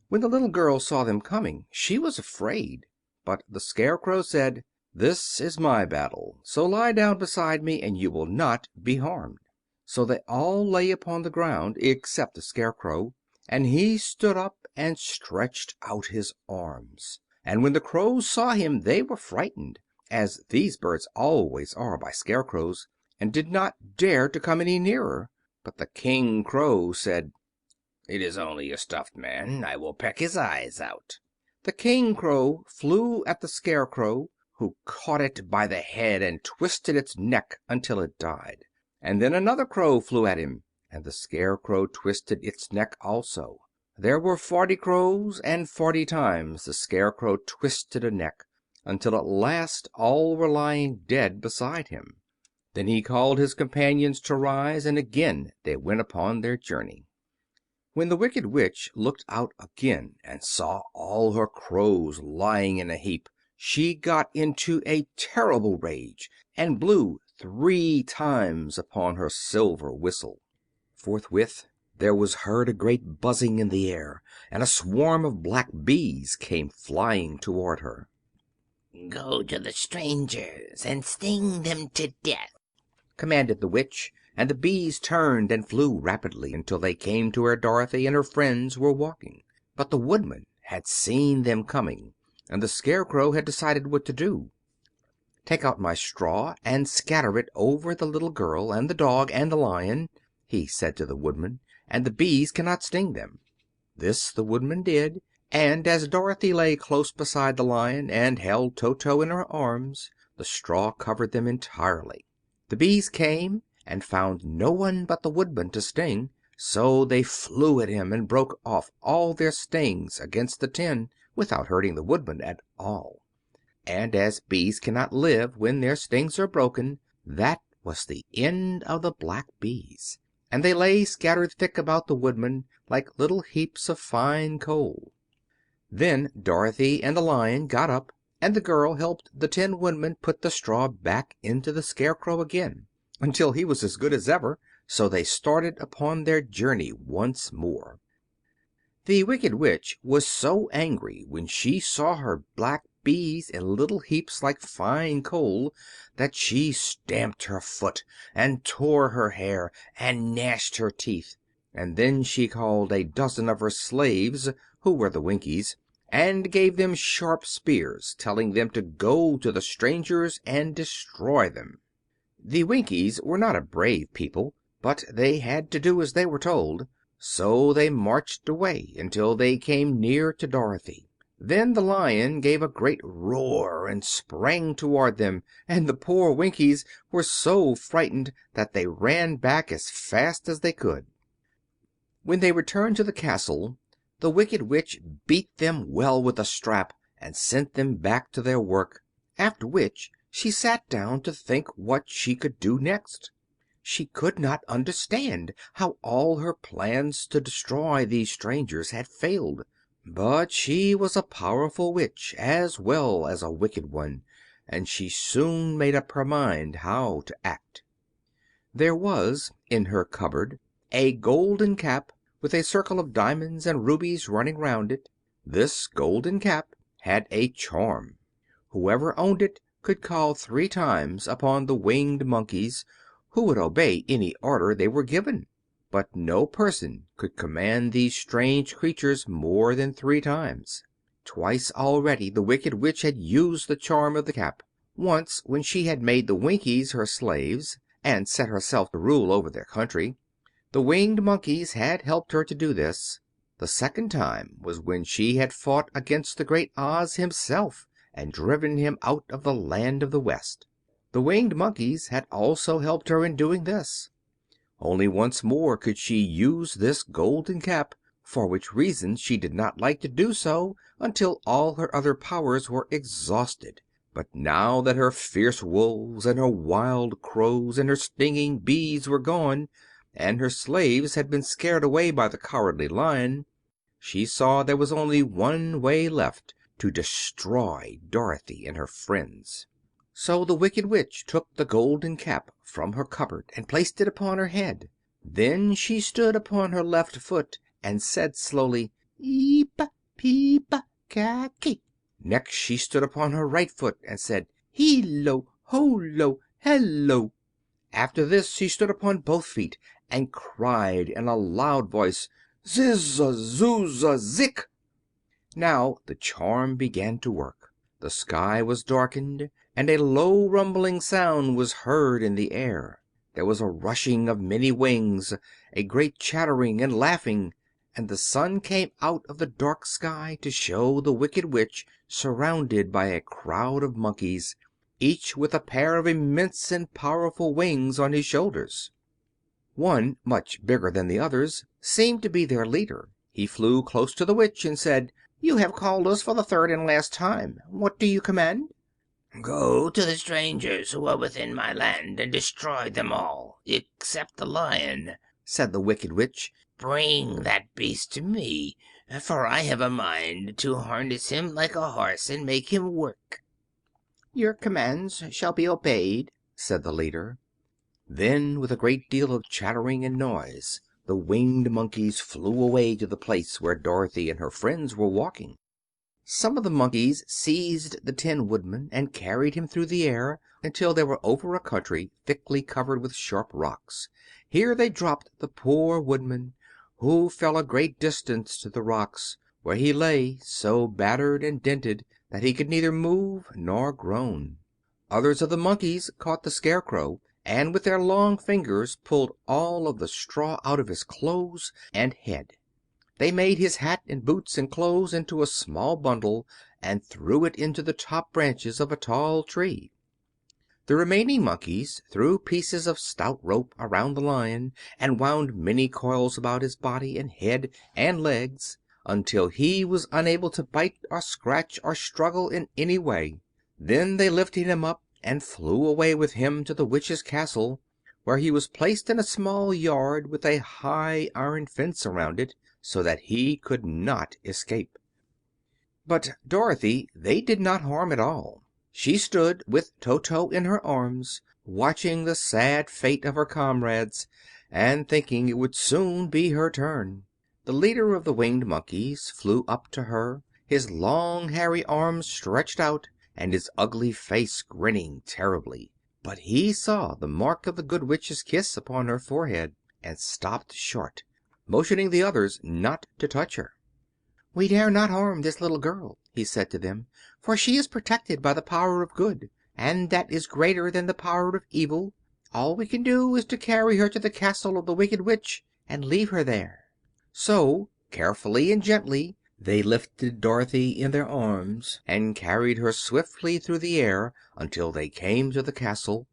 When the little girl saw them coming she was afraid, but the Scarecrow said, "This is my battle, so lie down beside me and you will not be harmed." So they all lay upon the ground except the Scarecrow, and he stood up and stretched out his arms. And when the crows saw him they were frightened, as these birds always are by scarecrows, and did not dare to come any nearer. But the King Crow said, "It is only a stuffed man. I will peck his eyes out." The King Crow flew at the Scarecrow, who caught it by the head and twisted its neck until it died. And then another crow flew at him, and the Scarecrow twisted its neck also. There were 40 crows, and 40 times the Scarecrow twisted a neck, until at last all were lying dead beside him. Then he called his companions to rise, and again they went upon their journey. When the Wicked Witch looked out again and saw all her crows lying in a heap, she got into a terrible rage and blew 3 times upon her silver whistle. Forthwith there was heard a great buzzing in the air, and a swarm of black bees came flying toward her. "Go to the strangers and sting them to death," commanded the witch, and the bees turned and flew rapidly until they came to where Dorothy and her friends were walking. But the Woodman had seen them coming, and the Scarecrow had decided what to do. "Take out my straw and scatter it over the little girl and the dog and the Lion," he said to the Woodman, "and the bees cannot sting them." This the Woodman did, and as Dorothy lay close beside the Lion and held Toto in her arms, the straw covered them entirely. The bees came and found no one but the Woodman to sting, so they flew at him and broke off all their stings against the tin without hurting the Woodman at all. And as bees cannot live when their stings are broken, that was the end of the black bees, and they lay scattered thick about the Woodman like little heaps of fine coal. Then Dorothy and the Lion got up, and the girl helped the Tin Woodman put the straw back into the Scarecrow again, until he was as good as ever, so they started upon their journey once more. The Wicked Witch was so angry when she saw her black bees in little heaps like fine coal that she stamped her foot and tore her hair and gnashed her teeth, and then she called a dozen of her slaves, who were the Winkies, and gave them sharp spears, telling them to go to the strangers and destroy them. The Winkies were not a brave people, but they had to do as they were told, so they marched away until they came near to Dorothy. Then the Lion gave a great roar and sprang toward them, and the poor Winkies were so frightened that they ran back as fast as they could. When they returned to the castle, the Wicked Witch beat them well with a strap and sent them back to their work, after which she sat down to think what she could do next. She could not understand how all her plans to destroy these strangers had failed, but she was a powerful witch as well as a wicked one, and she soon made up her mind how to act. There was in her cupboard a golden cap with a circle of diamonds and rubies running round it. This golden cap had a charm. Whoever owned it could call 3 times upon the winged monkeys, who would obey any order they were given. But no person could command these strange creatures more than 3 times. Twice already the Wicked Witch had used the charm of the cap. Once when she had made the Winkies her slaves, and set herself to rule over their country. The winged monkeys had helped her to do this. The second time was when she had fought against the great Oz himself and driven him out of the land of the West. The winged monkeys had also helped her in doing this. Only once more could she use this golden cap, for which reason she did not like to do so until all her other powers were exhausted. But now that her fierce wolves and her wild crows and her stinging bees were gone, and her slaves had been scared away by the Cowardly Lion, she saw there was only one way left to destroy Dorothy and her friends. So the Wicked Witch took the golden cap from her cupboard and placed it upon her head. Then she stood upon her left foot and said slowly, "Eep, peep, kaki." Next she stood upon her right foot and said, "Hee-lo, ho-lo, hello." After this she stood upon both feet and cried in a loud voice, "Ziz-a-zooz-a-zik." Now the charm began to work. The sky was darkened, and a low rumbling sound was heard in the air. There was a rushing of many wings, a great chattering and laughing, and the sun came out of the dark sky to show the Wicked Witch surrounded by a crowd of monkeys, each with a pair of immense and powerful wings on his shoulders. One, much bigger than the others, seemed to be their leader. He flew close to the Witch and said, "You have called us for the 3rd and last time. What do you command?" "Go to the strangers who are within my land and destroy them all, except the Lion," said the Wicked Witch. "Bring that beast to me, for I have a mind to harness him like a horse and make him work." "Your commands shall be obeyed," said the leader. Then, with a great deal of chattering and noise, the Winged Monkeys flew away to the place where Dorothy and her friends were walking. Some of the Monkeys seized the Tin Woodman and carried him through the air until they were over a country thickly covered with sharp rocks. Here they dropped the poor Woodman, who fell a great distance to the rocks, where he lay so battered and dented that he could neither move nor groan. Others of the Monkeys caught the Scarecrow, and with their long fingers pulled all of the straw out of his clothes and head. They made his hat and boots and clothes into a small bundle and threw it into the top branches of a tall tree. The remaining Monkeys threw pieces of stout rope around the Lion and wound many coils about his body and head and legs, until he was unable to bite or scratch or struggle in any way. Then they lifted him up and flew away with him to the witch's castle, where he was placed in a small yard with a high iron fence around it, so that he could not escape. But Dorothy they did not harm at all. She stood with Toto in her arms, watching the sad fate of her comrades, and thinking it would soon be her turn. The leader of the Winged Monkeys flew up to her, his long hairy arms stretched out and his ugly face grinning terribly. But he saw the mark of the Good Witch's kiss upon her forehead, and stopped short, motioning the others not to touch her. "We dare not harm this little girl," he said to them, "for she is protected by the power of good, and that is greater than the power of evil. All we can do is to carry her to the castle of the Wicked Witch and leave her there." So, carefully and gently, they lifted Dorothy in their arms and carried her swiftly through the air until they came to the castle,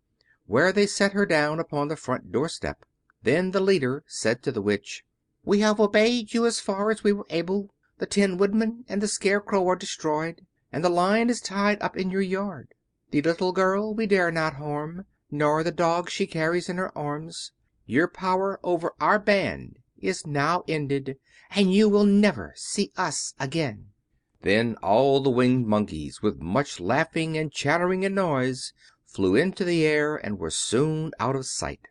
where they set her down upon the front doorstep. Then the leader said to the Witch, "We have obeyed you as far as we were able. The Tin Woodman and the Scarecrow are destroyed, and the Lion is tied up in your yard. The little girl we dare not harm, nor the dog she carries in her arms. Your power over our band is now ended, and you will never see us again." Then all the Winged Monkeys, with much laughing and chattering and noise, flew into the air and were soon out of sight.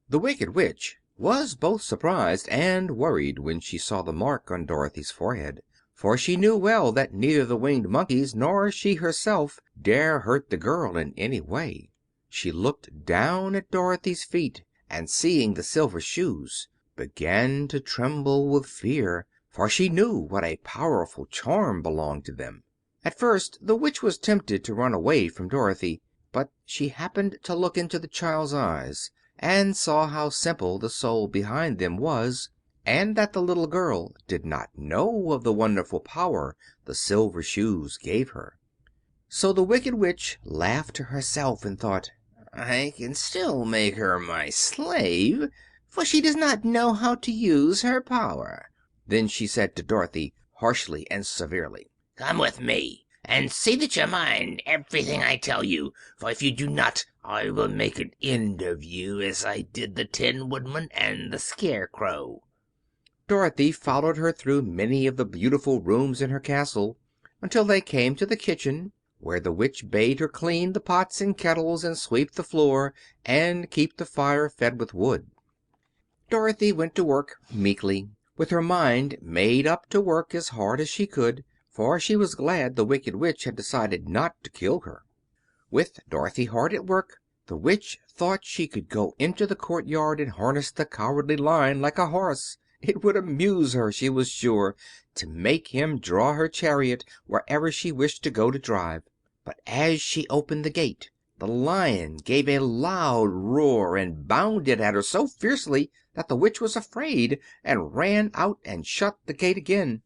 The Wicked Witch was both surprised and worried when she saw the mark on Dorothy's forehead, for she knew well that neither the Winged Monkeys nor she herself dare hurt the girl in any way. She looked down at Dorothy's feet, and seeing the silver shoes, began to tremble with fear, for she knew what a powerful charm belonged to them. At first the Witch was tempted to run away from Dorothy, but she happened to look into the child's eyes and saw how simple the soul behind them was, and that the little girl did not know of the wonderful power the silver shoes gave her. So the Wicked Witch laughed to herself and thought, "I can still make her my slave, for she does not know how to use her power." Then she said to Dorothy, harshly and severely, "Come with me, and see that you mind everything I tell you, for if you do not, I will make an end of you as I did the Tin Woodman and the Scarecrow." Dorothy followed her through many of the beautiful rooms in her castle, until they came to the kitchen, where the Witch bade her clean the pots and kettles and sweep the floor and keep the fire fed with wood. Dorothy went to work meekly, with her mind made up to work as hard as she could, for she was glad the Wicked Witch had decided not to kill her. With Dorothy hard at work, the Witch thought she could go into the courtyard and harness the Cowardly Lion like a horse. It would amuse her, she was sure, to make him draw her chariot wherever she wished to go to drive. But as she opened the gate, the Lion gave a loud roar and bounded at her so fiercely that the Witch was afraid, and ran out and shut the gate again.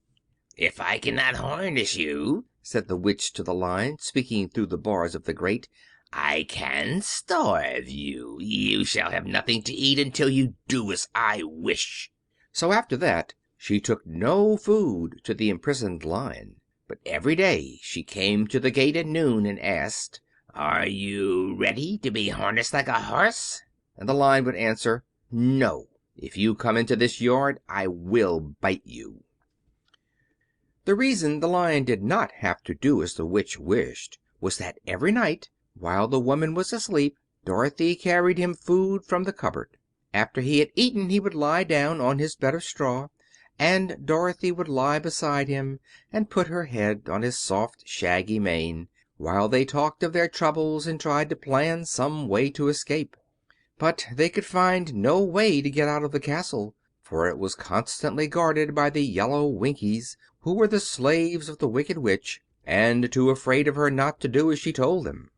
"If I cannot harness you," said the Witch to the Lion, speaking through the bars of the grate, "I can starve you. You shall have nothing to eat until you do as I wish." So after that she took no food to the imprisoned Lion, but every day she came to the gate at noon and asked, "Are you ready to be harnessed like a horse?" And the Lion would answer, "No. If you come into this yard, I will bite you." The reason the Lion did not have to do as the Witch wished was that every night, while the woman was asleep, Dorothy carried him food from the cupboard. After he had eaten he would lie down on his bed of straw, and Dorothy would lie beside him and put her head on his soft, shaggy mane, while they talked of their troubles and tried to plan some way to escape. But they could find no way to get out of the castle, for it was constantly guarded by the yellow Winkies, who were the slaves of the Wicked Witch, and too afraid of her not to do as she told them.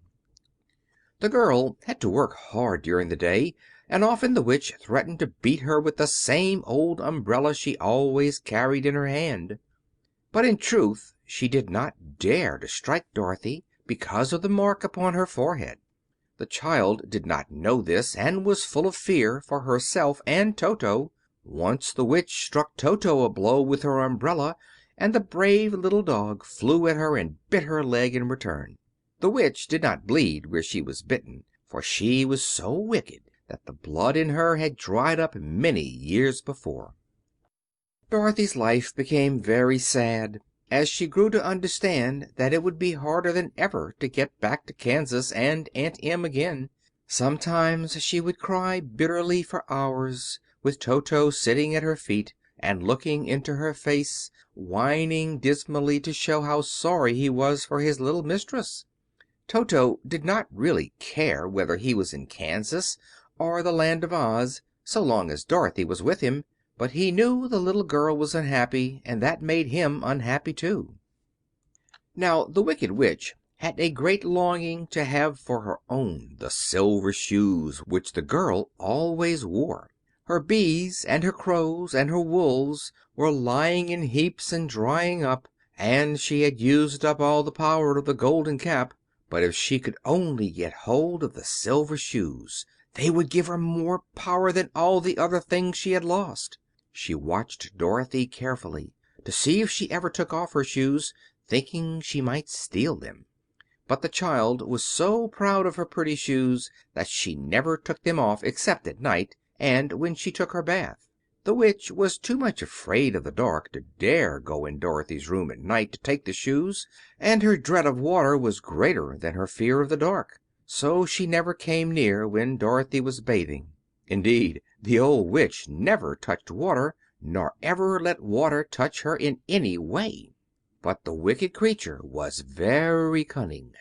The girl had to work hard during the day, and often the Witch threatened to beat her with the same old umbrella she always carried in her hand. But in truth she did not dare to strike Dorothy, because of the mark upon her forehead. The child did not know this, and was full of fear for herself and Toto. Once the Witch struck Toto a blow with her umbrella, and the brave little dog flew at her and bit her leg in return. The Witch did not bleed where she was bitten, for she was so wicked that the blood in her had dried up many years before. Dorothy's life became very sad as she grew to understand that it would be harder than ever to get back to Kansas and Aunt Em again. Sometimes she would cry bitterly for hours, with Toto sitting at her feet and looking into her face, whining dismally to show how sorry he was for his little mistress. Toto did not really care whether he was in Kansas or the Land of Oz, so long as Dorothy was with him, but he knew the little girl was unhappy, and that made him unhappy too. Now the Wicked Witch had a great longing to have for her own the silver shoes which the girl always wore. Her bees and her crows and her wolves were lying in heaps and drying up, and she had used up all the power of the golden cap. But if she could only get hold of the silver shoes, they would give her more power than all the other things she had lost. She watched Dorothy carefully to see if she ever took off her shoes, thinking she might steal them. But the child was so proud of her pretty shoes that she never took them off except at night, and when she took her bath. The Witch was too much afraid of the dark to dare go in Dorothy's room at night to take the shoes, and her dread of water was greater than her fear of the dark. So she never came near when Dorothy was bathing. Indeed, the old Witch never touched water, nor ever let water touch her in any way. But the wicked creature was very cunning,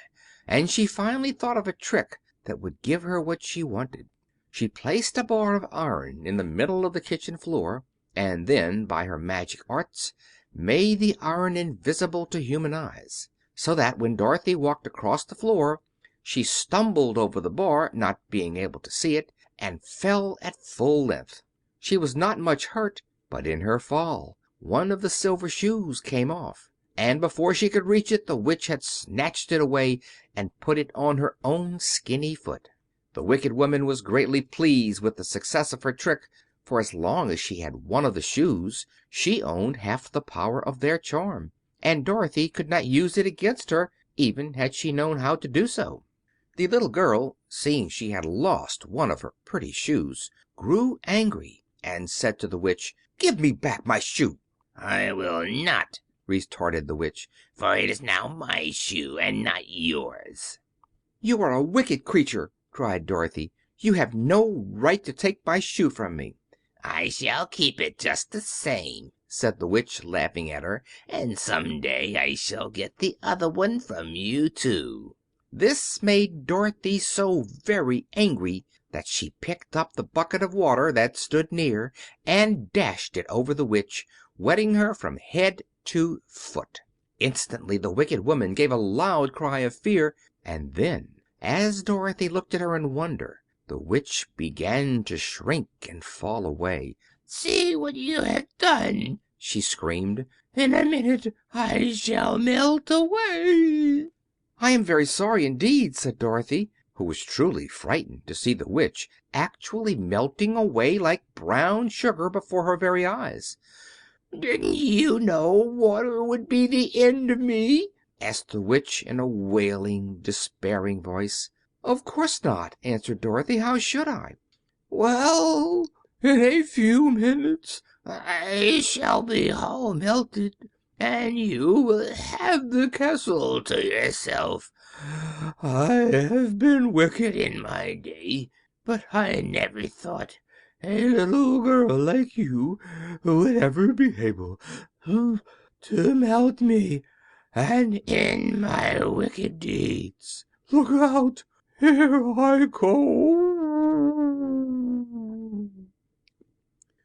and she finally thought of a trick that would give her what she wanted. She placed a bar of iron in the middle of the kitchen floor, and then, by her magic arts, made the iron invisible to human eyes, so that when Dorothy walked across the floor she stumbled over the bar, not being able to see it, and fell at full length. She was not much hurt, but in her fall one of the silver shoes came off, and before she could reach it the Witch had snatched it away and put it on her own skinny foot. The wicked woman was greatly pleased with the success of her trick, for as long as she had one of the shoes she owned half the power of their charm, and Dorothy could not use it against her, even had she known how to do so. The little girl, seeing she had lost one of her pretty shoes, grew angry and said to the Witch, "Give me back my shoe." "I will not," retorted the Witch, "for it is now my shoe and not yours." "You are a wicked creature!" cried Dorothy. "You have no right to take my shoe from me." "I shall keep it just the same," said the Witch, laughing at her, "and some day I shall get the other one from you too." This made Dorothy so very angry that she picked up the bucket of water that stood near and dashed it over the Witch, wetting her from head to foot. Instantly the wicked woman gave a loud cry of fear, and then, as Dorothy looked at her in wonder, the Witch began to shrink and fall away. "See what you have done!" she screamed. "In a minute I shall melt away." "I am very sorry indeed," said Dorothy, who was truly frightened to see the Witch actually melting away like brown sugar before her very eyes. "Didn't you know water would be the end of me?" asked the Witch in a wailing, despairing voice. "Of course not," answered Dorothy. "How should I?" "Well, in a few minutes I shall be all melted, and you will have the castle to yourself. I have been wicked in my day, but I never thought a little girl like you would ever be able to melt me and in my wicked deeds. Look out! Here I go!"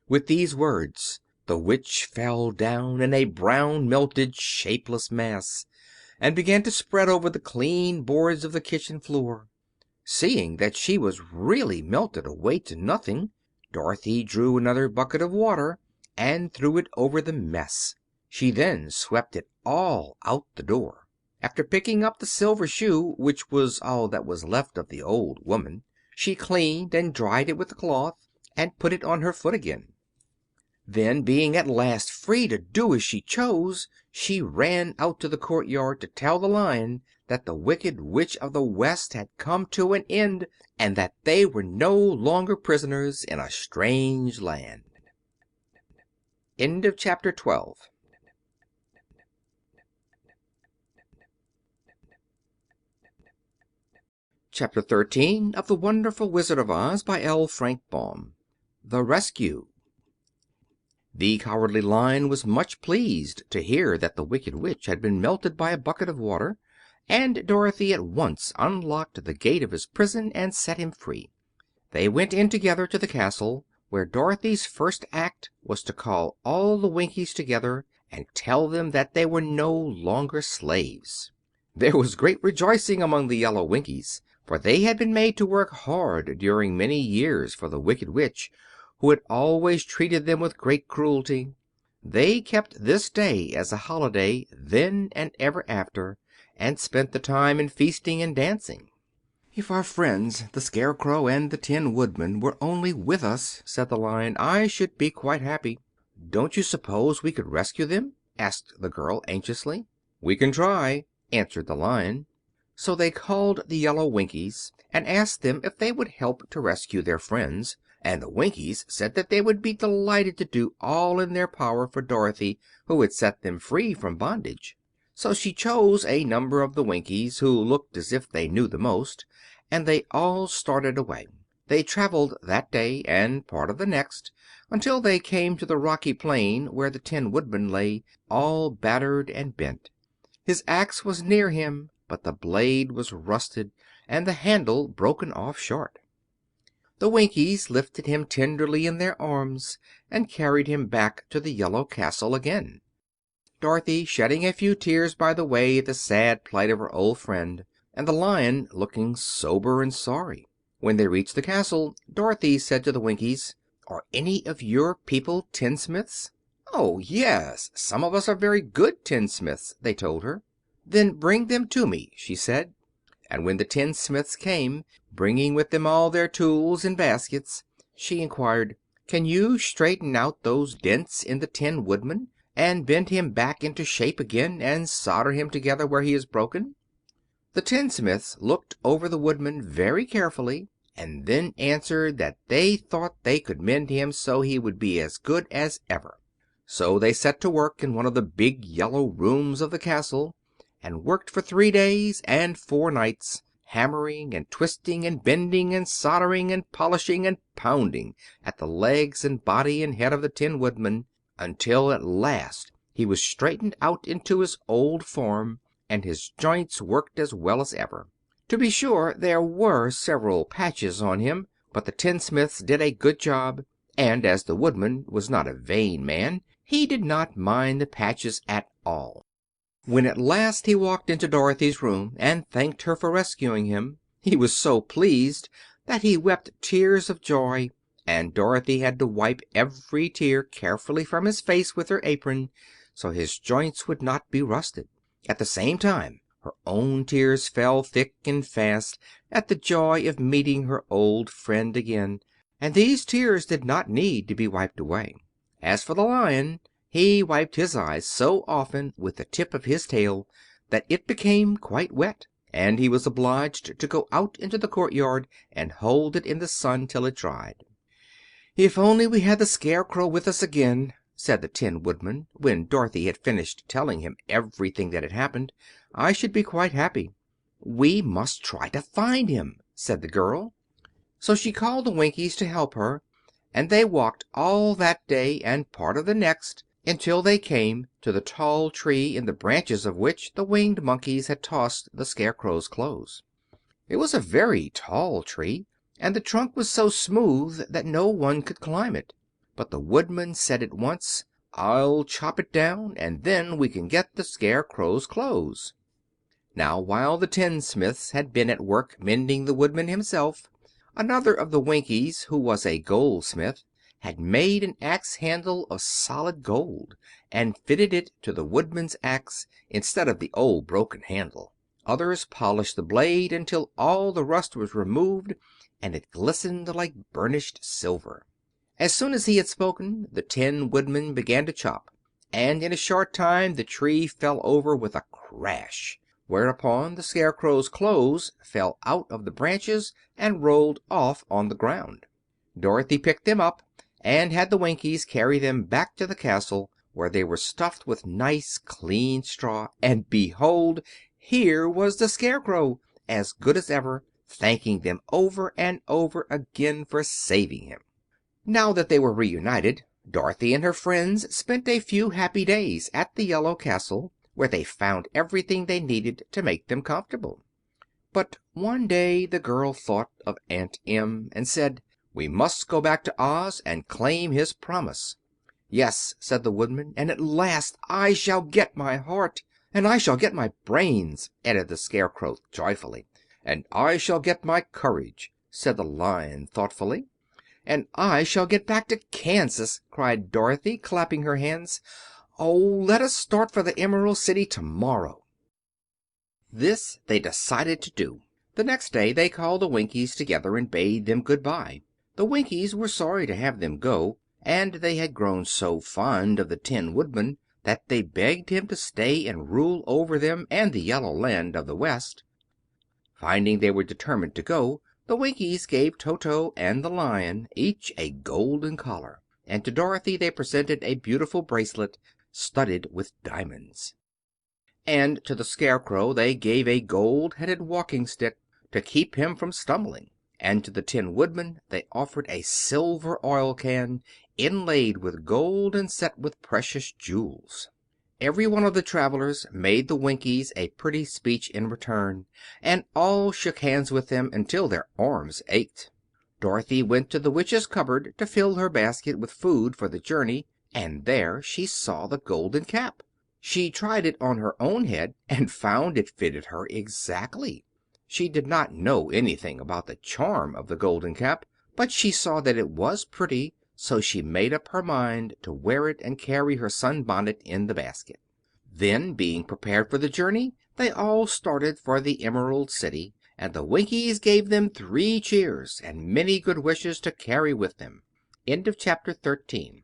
With these words the witch fell down in a brown, melted, shapeless mass, and began to spread over the clean boards of the kitchen floor. Seeing that she was really melted away to nothing, Dorothy drew another bucket of water and threw it over the mess. She then swept it all out the door. After picking up the silver shoe, which was all that was left of the old woman, she cleaned and dried it with a cloth and put it on her foot again. Then, being at last free to do as she chose, she ran out to the courtyard to tell the Lion that the Wicked Witch of the West had come to an end, and that they were no longer prisoners in a strange land. End of chapter 12. Chapter 13 of The Wonderful Wizard of Oz by L. Frank Baum. The Rescue. The Cowardly Lion was much pleased to hear that the Wicked Witch had been melted by a bucket of water, and Dorothy at once unlocked the gate of his prison and set him free. They went in together to the castle, where Dorothy's first act was to call all the Winkies together and tell them that they were no longer slaves. There was great rejoicing among the yellow Winkies, for they had been made to work hard during many years for the Wicked Witch, who had always treated them with great cruelty. They kept this day as a holiday then and ever after, and spent the time in feasting and dancing. "If our friends, the Scarecrow and the Tin Woodman, were only with us," said the Lion, "I should be quite happy." "Don't you suppose we could rescue them?" asked the girl anxiously. "We can try," answered the Lion. So they called the yellow Winkies and asked them if they would help to rescue their friends, and the Winkies said that they would be delighted to do all in their power for Dorothy, who had set them free from bondage. So she chose a number of the Winkies who looked as if they knew the most, and they all started away. They traveled that day and part of the next until they came to the rocky plain where the Tin Woodman lay, all battered and bent. His axe was near him, but the blade was rusted and the handle broken off short. The Winkies lifted him tenderly in their arms and carried him back to the yellow castle again, Dorothy shedding a few tears by the way at the sad plight of her old friend, and the Lion looking sober and sorry. When they reached the castle, Dorothy said to the Winkies, "Are any of your people tinsmiths?" "Oh, yes, some of us are very good tinsmiths," they told her. "Then bring them to me," she said. And when the tinsmiths came, bringing with them all their tools in baskets, she inquired, "Can you straighten out those dents in the Tin Woodman, and bend him back into shape again, and solder him together where he is broken?" The tinsmiths looked over the Woodman very carefully, and then answered that they thought they could mend him so he would be as good as ever. So they set to work in one of the big yellow rooms of the castle, and worked for 3 days and 4 nights, hammering and twisting and bending and soldering and polishing and pounding at the legs and body and head of the Tin Woodman, until at last he was straightened out into his old form, and his joints worked as well as ever. To be sure, there were several patches on him, but the tinsmiths did a good job, and as the Woodman was not a vain man, he did not mind the patches at all. When at last he walked into Dorothy's room and thanked her for rescuing him, he was so pleased that he wept tears of joy, and Dorothy had to wipe every tear carefully from his face with her apron, so his joints would not be rusted. At the same time her own tears fell thick and fast at the joy of meeting her old friend again, and these tears did not need to be wiped away. As for the Lion, he wiped his eyes so often with the tip of his tail that it became quite wet, and he was obliged to go out into the courtyard and hold it in the sun till it dried. "If only we had the Scarecrow with us again," said the Tin Woodman, when Dorothy had finished telling him everything that had happened, "I should be quite happy." "We must try to find him," said the girl. So she called the Winkies to help her, and they walked all that day and part of the next until they came to the tall tree in the branches of which the Winged Monkeys had tossed the Scarecrow's clothes. It was a very tall tree, and the trunk was so smooth that no one could climb it. But the Woodman said at once, "I'll chop it down, and then we can get the Scarecrow's clothes." Now, while the tinsmiths had been at work mending the Woodman himself, another of the Winkies, who was a goldsmith, had made an axe handle of solid gold, and fitted it to the Woodman's axe instead of the old broken handle. Others polished the blade until all the rust was removed and it glistened like burnished silver. As soon as he had spoken, the Tin Woodman began to chop, and in a short time the tree fell over with a crash, whereupon the Scarecrow's clothes fell out of the branches and rolled off on the ground. Dorothy picked them up and had the Winkies carry them back to the castle, where they were stuffed with nice clean straw, and behold, here was the Scarecrow, as good as ever, thanking them over and over again for saving him. Now that they were reunited, Dorothy and her friends spent a few happy days at the Yellow Castle, where they found everything they needed to make them comfortable. But one day the girl thought of Aunt Em and said, "We must go back to Oz and claim his promise." "Yes," said the Woodman, "and at last I shall get my heart." "And I shall get my brains," added the Scarecrow joyfully. "And I shall get my courage," said the Lion thoughtfully. "And I shall get back to Kansas," cried Dorothy, clapping her hands. "Oh, let us start for the Emerald City tomorrow." This they decided to do. The next day they called the Winkies together and bade them good bye. The Winkies were sorry to have them go, and they had grown so fond of the Tin Woodman that they begged him to stay and rule over them and the Yellow Land of the West. Finding they were determined to go, the Winkies gave Toto and the Lion each a golden collar, and to Dorothy they presented a beautiful bracelet studded with diamonds. And to the Scarecrow they gave a gold-headed walking stick to keep him from stumbling, and to the Tin Woodman they offered a silver oil can inlaid with gold and set with precious jewels. Every one of the travelers made the Winkies a pretty speech in return, and all shook hands with them until their arms ached. Dorothy went to the witch's cupboard to fill her basket with food for the journey, and there she saw the golden cap. She tried it on her own head and found it fitted her exactly. She did not know anything about the charm of the golden cap, but she saw that it was pretty, so she made up her mind to wear it and carry her sunbonnet in the basket. Then, being prepared for the journey, they all started for the Emerald City, and the Winkies gave them 3 cheers and many good wishes to carry with them. End of chapter 13.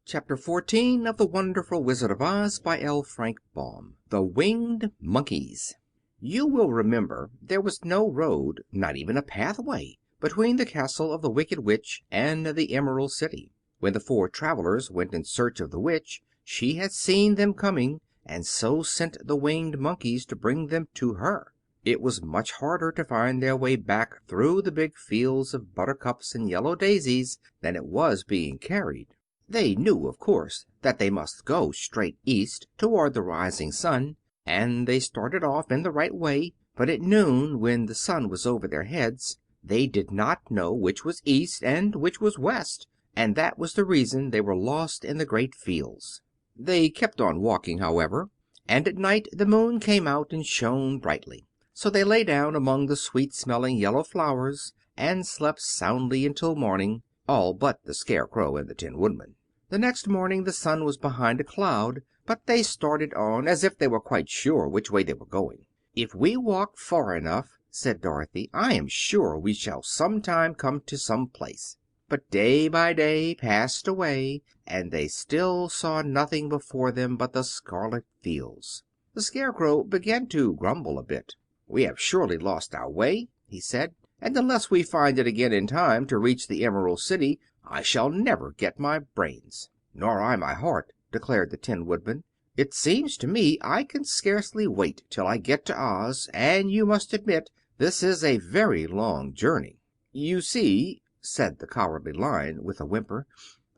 Chapter 14 of The Wonderful Wizard of Oz by L. Frank Baum. The Winged Monkeys. You will remember there was no road, not even a pathway, between the castle of the Wicked Witch and the Emerald City. When the 4 travelers went in search of the Witch, she had seen them coming, and so sent the Winged Monkeys to bring them to her. It was much harder to find their way back through the big fields of buttercups and yellow daisies than it was being carried. They knew, of course, that they must go straight east toward the rising sun, and they started off in the right way, but at noon, when the sun was over their heads, they did not know which was east and which was west, and that was the reason they were lost in the great fields. They kept on walking, however, and at night the moon came out and shone brightly. So they lay down among the sweet-smelling yellow flowers and slept soundly until morning, all but the Scarecrow and the Tin Woodman. The next morning the sun was behind a cloud, but they started on as if they were quite sure which way they were going. "If we walk far enough," said Dorothy, "I am sure we shall sometime come to some place." But day by day passed away, and they still saw nothing before them but the scarlet fields. The Scarecrow began to grumble a bit. "We have surely lost our way," he said, "and unless we find it again in time to reach the Emerald City I shall never get my brains." "Nor I my heart," declared the Tin Woodman. "It seems to me I can scarcely wait till I get to Oz, and you must admit this is a very long journey." "You see," said the Cowardly Lion, with a whimper,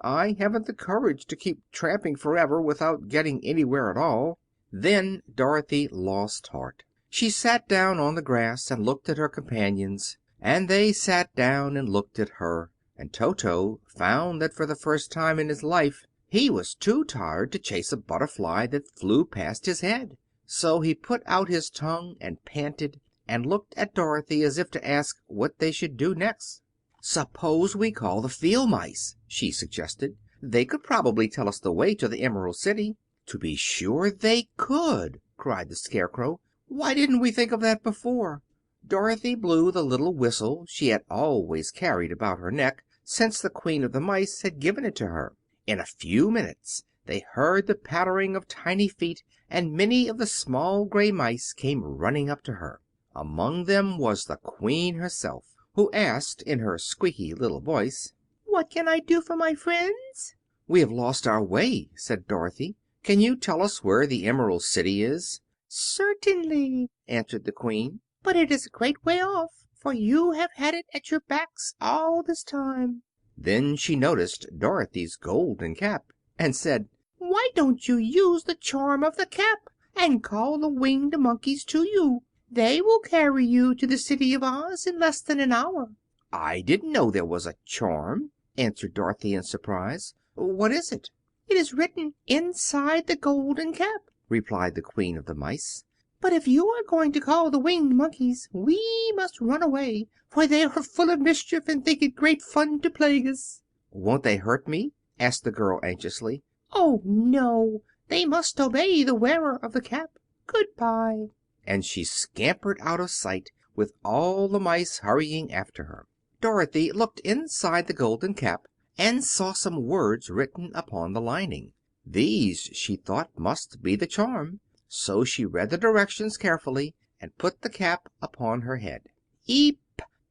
"I haven't the courage to keep tramping forever without getting anywhere at all." Then Dorothy lost heart. She sat down on the grass and looked at her companions, and they sat down and looked at her, and Toto found that for the first time in his life he was too tired to chase a butterfly that flew past his head. So he put out his tongue and panted, and looked at Dorothy as if to ask what they should do next. "Suppose we call the field mice," she suggested. "They could probably tell us the way to the Emerald City." "To be sure they could!" cried the Scarecrow. "Why didn't we think of that before?" Dorothy blew the little whistle she had always carried about her neck since the Queen of the Mice had given it to her. In a few minutes they heard the pattering of tiny feet, and many of the small gray mice came running up to her. Among them was the Queen herself, who asked in her squeaky little voice, "What can I do for my friends?" "We have lost our way," said Dorothy. "Can you tell us where the Emerald City is?" "Certainly," answered the Queen, "but it is a great way off, for you have had it at your backs all this time." Then she noticed Dorothy's golden cap, and said, "Why don't you use the charm of the cap, and call the Winged Monkeys to you? They will carry you to the City of Oz in less than an hour." "I didn't know there was a charm," answered Dorothy in surprise. "What is it?" "It is written inside the golden cap," replied the Queen of the Mice. "But if you are going to call the Winged Monkeys, we must run away, for they are full of mischief and think it great fun to plague us." "Won't they hurt me?" asked the girl anxiously. "Oh, no. They must obey the wearer of the cap. Goodbye." And she scampered out of sight, with all the mice hurrying after her. Dorothy looked inside the golden cap and saw some words written upon the lining. These, she thought, must be the charm. So she read the directions carefully and put the cap upon her head. "Eep,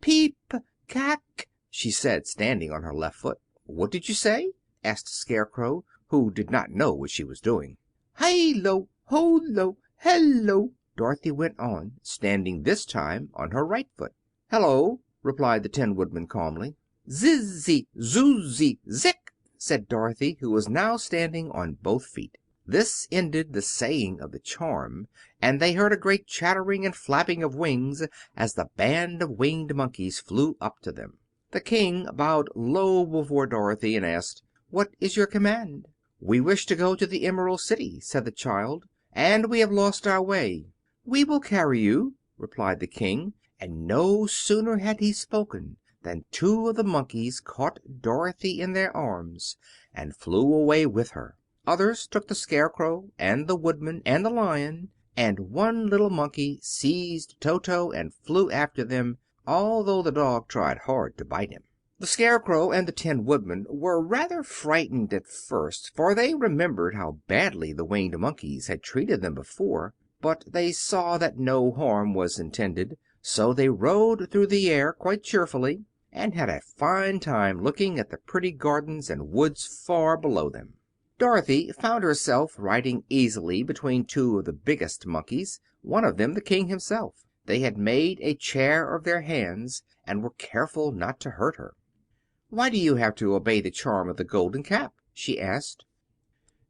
peep, cack," she said, standing on her left foot. "What did you say?" asked the Scarecrow, who did not know what she was doing. "Hi-lo, ho-lo, hello," Dorothy went on, standing this time on her right foot. "Hello," replied the Tin Woodman calmly. "Zizzy, zoozy, zick," said Dorothy, who was now standing on both feet. This ended the saying of the charm, and they heard a great chattering and flapping of wings as the band of Winged Monkeys flew up to them. The King bowed low before Dorothy and asked, "What is your command?" "We wish to go to the Emerald City," said the child, "and we have lost our way." "We will carry you," replied the King, and no sooner had he spoken than two of the monkeys caught Dorothy in their arms and flew away with her. Others took the Scarecrow and the Woodman and the Lion, and one little monkey seized Toto and flew after them, although the dog tried hard to bite him. The Scarecrow and the Tin Woodman were rather frightened at first, for they remembered how badly the Winged Monkeys had treated them before, but they saw that no harm was intended, so they rode through the air quite cheerfully, and had a fine time looking at the pretty gardens and woods far below them. Dorothy found herself riding easily between two of the biggest monkeys, one of them the King himself. They had made a chair of their hands, and were careful not to hurt her. "Why do you have to obey the charm of the golden cap?" she asked.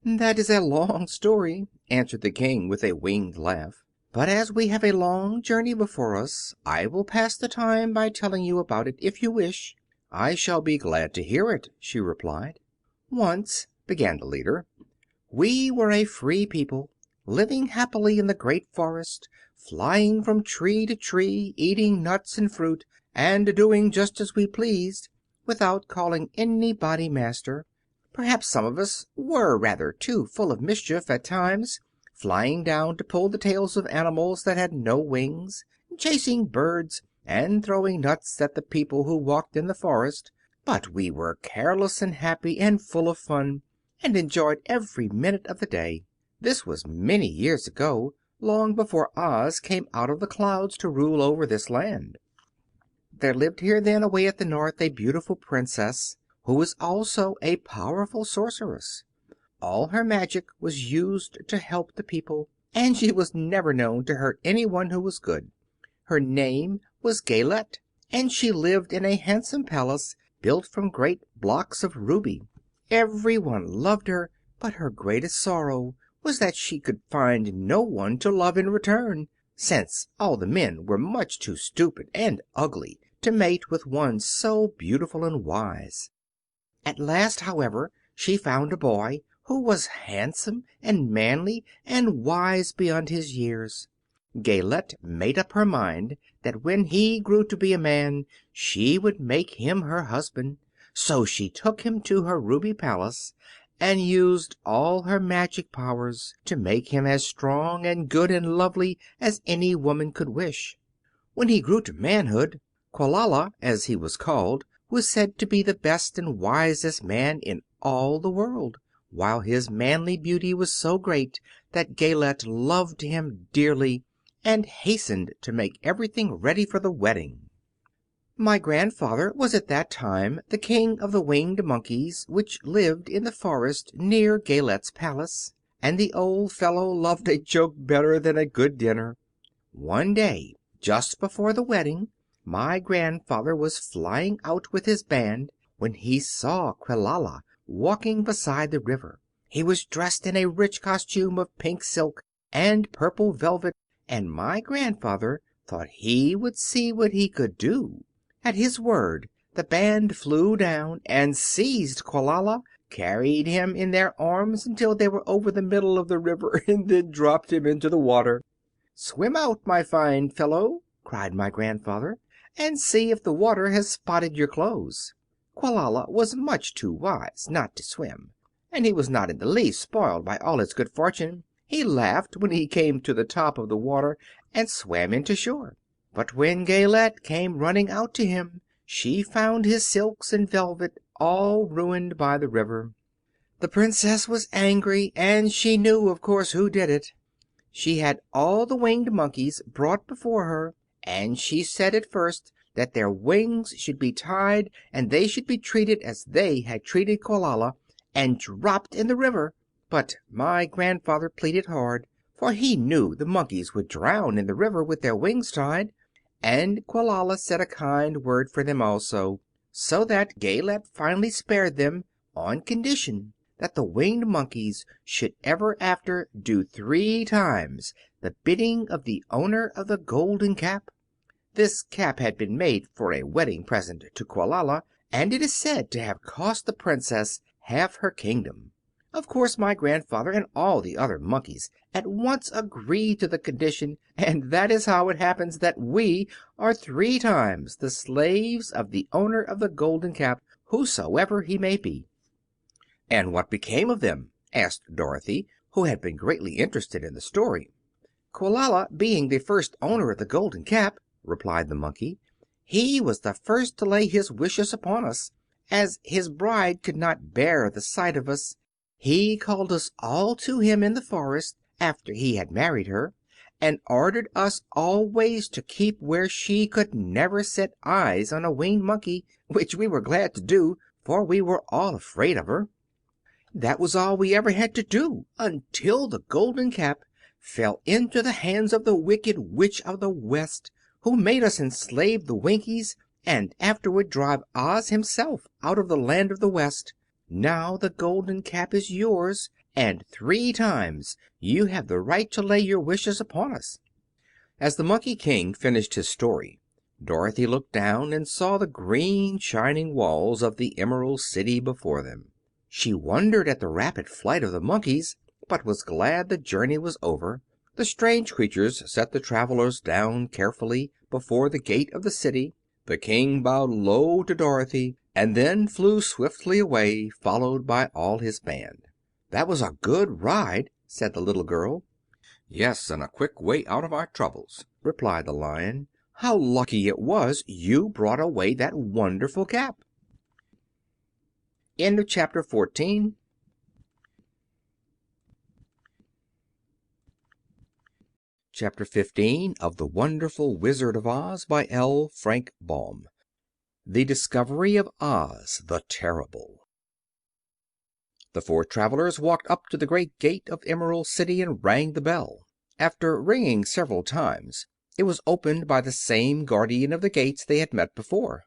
"That is a long story," answered the King with a winged laugh. "But as we have a long journey before us, I will pass the time by telling you about it, if you wish." "I shall be glad to hear it," she replied. "Once," began the leader, "we were a free people, living happily in the great forest, flying from tree to tree, eating nuts and fruit, and doing just as we pleased, without calling anybody master. Perhaps some of us were rather too full of mischief at times, flying down to pull the tails of animals that had no wings, chasing birds, and throwing nuts at the people who walked in the forest. But we were careless and happy and full of fun, and enjoyed every minute of the day. This was many years ago, long before Oz came out of the clouds to rule over this land. There lived here then, away at the north, a beautiful princess, who was also a powerful sorceress. All her magic was used to help the people, and she was never known to hurt anyone who was good. Her name was Galette, and she lived in a handsome palace built from great blocks of ruby. Everyone loved her, but her greatest sorrow was that she could find no one to love in return, since all the men were much too stupid and ugly to mate with one so beautiful and wise. At last, however, she found a boy who was handsome and manly and wise beyond his years. Galette made up her mind that when he grew to be a man she would make him her husband. So she took him to her ruby palace and used all her magic powers to make him as strong and good and lovely as any woman could wish. When he grew to manhood, Quelala, as he was called, was said to be the best and wisest man in all the world, while his manly beauty was so great that Galette loved him dearly and hastened to make everything ready for the wedding. My grandfather was at that time the king of the winged monkeys, which lived in the forest near Galette's palace, and the old fellow loved a joke better than a good dinner. One day, just before the wedding, my grandfather was flying out with his band when he saw Quelala walking beside the river. He was dressed in a rich costume of pink silk and purple velvet, and my grandfather thought he would see what he could do. At his word, the band flew down and seized Quelala, carried him in their arms until they were over the middle of the river, and then dropped him into the water. "Swim out, my fine fellow," cried my grandfather, "and see if the water has spotted your clothes." Quelala was much too wise not to swim, and he was not in the least spoiled by all his good fortune. He laughed when he came to the top of the water and swam into shore. But when Galette came running out to him, she found his silks and velvet all ruined by the river. The Princess was angry, and she knew, of course, who did it. She had all the winged monkeys brought before her, and she said at first that their wings should be tied and they should be treated as they had treated Quelala, and dropped in the river. But my grandfather pleaded hard, for he knew the monkeys would drown in the river with their wings tied, and Quelala said a kind word for them also, so that Galette finally spared them, on condition that the winged monkeys should ever after do 3 times the bidding of the owner of the golden cap. This cap had been made for a wedding present to Quelala, and it is said to have cost the Princess half her kingdom. Of course my grandfather and all the other monkeys at once agreed to the condition, and that is how it happens that we are 3 times the slaves of the owner of the golden cap, whosoever he may be. "And what became of them?" asked Dorothy, who had been greatly interested in the story. "Quelala being the first owner of the golden cap," replied the monkey, "he was the first to lay his wishes upon us. As his bride could not bear the sight of us, he called us all to him in the forest after he had married her, and ordered us always to keep where she could never set eyes on a winged monkey, which we were glad to do, for we were all afraid of her. That was all we ever had to do until the golden cap fell into the hands of the Wicked Witch of the West, who made us enslave the Winkies and afterward drive Oz himself out of the land of the West. Now the golden cap is yours, and 3 times you have the right to lay your wishes upon us." As the Monkey King finished his story, Dorothy looked down and saw the green shining walls of the Emerald City before them. She wondered at the rapid flight of the monkeys, but was glad the journey was over. The strange creatures set the travelers down carefully before the gate of the city. The King bowed low to Dorothy, and then flew swiftly away, followed by all his band. "That was a good ride," said the little girl. "Yes, and a quick way out of our troubles," replied the Lion. "How lucky it was you brought away that wonderful cap." End of chapter 14. Chapter 15 of The Wonderful Wizard of Oz by L. Frank Baum. The Discovery of Oz the Terrible. The four travelers walked up to the great gate of Emerald City and rang the bell. After ringing several times, it was opened by the same guardian of the gates they had met before.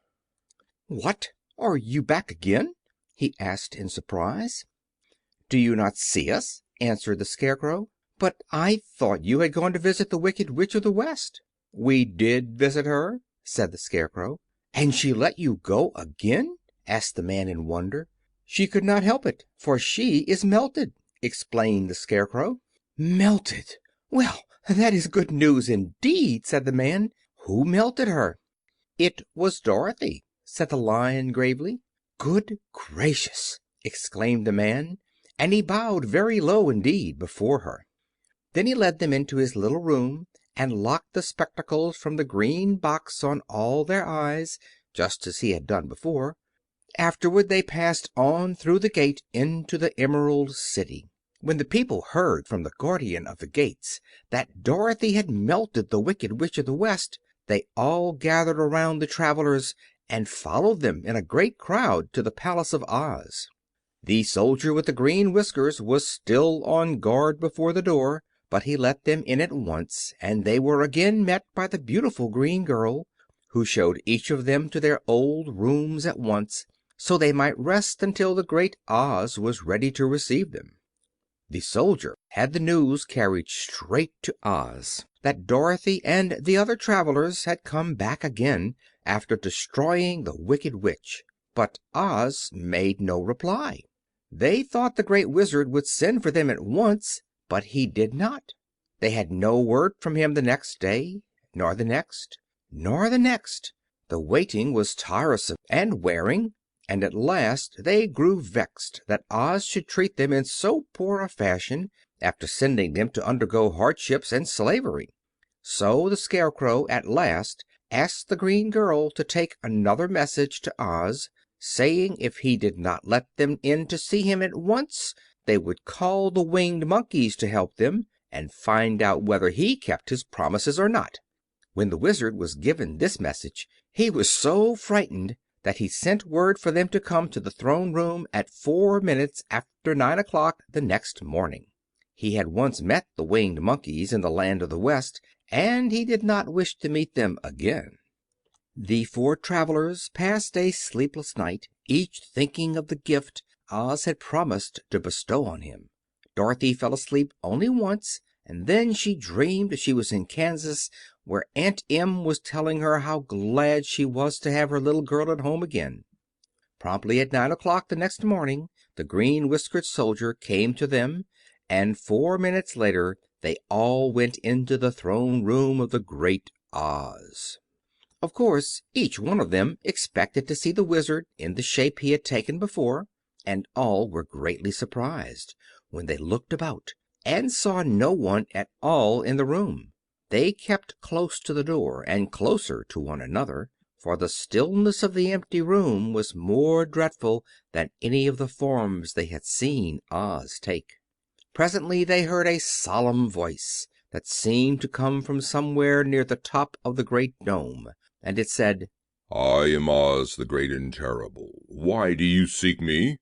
"What! Are you back again?" he asked in surprise. "Do you not see us?" answered the Scarecrow. "But I thought you had gone to visit the Wicked Witch of the West." "We did visit her," said the Scarecrow. "And she let you go again?" asked the man in wonder. "She could not help it, for she is melted," explained the Scarecrow. "Melted! Well, that is good news indeed," said the man. "Who melted her?" "It was Dorothy," said the Lion gravely. "Good gracious!" exclaimed the man, and he bowed very low indeed before her. Then he led them into his little room and locked the spectacles from the green box on all their eyes, just as he had done before. Afterward they passed on through the gate into the Emerald City. When the people heard from the guardian of the gates that Dorothy had melted the Wicked Witch of the West, they all gathered around the travelers and followed them in a great crowd to the Palace of Oz. The soldier with the green whiskers was still on guard before the door, but he let them in at once, and they were again met by the beautiful green girl, who showed each of them to their old rooms at once, so they might rest until the great Oz was ready to receive them. The soldier had the news carried straight to Oz that Dorothy and the other travelers had come back again, after destroying the Wicked Witch. But Oz made no reply. They thought the Great Wizard would send for them at once, but he did not. They had no word from him the next day, nor the next, nor the next. The waiting was tiresome and wearing, and at last they grew vexed that Oz should treat them in so poor a fashion, after sending them to undergo hardships and slavery. So the Scarecrow at last asked the green girl to take another message to Oz, saying if he did not let them in to see him at once, they would call the Winged Monkeys to help them, and find out whether he kept his promises or not. When the Wizard was given this message, he was so frightened that he sent word for them to come to the throne room at 4 minutes after 9 o'clock the next morning. He had once met the Winged Monkeys in the Land of the West, and he did not wish to meet them again. The four travelers passed a sleepless night, each thinking of the gift Oz had promised to bestow on him. Dorothy fell asleep only once, and then she dreamed she was in Kansas, where Aunt Em was telling her how glad she was to have her little girl at home again. Promptly at 9 o'clock the next morning the green-whiskered soldier came to them, and 4 minutes later they all went into the throne room of the Great Oz. Of course, each one of them expected to see the Wizard in the shape he had taken before, and all were greatly surprised when they looked about and saw no one at all in the room. They kept close to the door and closer to one another, for the stillness of the empty room was more dreadful than any of the forms they had seen Oz take. Presently they heard a solemn voice that seemed to come from somewhere near the top of the great dome, and it said, "I am Oz, the Great and Terrible. Why do you seek me?"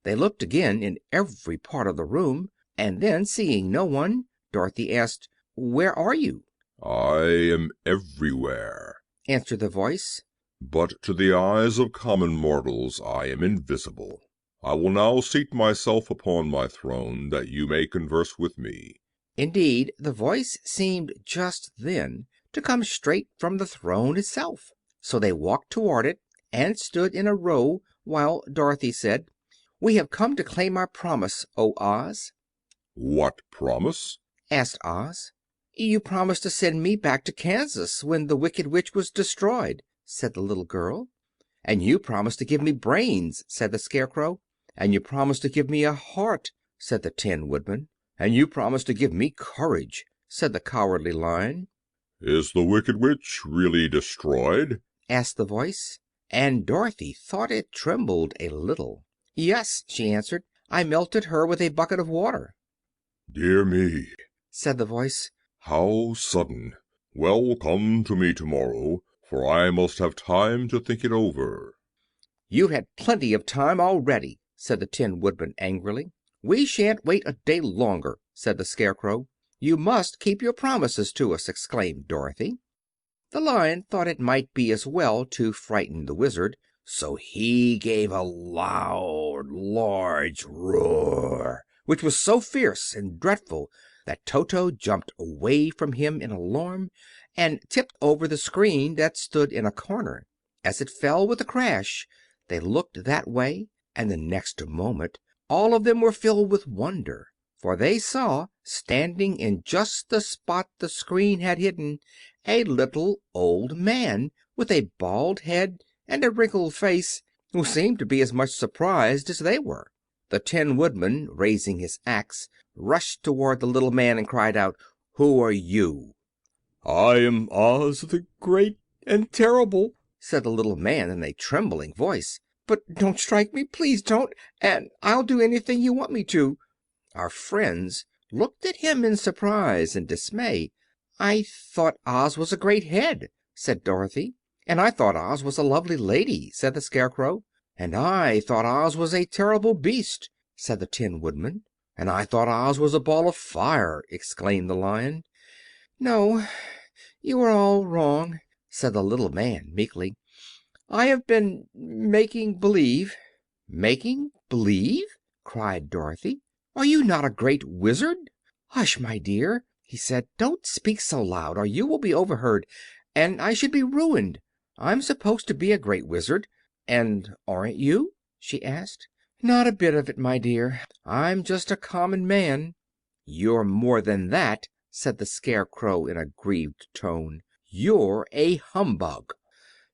They looked again in every part of the room, and then, seeing no one, Dorothy asked, "Where are you?" "I am everywhere," answered the voice. "but to the eyes of common mortals I am invisible. I will now seat myself upon my throne, that you may converse with me." Indeed, the voice seemed just then to come straight from the throne itself. So they walked toward it and stood in a row while Dorothy said, "We have come to claim our promise, O Oz." "What promise?" asked Oz. "You promised to send me back to Kansas when the Wicked Witch was destroyed," said the little girl. "And you promised to give me brains," said the Scarecrow. "And you promised to give me a heart," said the Tin Woodman. "And you promised to give me courage," said the Cowardly Lion. "Is the Wicked Witch really destroyed?" asked the voice, and Dorothy thought it trembled a little. "Yes," she answered. "I melted her with a bucket of water." "Dear me," said the voice. "how sudden! Well, come to me tomorrow, for I must have time to think it over." "You've had plenty of time already," said the Tin Woodman angrily. "We shan't wait a day longer," said the Scarecrow. "You must keep your promises to us," exclaimed Dorothy. The Lion thought it might be as well to frighten the Wizard, so he gave a loud, large roar, which was so fierce and dreadful that Toto jumped away from him in alarm and tipped over the screen that stood in a corner. As it fell with a crash, they looked that way, and the next moment all of them were filled with wonder, for they saw, standing in just the spot the screen had hidden, a little old man with a bald head and a wrinkled face, who seemed to be as much surprised as they were. The Tin Woodman, raising his axe, rushed toward the little man and cried out, "Who are you?" "I am Oz the Great and Terrible," said the little man in a trembling voice. "But don't strike me, please don't, and I'll do anything you want me to." Our friends looked at him in surprise and dismay. "I thought Oz was a great head," said Dorothy. "And I thought Oz was a lovely lady," said the Scarecrow. "And I thought Oz was a terrible beast," said the Tin Woodman. "And I thought Oz was a ball of fire," exclaimed the Lion. "No, you are all wrong," said the little man meekly. "I have been making believe." "Making believe!" cried Dorothy. "Are you not a great wizard?" "Hush, my dear," he said. "Don't speak so loud, or you will be overheard, and I should be ruined. I'm supposed to be a great wizard, and aren't you?" she asked. "Not a bit of it, my dear. I'm just a common man." "You're more than that," said the Scarecrow in a grieved tone. "You're a humbug."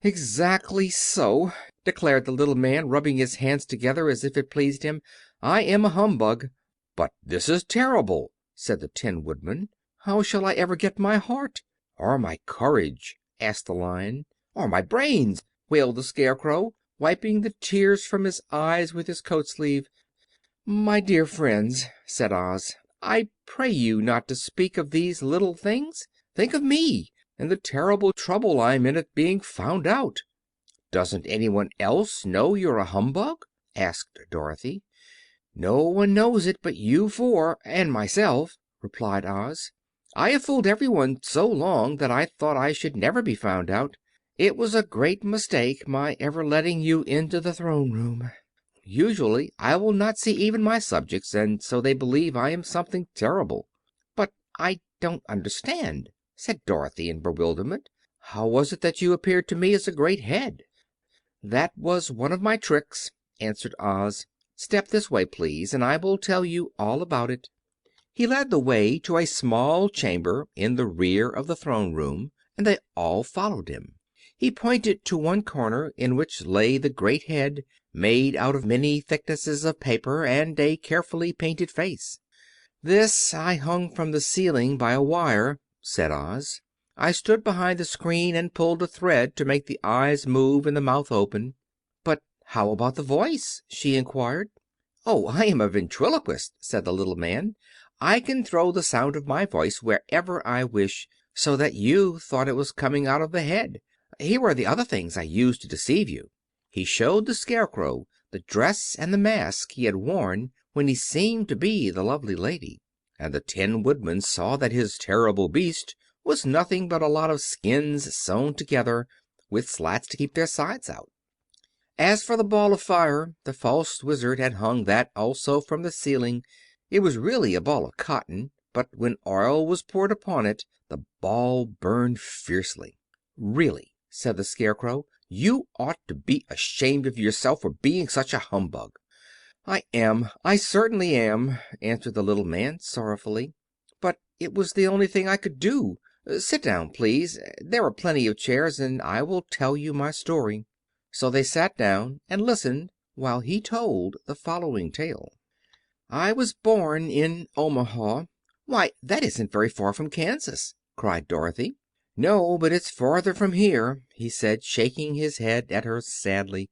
"Exactly so," declared the little man, rubbing his hands together as if it pleased him. "I am a humbug." "But this is terrible," said the Tin Woodman. "How shall I ever get my heart?" "Or my courage?" asked the Lion. "Or my brains?" wailed the Scarecrow, wiping the tears from his eyes with his coat sleeve. "My dear friends," said Oz, "I pray you not to speak of these little things. Think of me, and the terrible trouble I'm in at being found out." "Doesn't anyone else know you're a humbug?" asked Dorothy. "No one knows it but you four, and myself," replied Oz. "I have fooled everyone so long that I thought I should never be found out. It was a great mistake, my ever letting you into the throne room. Usually I will not see even my subjects, and so they believe I am something terrible." "But I don't understand," said Dorothy in bewilderment. "How was it that you appeared to me as a great head?" "That was one of my tricks," answered Oz. "Step this way, please, and I will tell you all about it." He led the way to a small chamber in the rear of the throne room, and they all followed him. He pointed to one corner, in which lay the great head, made out of many thicknesses of paper, and a carefully painted face. "This I hung from the ceiling by a wire," said Oz. "I stood behind the screen and pulled a thread to make the eyes move and the mouth open." "But how about the voice?" she inquired. "Oh, I am a ventriloquist," said the little man. "I can throw the sound of my voice wherever I wish, so that you thought it was coming out of the head. Here are the other things I used to deceive you." He showed the Scarecrow the dress and the mask he had worn when he seemed to be the lovely lady, and the Tin Woodman saw that his terrible beast was nothing but a lot of skins sewn together, with slats to keep their sides out. As for the ball of fire, the false Wizard had hung that also from the ceiling. It was really a ball of cotton, but when oil was poured upon it the ball burned fiercely. "Really," said the Scarecrow, "you ought to be ashamed of yourself for being such a humbug." I certainly am," answered the little man sorrowfully. "But it was the only thing I could do. Sit down, please. There are plenty of chairs, and I will tell you my story." So they sat down and listened while he told the following tale. "I was born in Omaha." "Why, that isn't very far from Kansas," cried Dorothy. "No, but it's farther from here," he said, shaking his head at her sadly.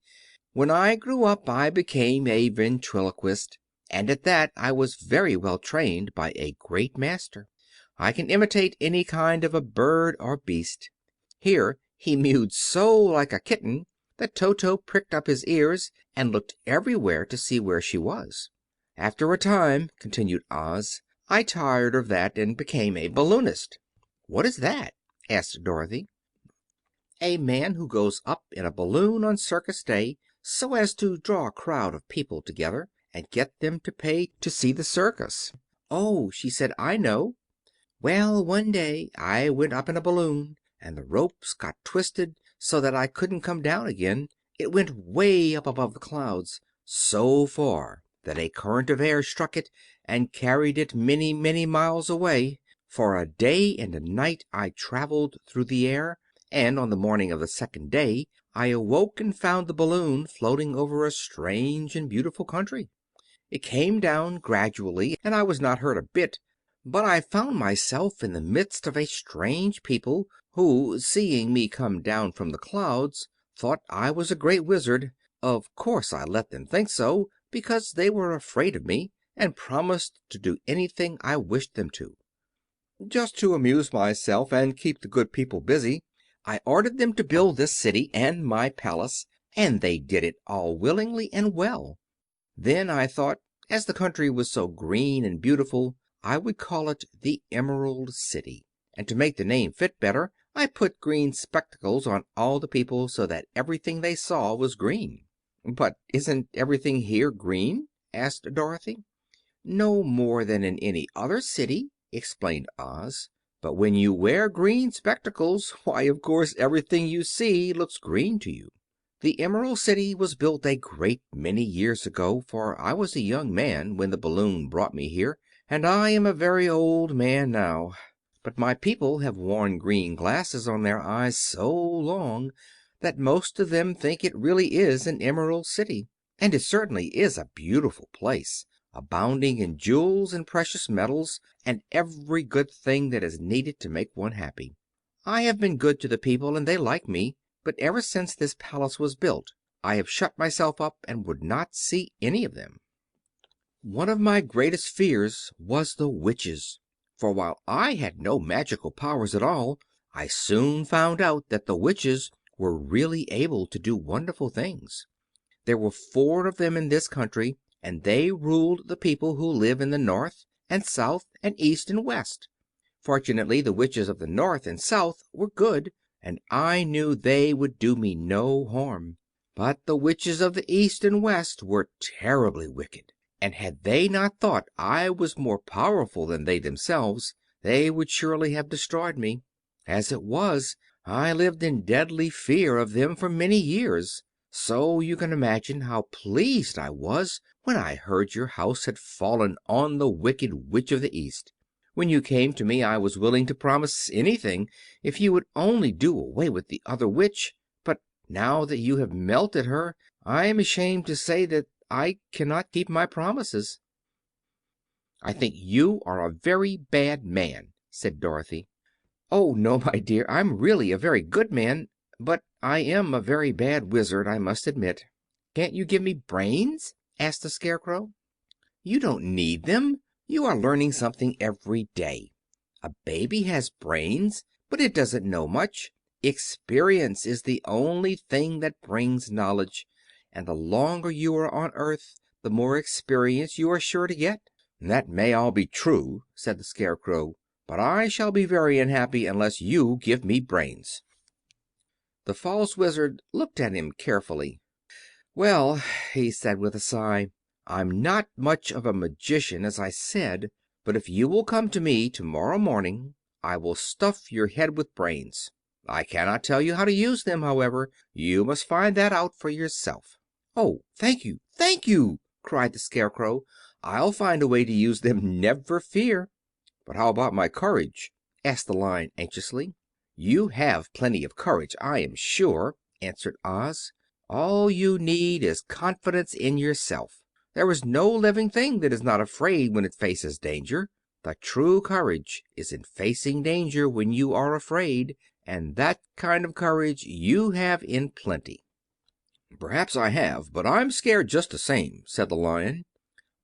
"When I grew up I became a ventriloquist, and at that I was very well trained by a great master. I can imitate any kind of a bird or beast." Here he mewed so like a kitten that Toto pricked up his ears and looked everywhere to see where she was. After a time, continued Oz, I tired of that and became a balloonist. What is that? Asked Dorothy. A man who goes up in a balloon on circus day so as to draw a crowd of people together and get them to pay to see the circus. Oh, she said, I know. Well, one day I went up in a balloon, and the ropes got twisted so that I couldn't come down again. It went way up above the clouds, so far that a current of air struck it and carried it many, many miles away. For a day and a night I traveled through the air, and on the morning of the second day I awoke and found the balloon floating over a strange and beautiful country. It came down gradually, and I was not hurt a bit, but I found myself in the midst of a strange people who, seeing me come down from the clouds, thought I was a great wizard. Of course I let them think so, because they were afraid of me, and promised to do anything I wished them to. Just to amuse myself and keep the good people busy, I ordered them to build this city and my palace, and they did it all willingly and well. Then I thought, as the country was so green and beautiful, I would call it the Emerald City. And to make the name fit better, I put green spectacles on all the people so that everything they saw was green. But isn't everything here green? Asked Dorothy. No more than in any other city, explained Oz. But when you wear green spectacles, why, of course, everything you see looks green to you. The Emerald City was built a great many years ago, for I was a young man when the balloon brought me here, and I am a very old man now. But my people have worn green glasses on their eyes so long that most of them think it really is an Emerald City. And it certainly is a beautiful place, abounding in jewels and precious metals and every good thing that is needed to make one happy. I have been good to the people and they like me, but ever since this palace was built I have shut myself up and would not see any of them. One of my greatest fears was the witches, for while I had no magical powers at all, I soon found out that the witches were really able to do wonderful things. There were 4 of them in this country, and they ruled the people who live in the north and south and east and west. Fortunately, the witches of the north and south were good, and I knew they would do me no harm. But the witches of the east and west were terribly wicked, and had they not thought I was more powerful than they themselves, they would surely have destroyed me. As it was, I lived in deadly fear of them for many years. So you can imagine how pleased I was when I heard your house had fallen on the Wicked Witch of the East. When you came to me I was willing to promise anything if you would only do away with the other witch, but now that you have melted her I am ashamed to say that I cannot keep my promises." "I think you are a very bad man," said Dorothy. "Oh, no, my dear, I'm really a very good man, but I am a very bad wizard, I must admit." "Can't you give me brains?" asked the Scarecrow. "You don't need them. You are learning something every day. A baby has brains, but it doesn't know much. Experience is the only thing that brings knowledge, and the longer you are on earth the more experience you are sure to get." "That may all be true," said the Scarecrow, "but I shall be very unhappy unless you give me brains." The false Wizard looked at him carefully. "Well," he said with a sigh, "I'm not much of a magician, as I said, but if you will come to me tomorrow morning I will stuff your head with brains. I cannot tell you how to use them, however. You must find that out for yourself." "Oh, thank you, thank you!" cried the Scarecrow. "I'll find a way to use them, never fear." "But how about my courage?" asked the Lion anxiously. "You have plenty of courage, I am sure," answered Oz. "All you need is confidence in yourself. There is no living thing that is not afraid when it faces danger. The true courage is in facing danger when you are afraid, and that kind of courage you have in plenty." "Perhaps I have, but I'm scared just the same," said the Lion.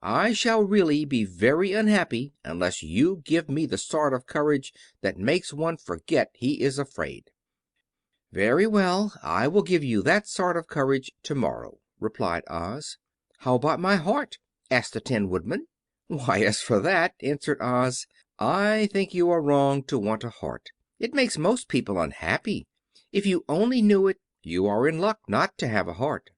"I shall really be very unhappy unless you give me the sort of courage that makes one forget he is afraid." "Very well, I will give you that sort of courage tomorrow," replied Oz. "How about my heart?" asked the Tin Woodman. "Why, as for that," answered Oz, "I think you are wrong to want a heart. It makes most people unhappy. If you only knew it, you are in luck not to have a heart."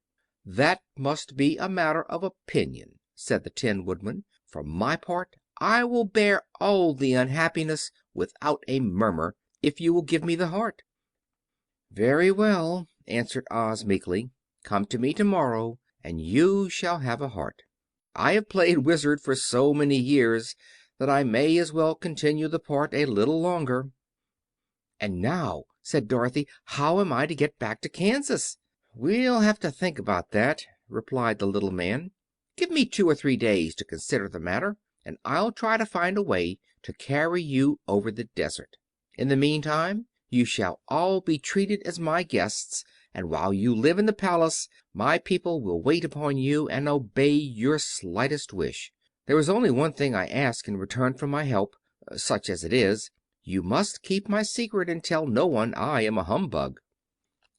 "That must be a matter of opinion," said the Tin Woodman. "For my part, I will bear all the unhappiness without a murmur, if you will give me the heart." "Very well," answered Oz meekly. "Come to me tomorrow and you shall have a heart. I have played Wizard for so many years that I may as well continue the part a little longer." "And now," said Dorothy, "how am I to get back to Kansas?" "We'll have to think about that," replied the little man. "Give me 2 or 3 days to consider the matter, and I'll try to find a way to carry you over the desert. In the meantime, you shall all be treated as my guests, and while you live in the palace my people will wait upon you and obey your slightest wish. There is only one thing I ask in return for my help, such as it is. You must keep my secret and tell no one I am a humbug."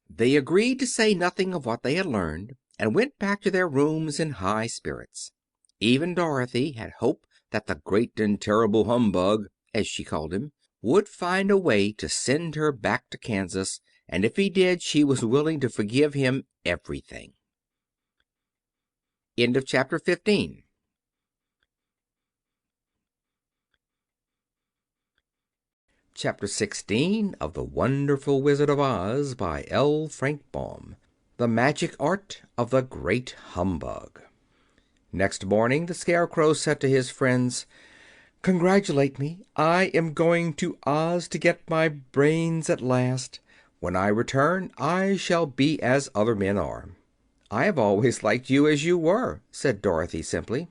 They agreed to say nothing of what they had learned, and went back to their rooms in high spirits. Even Dorothy had hope that the Great and Terrible Humbug, as she called him, would find a way to send her back to Kansas, and if he did she was willing to forgive him everything. End of chapter 15. Chapter 16 of The Wonderful Wizard of Oz by L. Frank Baum. The Magic Art of the Great Humbug. Next morning the Scarecrow said to his friends, "Congratulate me. I am going to Oz to get my brains at last. When I return I shall be as other men are." "I have always liked you as you were," said Dorothy simply.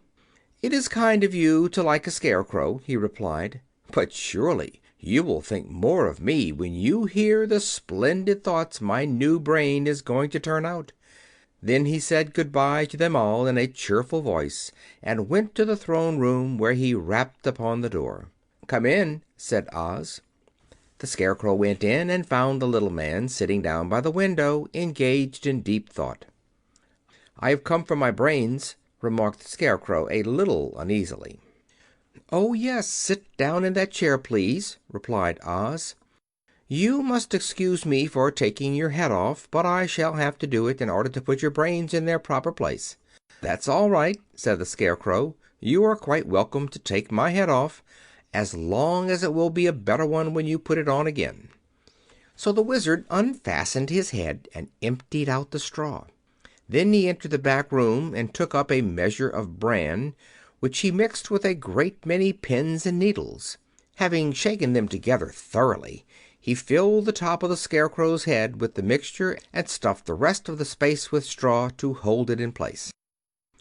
"It is kind of you to like a Scarecrow," he replied, "but surely you will think more of me when you hear the splendid thoughts my new brain is going to turn out." Then he said good-bye to them all in a cheerful voice and went to the throne room, where he rapped upon the door. "Come in," said Oz. The Scarecrow went in and found the little man sitting down by the window, engaged in deep thought. "I have come for my brains," remarked the Scarecrow a little uneasily. "Oh, yes, sit down in that chair, please," replied Oz. "You must excuse me for taking your head off, but I shall have to do it in order to put your brains in their proper place." "That's all right," said the Scarecrow. "You are quite welcome to take my head off, as long as it will be a better one when you put it on again." So the Wizard unfastened his head and emptied out the straw. Then he entered the back room and took up a measure of bran, which he mixed with a great many pins and needles. Having shaken them together thoroughly, he filled the top of the Scarecrow's head with the mixture and stuffed the rest of the space with straw to hold it in place.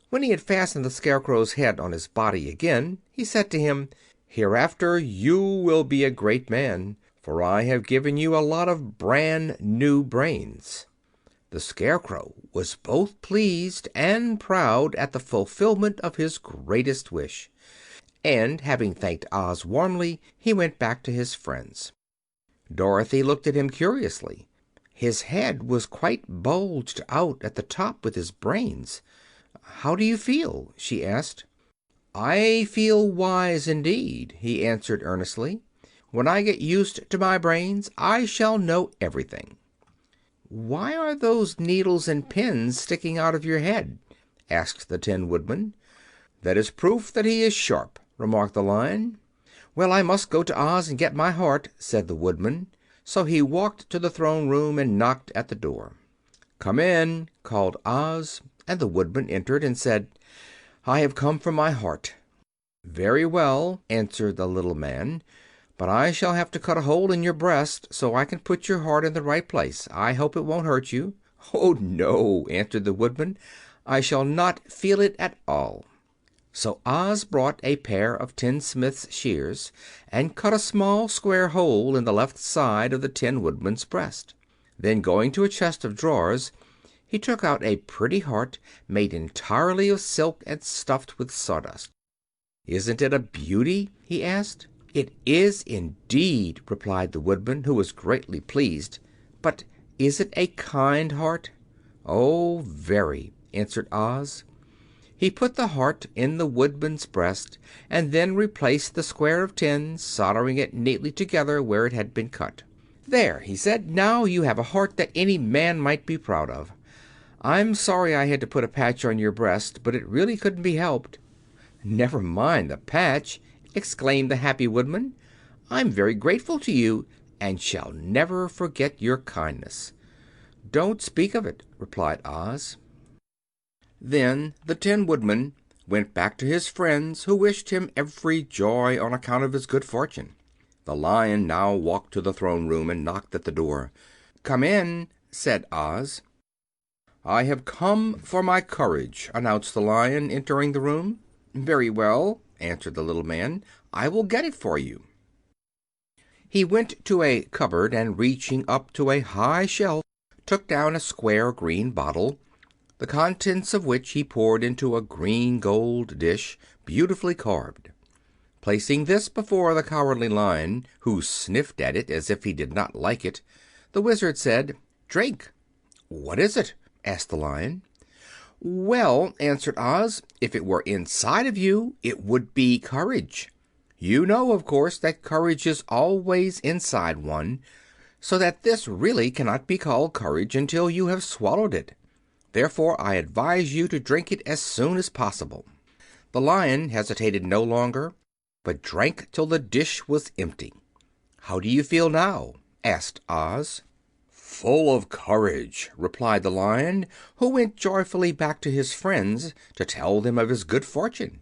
When he had fastened the Scarecrow's head on his body again, he said to him, "Hereafter you will be a great man, for I have given you a lot of brand new brains." The Scarecrow was both pleased and proud at the fulfillment of his greatest wish, and having thanked Oz warmly, he went back to his friends. Dorothy looked at him curiously. His head was quite bulged out at the top with his brains. "How do you feel?" she asked. "I feel wise indeed," he answered earnestly. "When I get used to my brains I shall know everything." "Why are those needles and pins sticking out of your head?" asked the Tin Woodman. "That is proof that he is sharp," remarked the Lion. "Well, I must go to Oz and get my heart," said the Woodman. So he walked to the throne room and knocked at the door. "Come in," called Oz, and the Woodman entered and said, "I have come for my heart." "Very well," answered the little man, "but I shall have to cut a hole in your breast so I can put your heart in the right place. I hope it won't hurt you." "Oh, no," answered the Woodman. "I shall not feel it at all." So Oz brought a pair of tinsmith's shears and cut a small square hole in the left side of the Tin Woodman's breast. Then, going to a chest of drawers, he took out a pretty heart made entirely of silk and stuffed with sawdust. "Isn't it a beauty?" he asked. "It is indeed," replied the Woodman, who was greatly pleased. "But Is it a kind heart?" "Oh, very," answered Oz. He put the heart in the Woodman's breast, and then replaced the square of tin, soldering it neatly together where it had been cut. "There," he said, "now you have a heart that any man might be proud of. I'm sorry I had to put a patch on your breast, but it really couldn't be helped." "Never mind the patch," exclaimed the happy Woodman. "I'm very grateful to you, and shall never forget your kindness." "Don't speak of it," replied Oz. Then the Tin Woodman went back to his friends, who wished him every joy on account of his good fortune. The Lion now walked to the throne room and knocked at the door. "Come in," said Oz. "I have come for my courage," announced the Lion, entering the room. "Very well," answered the little man. "I will get it for you." He went to a cupboard, and reaching up to a high shelf, took down a square green bottle, the contents of which he poured into a green gold dish, beautifully carved. Placing this before the Cowardly Lion, who sniffed at it as if he did not like it, the Wizard said, "Drink." "What is it?" asked the Lion. "Well," answered Oz, "if it were inside of you, it would be courage. You know, of course, that courage is always inside one, so that this really cannot be called courage until you have swallowed it. Therefore I advise you to drink it as soon as possible." The Lion hesitated no longer, but drank till the dish was empty. "How do you feel now?" asked Oz. "Full of courage," replied the Lion, who went joyfully back to his friends to tell them of his good fortune.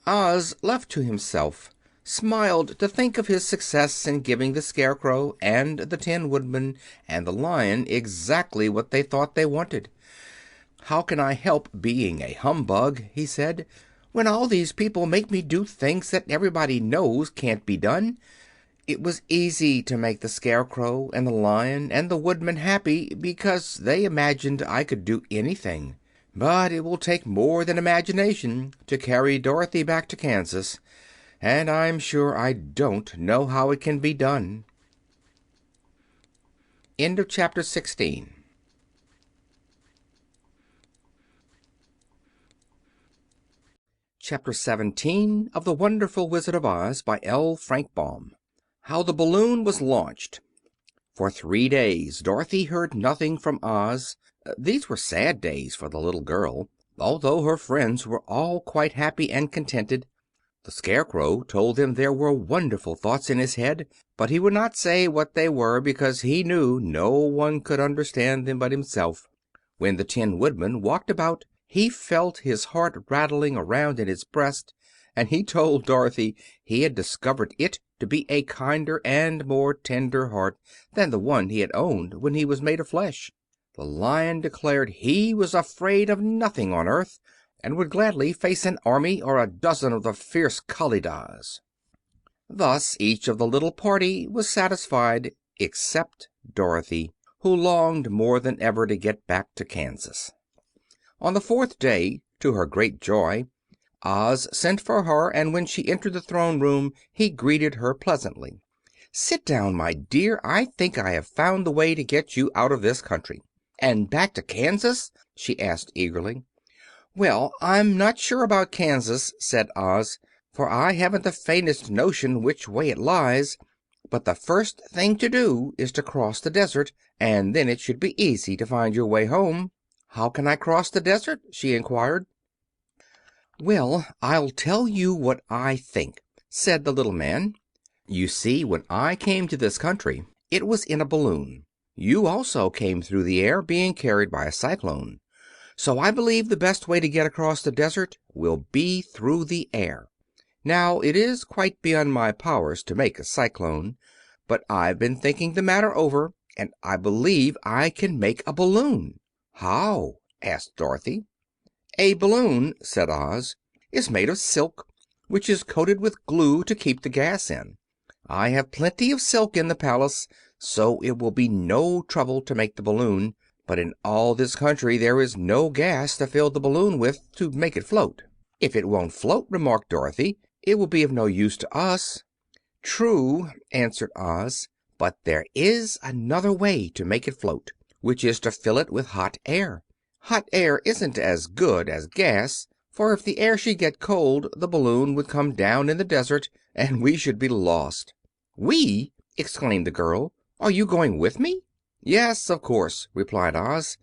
Oz, left to himself, smiled to think of his success in giving the Scarecrow and the Tin Woodman and the Lion exactly what they thought they wanted. "How can I help being a humbug," he said, "when all these people make me do things that everybody knows can't be done? It was easy to make the Scarecrow and the Lion and the Woodman happy, because they imagined I could do anything. But it will take more than imagination to carry Dorothy back to Kansas, and I'm sure I don't know how it can be done." End of chapter 16. Chapter 17 of The Wonderful Wizard of Oz, by L. Frank Baum. How the Balloon was Launched. For 3 days Dorothy heard nothing from Oz. These were sad days for the little girl, although her friends were all quite happy and contented. The Scarecrow told them there were wonderful thoughts in his head, but he would not say what they were because he knew no one could understand them but himself. When the Tin Woodman walked about, he felt his heart rattling around in his breast, and he told Dorothy he had discovered it to be a kinder and more tender heart than the one he had owned when he was made of flesh. The Lion declared he was afraid of nothing on earth, and would gladly face an army or a dozen of the fierce Kalidahs. Thus each of the little party was satisfied except Dorothy, who longed more than ever to get back to Kansas. On the 4th day, to her great joy, Oz sent for her, and when she entered the throne room he greeted her pleasantly. "Sit down, my dear. I think I have found the way to get you out of this country." "And back to Kansas?" she asked eagerly. "Well, I'm not sure about Kansas," said Oz, "for I haven't the faintest notion which way it lies. But the first thing to do is to cross the desert, and then it should be easy to find your way home." "How can I cross the desert?" she inquired. "Well, I'll tell you what I think," said the little man. "You see, when I came to this country it was in a balloon. You also came through the air, being carried by a cyclone. So I believe the best way to get across the desert will be through the air. Now, it is quite beyond my powers to make a cyclone, but I've been thinking the matter over, and I believe I can make a balloon." "How?" asked Dorothy. "A balloon," said Oz, "is made of silk, which is coated with glue to keep the gas in. I have plenty of silk in the palace, so it will be no trouble to make the balloon. But in all this country there is no gas to fill the balloon with to make it float." "If it won't float," remarked Dorothy, "it will be of no use to us." "True," answered Oz, But there is another way to make it float, which is to fill it with hot air. Hot air isn't as good as gas, for if the air should get cold the balloon would come down in the desert and we should be lost." "We!" exclaimed the girl. "Are you going with me?" "Yes, of course," replied Oz.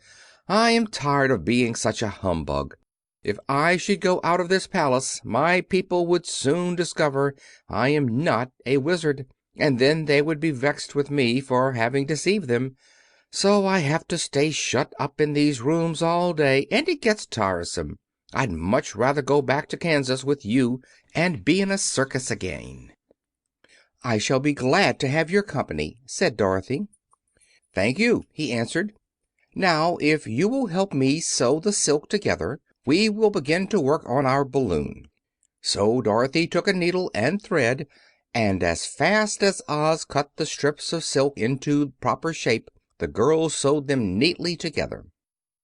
"I am tired of being such a humbug. If I should go out of this palace my people would soon discover I am not a Wizard, and then they would be vexed with me for having deceived them. So I have to stay shut up in these rooms all day, and it gets tiresome. I'd much rather go back to Kansas with you and be in a circus again." "I shall be glad to have your company," said Dorothy. "Thank you," he answered. "Now, if you will help me sew the silk together, we will begin to work on our balloon." So Dorothy took a needle and thread, and as fast as Oz cut the strips of silk into proper shape the girls sewed them neatly together.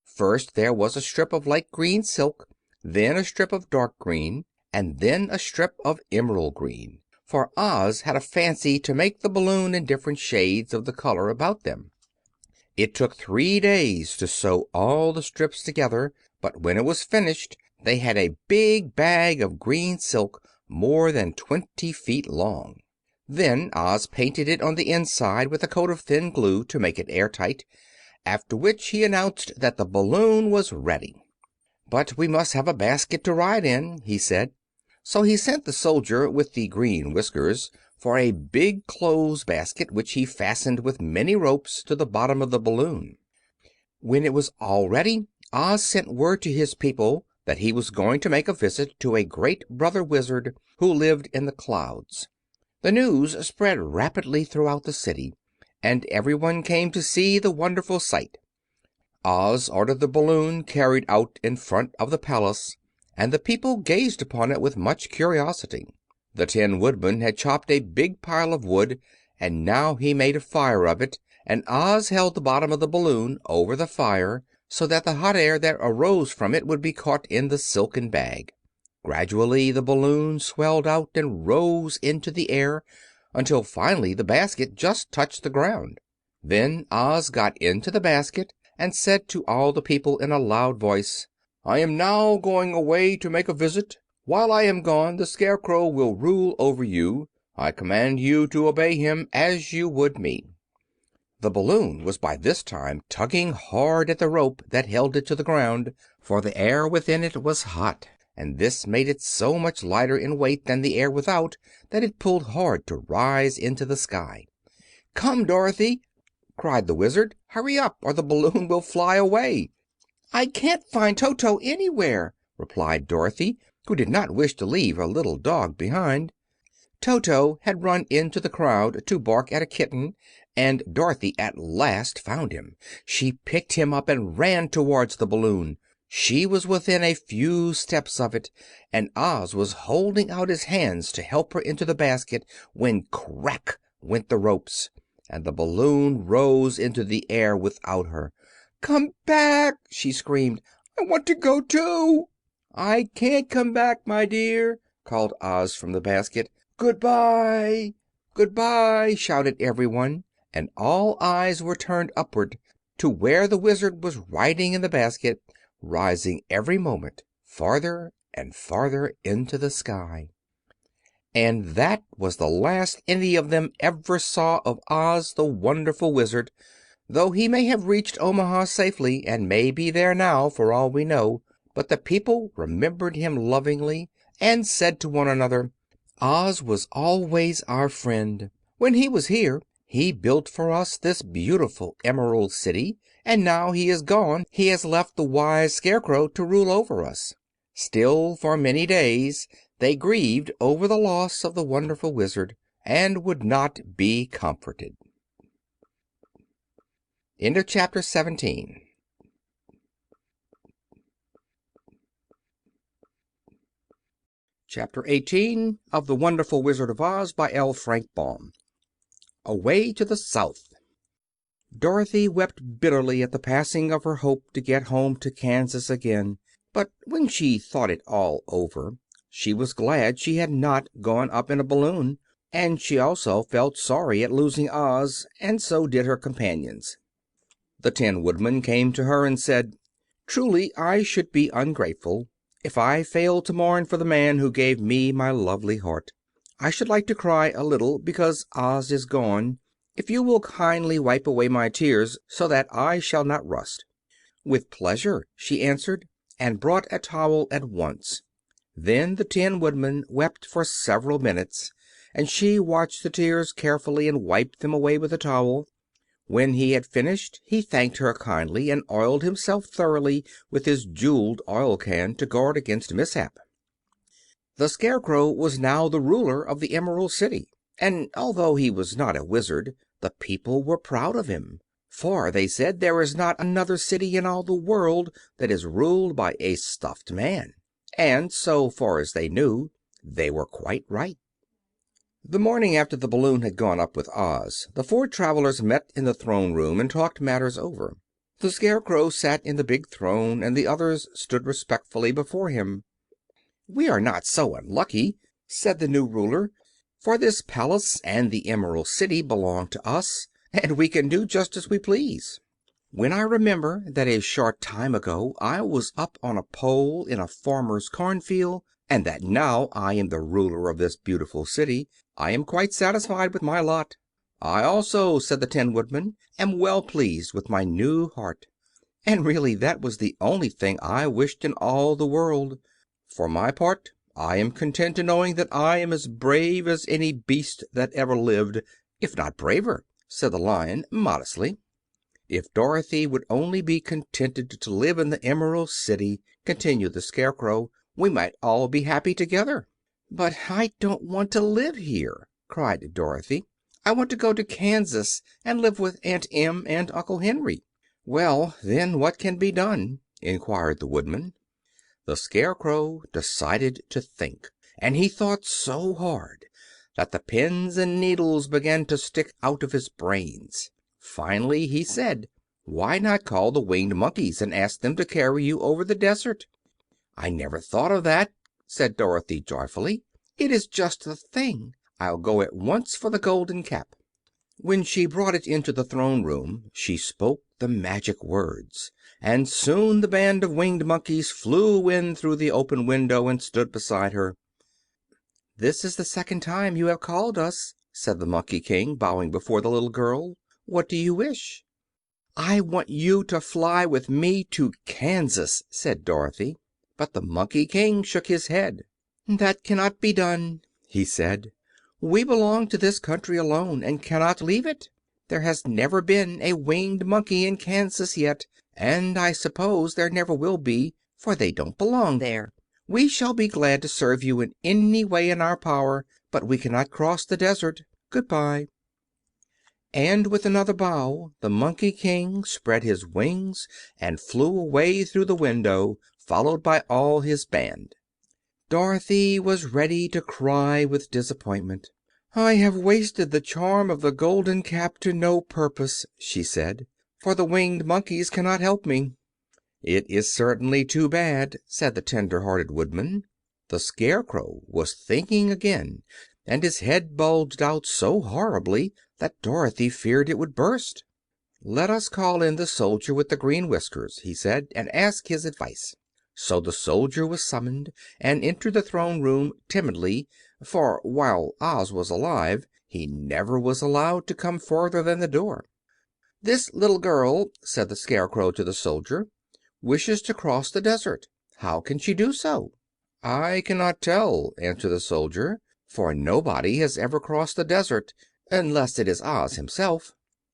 First there was a strip of light green silk, then a strip of dark green, and then a strip of emerald green, for Oz had a fancy to make the balloon in different shades of the color about them. It took 3 days to sew all the strips together, but when it was finished they had a big bag of green silk more than 20 feet long. Then Oz painted it on the inside with a coat of thin glue to make it airtight, after which he announced that the balloon was ready. "But we must have a basket to ride in," he said. So he sent the soldier with the green whiskers for a big clothes basket, which he fastened with many ropes to the bottom of the balloon. When it was all ready, Oz sent word to his people that he was going to make a visit to a great brother Wizard who lived in the clouds. The news spread rapidly throughout the city, and everyone came to see the wonderful sight. Oz ordered the balloon carried out in front of the palace, and the people gazed upon it with much curiosity. The Tin Woodman had chopped a big pile of wood, and now he made a fire of it, and Oz held the bottom of the balloon over the fire so that the hot air that arose from it would be caught in the silken bag. Gradually the balloon swelled out and rose into the air until finally the basket just touched the ground. Then Oz got into the basket and said to all the people in a loud voice: "I am now going away to make a visit. While I am gone the Scarecrow will rule over you. I command you to obey him as you would me." The balloon was by this time tugging hard at the rope that held it to the ground, for the air within it was hot, and this made it so much lighter in weight than the air without that it pulled hard to rise into the sky. "Come, Dorothy!" cried the Wizard. "Hurry up, or the balloon will fly away." "I can't find Toto anywhere," replied Dorothy, who did not wish to leave her little dog behind. Toto had run into the crowd to bark at a kitten, and Dorothy at last found him. She picked him up and ran towards the balloon. She was within a few steps of it, and Oz was holding out his hands to help her into the basket when crack went the ropes, and the balloon rose into the air without her. "Come back!" she screamed. "I want to go too." "I can't come back, my dear," called Oz from the basket. "Goodbye!" "Goodbye!" shouted everyone, and all eyes were turned upward to where the Wizard was riding in the basket, rising every moment farther and farther into the sky. And that was the last any of them ever saw of Oz the Wonderful Wizard, though he may have reached Omaha safely, and may be there now for all we know. But the people remembered him lovingly, and said to one another: "Oz was always our friend. When he was here he built for us this beautiful Emerald City, and now he is gone he has left the wise Scarecrow to rule over us." Still, for many days they grieved over the loss of the Wonderful Wizard, and would not be comforted. End of chapter 17. Chapter 18 of The Wonderful Wizard of Oz by L. Frank Baum. Away to the South. Dorothy wept bitterly at the passing of her hope to get home to Kansas again, but when she thought it all over she was glad she had not gone up in a balloon, and she also felt sorry at losing Oz, and so did her companions. The Tin Woodman came to her and said, "Truly I should be ungrateful if I failed to mourn for the man who gave me my lovely heart. I should like to cry a little because Oz is gone, if you will kindly wipe away my tears so that I shall not rust." "With pleasure," she answered, and brought a towel at once. Then the Tin Woodman wept for several minutes, and she watched the tears carefully and wiped them away with the towel. When he had finished he thanked her kindly and oiled himself thoroughly with his jeweled oil can to guard against mishap. The Scarecrow was now the ruler of the Emerald City, and although he was not a wizard, the people were proud of him. For, they said, there is not another city in all the world that is ruled by a stuffed man. And, so far as they knew, they were quite right. The morning after the balloon had gone up with Oz, the four travelers met in the throne room and talked matters over. The Scarecrow sat in the big throne, and the others stood respectfully before him. "We are not so unlucky," said the new ruler, "for this palace and the Emerald City belong to us, and we can do just as we please. When I remember that a short time ago I was up on a pole in a farmer's cornfield, and that now I am the ruler of this beautiful city, I am quite satisfied with my lot." "I also," said the Tin Woodman, "am well pleased with my new heart. And really that was the only thing I wished in all the world. For my part, I am content in knowing that I am as brave as any beast that ever lived, if not braver," said the Lion modestly. "If Dorothy would only be contented to live in the Emerald City," continued the Scarecrow, "we might all be happy together." "But I don't want to live here," cried Dorothy. "I want to go to Kansas and live with Aunt Em and Uncle Henry." "Well, then, what can be done?" inquired the Woodman. The Scarecrow decided to think, and he thought so hard that the pins and needles began to stick out of his brains. Finally he said, "Why not call the Winged Monkeys and ask them to carry you over the desert?" "I never thought of that," said Dorothy joyfully. "It is just the thing. I'll go at once for the Golden Cap." When she brought it into the throne room she spoke the magic words, and soon the band of Winged Monkeys flew in through the open window and stood beside her. "This is the second time you have called us," said the Monkey King, bowing before the little girl. "What do you wish?" "I want you to fly with me to Kansas," said Dorothy. But the Monkey King shook his head. "That cannot be done," he said. "We belong to this country alone, and cannot leave it. There has never been a winged monkey in Kansas yet, and I suppose there never will be, for they don't belong there. We shall be glad to serve you in any way in our power, but we cannot cross the desert. Goodbye." And with another bow the Monkey King spread his wings and flew away through the window, followed by all his band. Dorothy was ready to cry with disappointment. "I have wasted the charm of the Golden Cap to no purpose," she said, "for the Winged Monkeys cannot help me." "It is certainly too bad," said the tender-hearted Woodman. The Scarecrow was thinking again, and his head bulged out so horribly that Dorothy feared it would burst. "Let us call in the soldier with the green whiskers," he said, "and ask his advice." So the soldier was summoned, and entered the throne room timidly, for while Oz was alive he never was allowed to come farther than the door. "This little girl," said the Scarecrow to the soldier, "wishes to cross the desert. How can she do so?" "I cannot tell," answered the soldier, "for nobody has ever crossed the desert, unless it is Oz himself."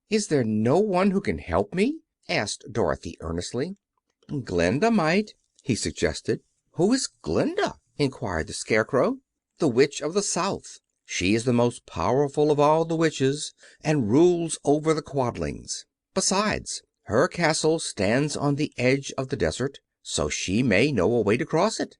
"Is there no one who can help me?" asked Dorothy earnestly. "Glinda might," he suggested. "Who is Glinda?" inquired the Scarecrow. "The Witch of the South. She is the most powerful of all the witches, and rules over the Quadlings. Besides, her castle stands on the edge of the desert, so she may know a way to cross it."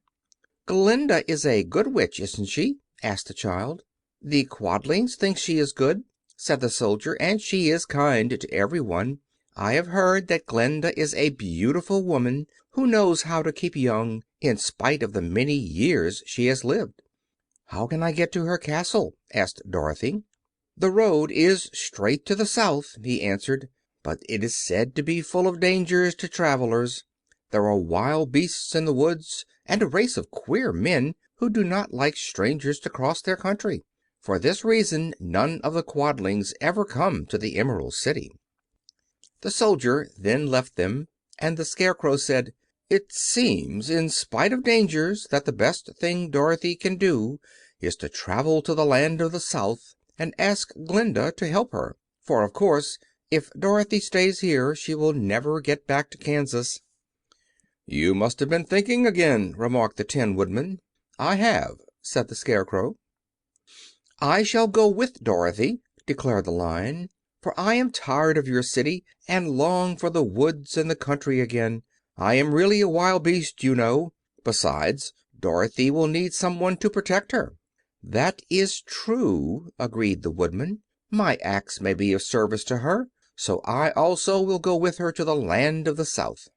"Glinda is a good witch, isn't she?" asked the child. "The Quadlings think she is good," said the soldier, "and she is kind to everyone. I have heard that Glinda is a beautiful woman who knows how to keep young in spite of the many years she has lived." "How can I get to her castle?" asked Dorothy. "The road is straight to the south," he answered, "but it is said to be full of dangers to travelers. There are wild beasts in the woods, and a race of queer men who do not like strangers to cross their country. For this reason none of the Quadlings ever come to the Emerald City." The soldier then left them, and the Scarecrow said, "It seems, in spite of dangers, that the best thing Dorothy can do is to travel to the land of the South and ask Glinda to help her. For, of course, if Dorothy stays here she will never get back to Kansas." "You must have been thinking again," remarked the Tin Woodman. "I have," said the Scarecrow. "I shall go with Dorothy," declared the Lion, "for I am tired of your city and long for the woods and the country again. I am really a wild beast, you know. Besides, Dorothy will need someone to protect her." "That is true," agreed the Woodman. "My axe may be of service to her, so I also will go with her to the land of the South."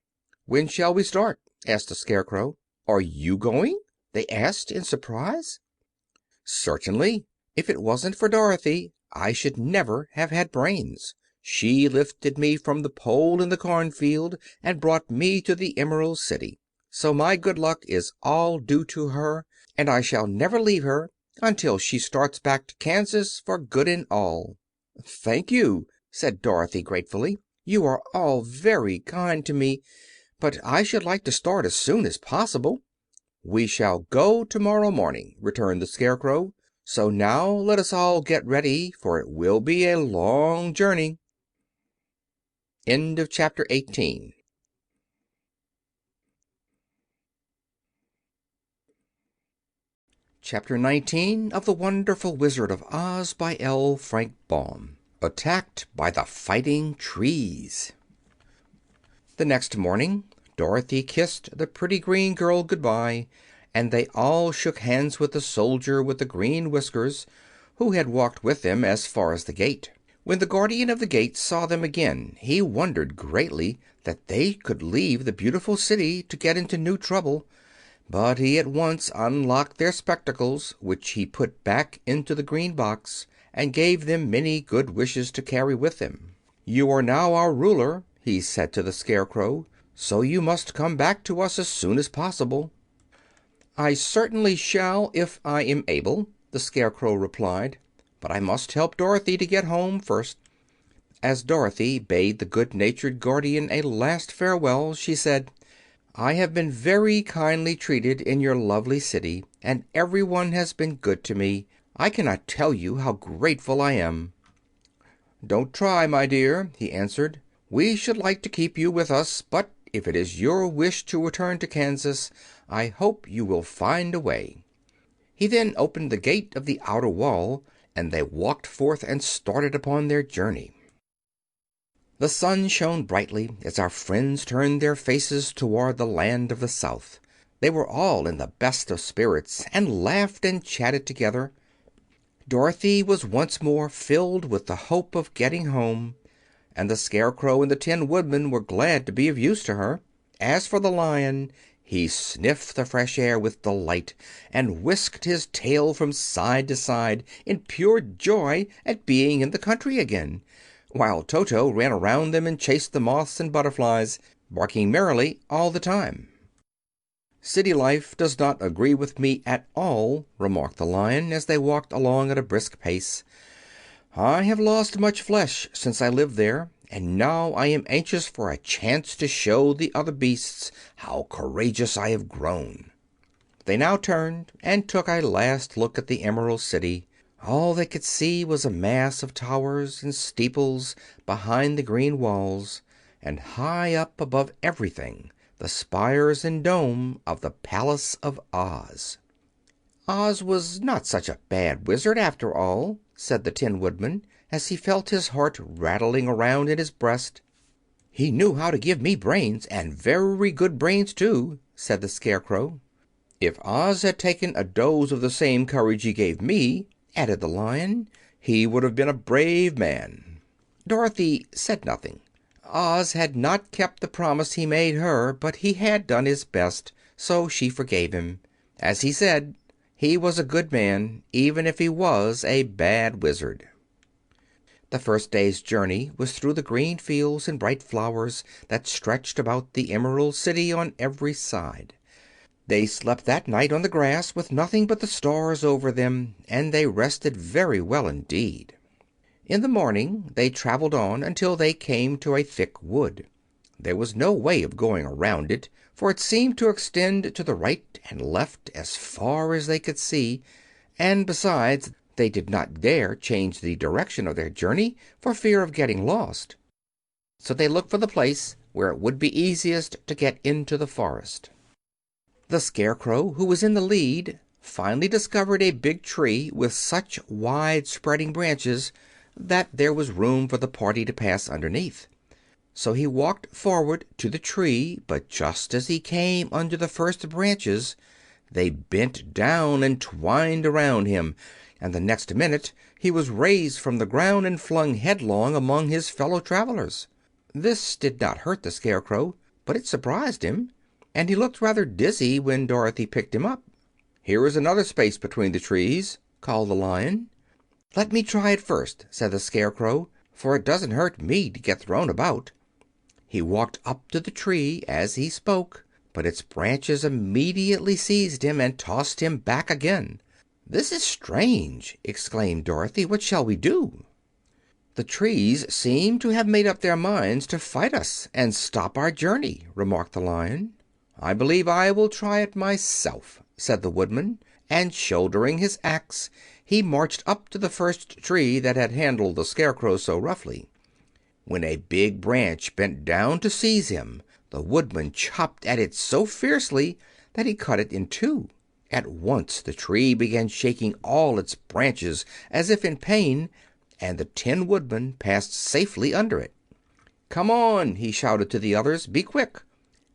"When shall we start?" asked the Scarecrow. "Are you going?" they asked in surprise. "Certainly. If it wasn't for Dorothy I should never have had brains. She lifted me from the pole in the cornfield and brought me to the Emerald City. So my good luck is all due to her, and I shall never leave her until she starts back to Kansas for good and all." "Thank you," said Dorothy gratefully. "You are all very kind to me, but I should like to start as soon as possible." "We shall go tomorrow morning," returned the Scarecrow. "So now let us all get ready, for it will be a long journey." Chapter 19 of The Wonderful Wizard of Oz by L. Frank Baum. Attacked by the Fighting Trees. The next morning Dorothy kissed the pretty green girl good-bye, and they all shook hands with the soldier with the green whiskers, who had walked with them as far as the gate. When the Guardian of the Gate saw them again he wondered greatly that they could leave the beautiful city to get into new trouble, but he at once unlocked their spectacles, which he put back into the green box, and gave them many good wishes to carry with them. "You are now our ruler," he said to the Scarecrow, "so you must come back to us as soon as possible." "I certainly shall, if I am able," the Scarecrow replied. "But I must help Dorothy to get home first." As Dorothy bade the good-natured Guardian a last farewell, she said, "I have been very kindly treated in your lovely city, and everyone has been good to me. I cannot tell you how grateful I am." "Don't try, my dear," he answered. "We should like to keep you with us, but if it is your wish to return to Kansas, I hope you will find a way." He then opened the gate of the outer wall, and they walked forth and started upon their journey. The sun shone brightly as our friends turned their faces toward the land of the South. They were all in the best of spirits and laughed and chatted together. Dorothy was once more filled with the hope of getting home, and the Scarecrow and the Tin Woodman were glad to be of use to her. As for the Lion, he sniffed the fresh air with delight and whisked his tail from side to side in pure joy at being in the country again, while Toto ran around them and chased the moths and butterflies, barking merrily all the time. "City life does not agree with me at all," remarked the Lion, as they walked along at a brisk pace. "I have lost much flesh since I lived there, and now I am anxious for a chance to show the other beasts how courageous I have grown." They now turned and took a last look at the Emerald City. All they could see was a mass of towers and steeples behind the green walls, and high up above everything the spires and dome of the Palace of Oz. "Oz was not such a bad wizard, after all," said the Tin Woodman, as he felt his heart rattling around in his breast. "He knew how to give me brains, and very good brains, too," said the Scarecrow. "If Oz had taken a dose of the same courage he gave me," added the Lion, "he would have been a brave man." Dorothy said nothing. Oz had not kept the promise he made her, but he had done his best, so she forgave him. As he said, He was a good man, even if he was a bad wizard. The first day's journey was through the green fields and bright flowers that stretched about the Emerald City on every side. They slept that night on the grass with nothing but the stars over them, and they rested very well indeed. In the morning they traveled on until they came to a thick wood. There was no way of going around it, for it seemed to extend to the right and left as far as they could see, and besides, they did not dare change the direction of their journey for fear of getting lost. So they looked for the place where it would be easiest to get into the forest. The Scarecrow, who was in the lead, finally discovered a big tree with such wide spreading branches that there was room for the party to pass underneath. So he walked forward to the tree, but just as he came under the first branches, they bent down and twined around him, and the next minute he was raised from the ground and flung headlong among his fellow travelers. This did not hurt the Scarecrow, but it surprised him, and he looked rather dizzy when Dorothy picked him up. "Here is another space between the trees," called the Lion. "Let me try it first," said the Scarecrow, "for it doesn't hurt me to get thrown about." He walked up to the tree as he spoke, but its branches immediately seized him and tossed him back again. "This is strange!" exclaimed Dorothy. "What shall we do?" "The trees seem to have made up their minds to fight us and stop our journey," remarked the Lion. "I believe I will try it myself," said the Woodman, and shouldering his axe, he marched up to the first tree that had handled the Scarecrow so roughly. When a big branch bent down to seize him, the Woodman chopped at it so fiercely that he cut it in two. At once the tree began shaking all its branches as if in pain, and the Tin Woodman passed safely under it. "Come on!" he shouted to the others. "Be quick!"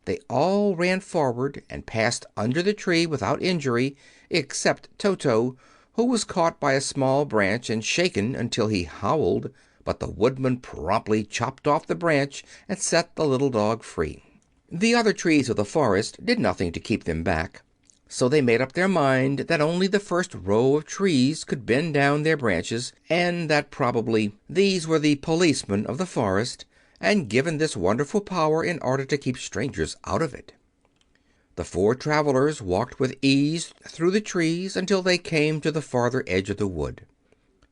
They all ran forward and passed under the tree without injury, except Toto, who was caught by a small branch and shaken until he howled. But the Woodman promptly chopped off the branch and set the little dog free. The other trees of the forest did nothing to keep them back, so they made up their mind that only the first row of trees could bend down their branches, and that probably these were the policemen of the forest, and given this wonderful power in order to keep strangers out of it. The four travelers walked with ease through the trees until they came to the farther edge of the wood.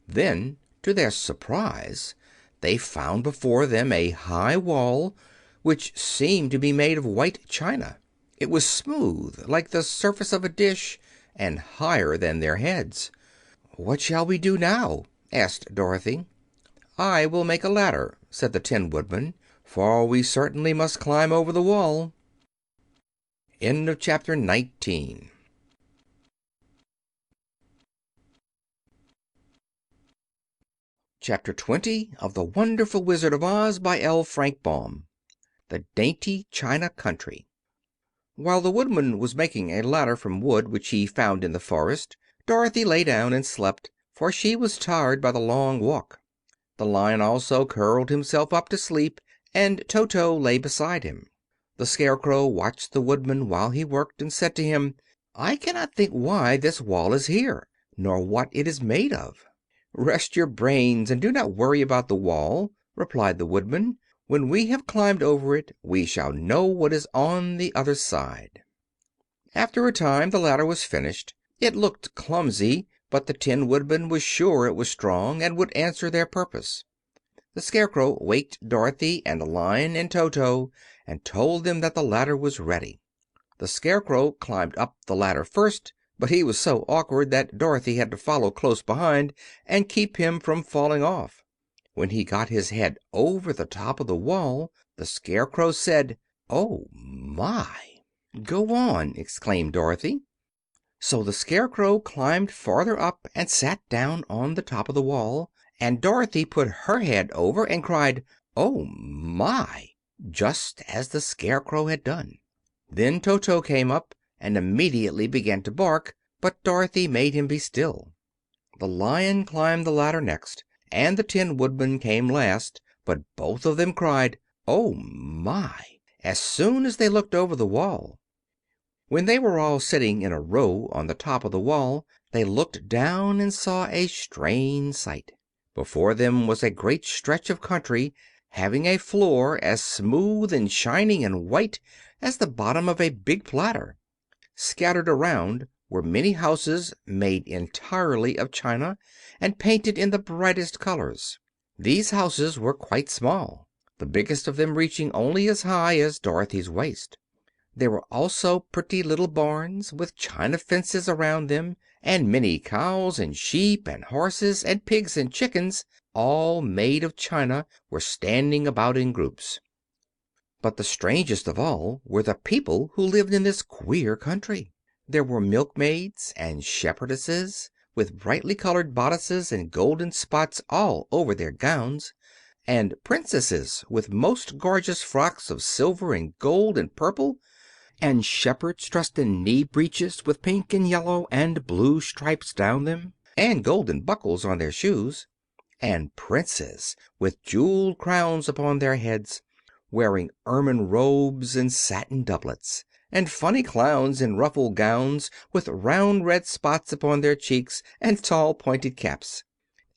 Then, to their surprise, they found before them a high wall which seemed to be made of white china. It was smooth, like the surface of a dish, and higher than their heads. "What shall we do now?" asked Dorothy. "I will make a ladder," said the Tin Woodman, "for we certainly must climb over the wall." End of chapter 19. Chapter 20 of The Wonderful Wizard of Oz by L. Frank Baum. The Dainty China Country. While the Woodman was making a ladder from wood which he found in the forest, Dorothy lay down and slept, for she was tired by the long walk. The Lion also curled himself up to sleep, and Toto lay beside him. The Scarecrow watched the Woodman while he worked, and said to him, "I cannot think why this wall is here, nor what it is made of." "Rest your brains and do not worry about the wall," replied the Woodman. "When we have climbed over it we shall know what is on the other side." After a time the ladder was finished. It looked clumsy, but the Tin Woodman was sure it was strong and would answer their purpose. The Scarecrow waked Dorothy and the Lion and Toto and told them that the ladder was ready. The Scarecrow climbed up the ladder first, but he was so awkward that Dorothy had to follow close behind and keep him from falling off. When he got his head over the top of the wall, the Scarecrow said, "Oh, my!" "Go on!" exclaimed Dorothy. So the Scarecrow climbed farther up and sat down on the top of the wall, and Dorothy put her head over and cried, "Oh, my!" just as the Scarecrow had done. Then Toto came up and immediately began to bark, but Dorothy made him be still. The Lion climbed the ladder next, and the Tin Woodman came last, but both of them cried, "Oh, my!" as soon as they looked over the wall. When they were all sitting in a row on the top of the wall, they looked down and saw a strange sight. Before them was a great stretch of country, having a floor as smooth and shining and white as the bottom of a big platter. Scattered around were many houses made entirely of china and painted in the brightest colors. These houses were quite small, the biggest of them reaching only as high as Dorothy's waist. There were also pretty little barns, with china fences around them, and many cows and sheep and horses and pigs and chickens, all made of china, were standing about in groups. But the strangest of all were the people who lived in this queer country. There were milkmaids and shepherdesses, with brightly colored bodices and golden spots all over their gowns, and princesses with most gorgeous frocks of silver and gold and purple, and shepherds dressed in knee breeches with pink and yellow and blue stripes down them, and golden buckles on their shoes, and princes with jeweled crowns upon their heads, wearing ermine robes and satin doublets, and funny clowns in ruffled gowns with round red spots upon their cheeks and tall pointed caps.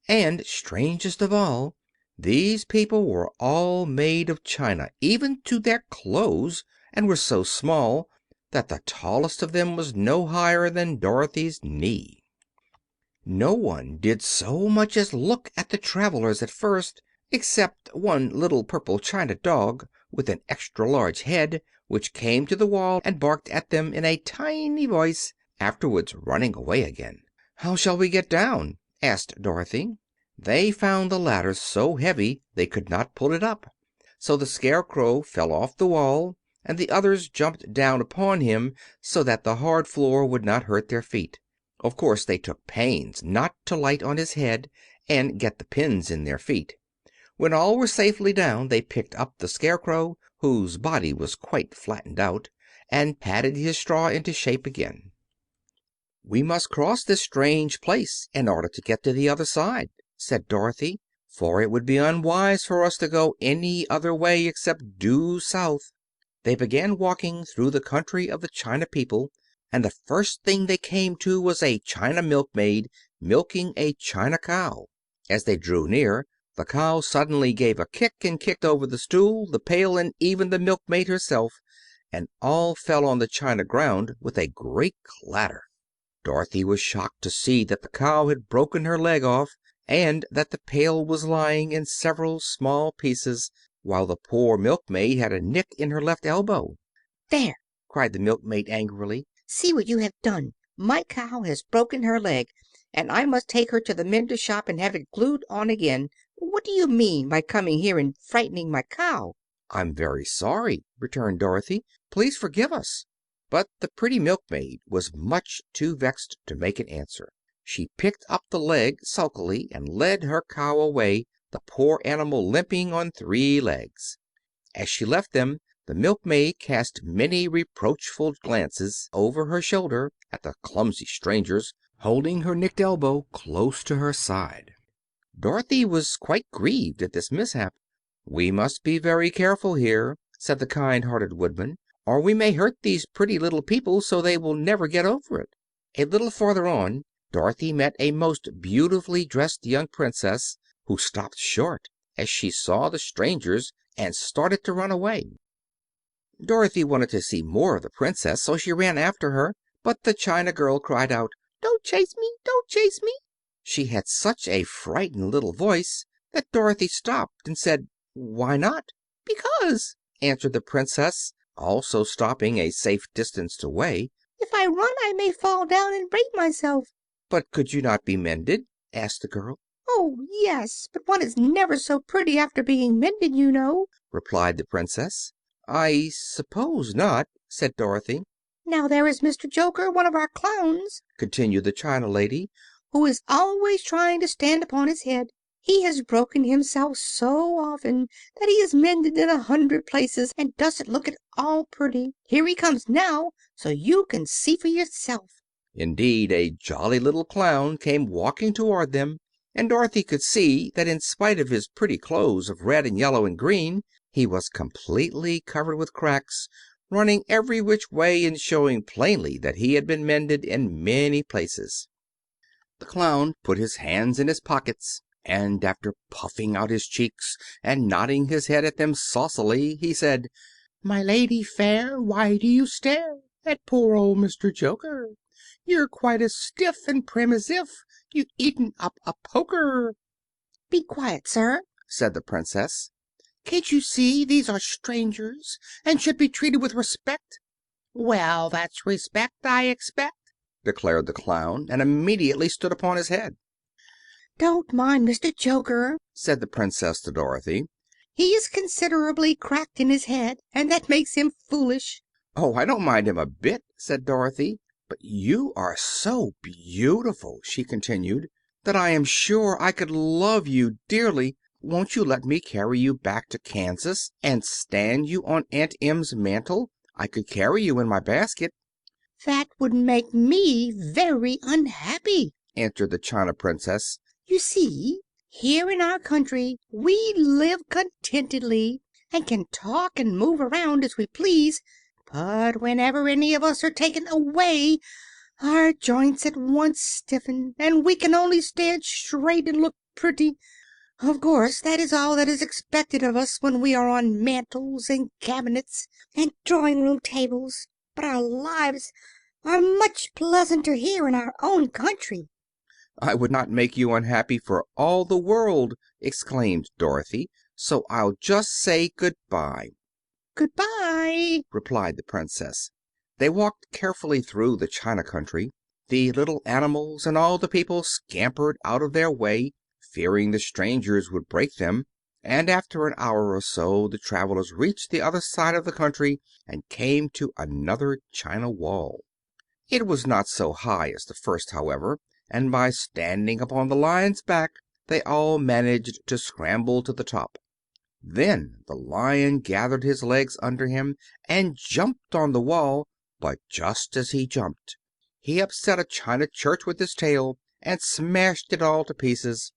And, strangest of all, these people were all made of china, even to their clothes, and were so small that the tallest of them was no higher than Dorothy's knee. No one did so much as look at the travelers at first, except one little purple china dog with an extra large head, which came to the wall and barked at them in a tiny voice, afterwards running away again. "How shall we get down?" asked Dorothy. They found the ladder so heavy they could not pull it up, so the Scarecrow fell off the wall, and the others jumped down upon him so that the hard floor would not hurt their feet. Of course they took pains not to light on his head and get the pins in their feet. When all were safely down they picked up the Scarecrow, whose body was quite flattened out, and patted his straw into shape again. "We must cross this strange place in order to get to the other side," said Dorothy, "for it would be unwise for us to go any other way except due south." They began walking through the country of the china people, and the first thing they came to was a china milkmaid milking a china cow. As they drew near, the cow suddenly gave a kick and kicked over the stool, the pail, and even the milkmaid herself, and all fell on the china ground with a great clatter. Dorothy was shocked to see that the cow had broken her leg off, and that the pail was lying in several small pieces, while the poor milkmaid had a nick in her left elbow. There!" cried the milkmaid angrily. "See what you have done. My cow has broken her leg, and I must take her to the mender's shop and have it glued on again. What do you mean by coming here and frightening my cow?" "I'm very sorry," returned Dorothy. "Please forgive us." But the pretty milkmaid was much too vexed to make an answer. She picked up the leg sulkily and led her cow away, the poor animal limping on 3 legs. As she left them, the milkmaid cast many reproachful glances over her shoulder at the clumsy strangers, holding her nicked elbow close to her side. Dorothy was quite grieved at this mishap. "We must be very careful here," said the kind-hearted Woodman, "or we may hurt these pretty little people so they will never get over it." A little farther on Dorothy met a most beautifully dressed young princess, who stopped short as she saw the strangers and started to run away. Dorothy wanted to see more of the Princess, so she ran after her, but the china girl cried out, "Don't chase me! Don't chase me!" She had such a frightened little voice that Dorothy stopped and said, "Why not?" "Because," answered the Princess, also stopping a safe distance away, "if I run I may fall down and break myself." "But could you not be mended?" asked the girl. "Oh, yes, but one is never so pretty after being mended, you know," replied the Princess. "I suppose not," said Dorothy. "Now there is Mr. Joker, one of our clowns," continued the china lady, "who is always trying to stand upon his head. He has broken himself so often that he is mended in 100 places and doesn't look at all pretty. Here he comes now, so you can see for yourself." Indeed, a jolly little clown came walking toward them, and Dorothy could see that in spite of his pretty clothes of red and yellow and green, he was completely covered with cracks, running every which way and showing plainly that he had been mended in many places. The Clown put his hands in his pockets, and after puffing out his cheeks and nodding his head at them saucily, he said, "My lady fair, why do you stare at poor old Mr. Joker? You're quite as stiff and prim as if you'd eaten up a poker." "Be quiet, sir," said the Princess. "Can't you see these are strangers and should be treated with respect?" "Well, that's respect, I expect," declared the Clown, and immediately stood upon his head. "Don't mind Mr. Joker," said the Princess to Dorothy. "He is considerably cracked in his head, and that makes him foolish." "Oh, I don't mind him a bit," said Dorothy. "But you are so beautiful," she continued, "that I am sure I could love you dearly. Won't you let me carry you back to Kansas and stand you on Aunt Em's mantel? I could carry you in my basket." "That would make me very unhappy," answered the China Princess. "You see, here in our country we live contentedly and can talk and move around as we please, but whenever any of us are taken away our joints at once stiffen and we can only stand straight and look pretty. Of course, that is all that is expected of us when we are on mantels and cabinets and drawing room tables, but our lives are much pleasanter here in our own country." "I would not make you unhappy for all the world!" exclaimed Dorothy. "So I'll just say good bye." "Goodbye," replied the Princess. They walked carefully through the China country. The little animals and all the people scampered out of their way, fearing the strangers would break them, and after an hour or so the travelers reached the other side of the country and came to another China wall. It was not so high as the first, however, and by standing upon the Lion's back they all managed to scramble to the top. Then the Lion gathered his legs under him and jumped on the wall, but just as he jumped he upset a china church with his tail and smashed it all to pieces.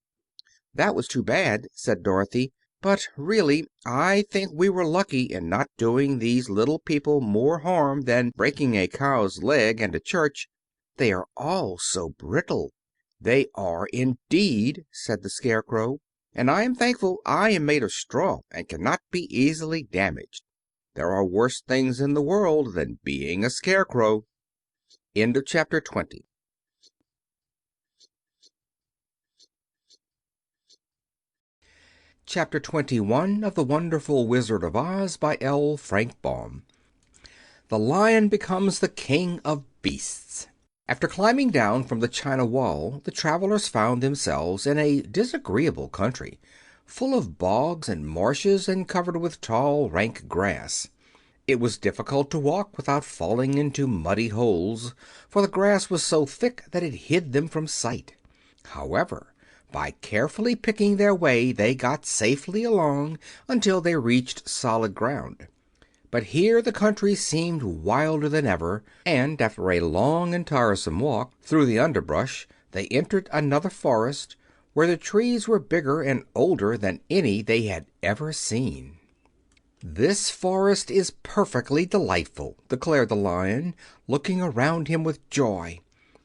"That was too bad," said Dorothy, "but really I think we were lucky in not doing these little people more harm than breaking a cow's leg and a church. They are all so brittle." "They are, indeed," said the Scarecrow, "and I am thankful I am made of straw and cannot be easily damaged. There are worse things in the world than being a scarecrow." End of chapter 20. Chapter 21 of The Wonderful Wizard of Oz by L. Frank Baum. The Lion becomes the King of Beasts. After climbing down from the China Wall, the travelers found themselves in a disagreeable country, full of bogs and marshes and covered with tall, rank grass. It was difficult to walk without falling into muddy holes, for the grass was so thick that it hid them from sight. However, by carefully picking their way they got safely along until they reached solid ground. But here the country seemed wilder than ever, and after a long and tiresome walk through the underbrush they entered another forest, where the trees were bigger and older than any they had ever seen. "This forest is perfectly delightful," declared the Lion, looking around him with joy.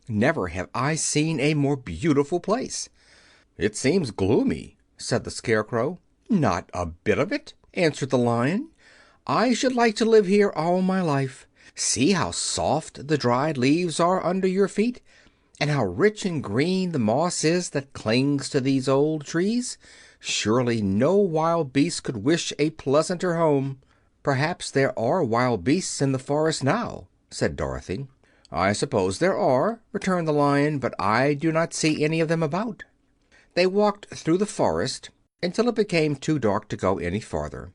"Never have I seen a more beautiful place." "It seems gloomy," said the Scarecrow. "Not a bit of it," answered the Lion. "I should like to live here all my life. See how soft the dried leaves are under your feet, and how rich and green the moss is that clings to these old trees. Surely no wild beast could wish a pleasanter home." "Perhaps there are wild beasts in the forest now," said Dorothy. "I suppose there are," returned the Lion, "but I do not see any of them about." They walked through the forest until it became too dark to go any farther.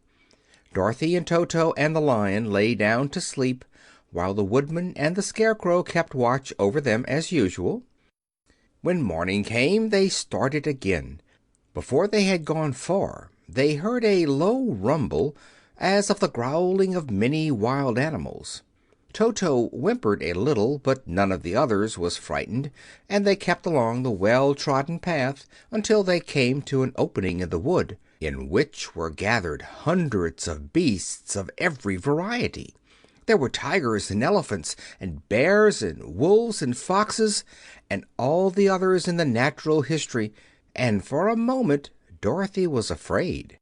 Dorothy and Toto and the Lion lay down to sleep, while the Woodman and the Scarecrow kept watch over them as usual. When morning came they started again. Before they had gone far they heard a low rumble, as of the growling of many wild animals. Toto whimpered a little, but none of the others was frightened, and they kept along the well-trodden path until they came to an opening in the wood, in which were gathered hundreds of beasts of every variety. There were tigers and elephants and bears and wolves and foxes and all the others in the natural history, and for a moment Dorothy was afraid.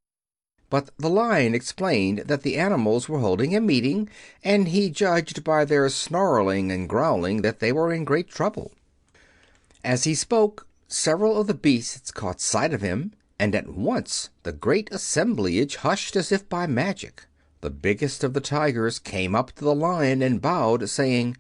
But the Lion explained that the animals were holding a meeting, and he judged by their snarling and growling that they were in great trouble. As he spoke, several of the beasts caught sight of him, and at once the great assemblage hushed as if by magic. The biggest of the tigers came up to the Lion and bowed, saying,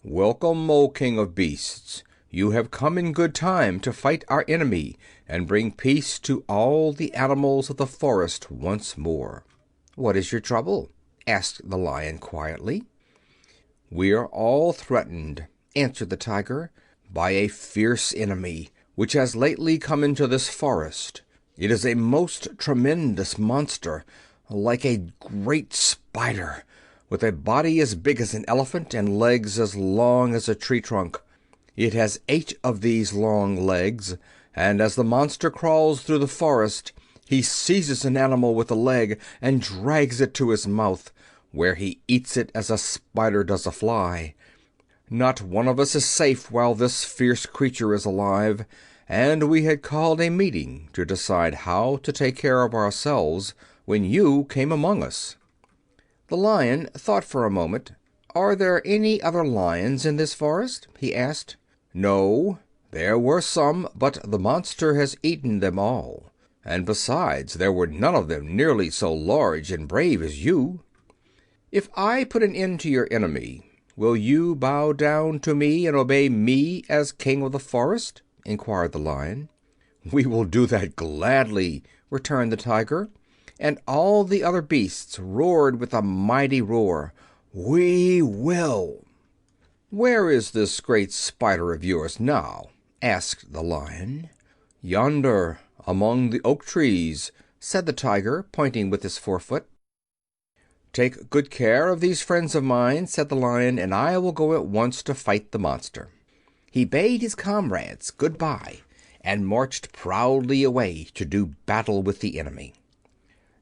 "Welcome, O King of Beasts. You have come in good time to fight our enemy and bring peace to all the animals of the forest once more." "What is your trouble?" asked the Lion quietly. "We are all threatened," answered the tiger, "by a fierce enemy which has lately come into this forest. It is a most tremendous monster, like a great spider, with a body as big as an elephant and legs as long as a tree trunk. It has 8 of these long legs, and as the monster crawls through the forest, he seizes an animal with a leg and drags it to his mouth, where he eats it as a spider does a fly. Not one of us is safe while this fierce creature is alive, and we had called a meeting to decide how to take care of ourselves when you came among us." The Lion thought for a moment. "Are there any other lions in this forest?" he asked. "No, there were some, but the monster has eaten them all. And besides, there were none of them nearly so large and brave as you." "If I put an end to your enemy, will you bow down to me and obey me as King of the Forest?" inquired the Lion. "We will do that gladly," returned the tiger, and all the other beasts roared with a mighty roar. "We will!" "Where is this great spider of yours now?" asked the Lion. "Yonder, among the oak trees," said the tiger, pointing with his forefoot. "Take good care of these friends of mine," said the Lion, "and I will go at once to fight the monster." He bade his comrades good-bye and marched proudly away to do battle with the enemy.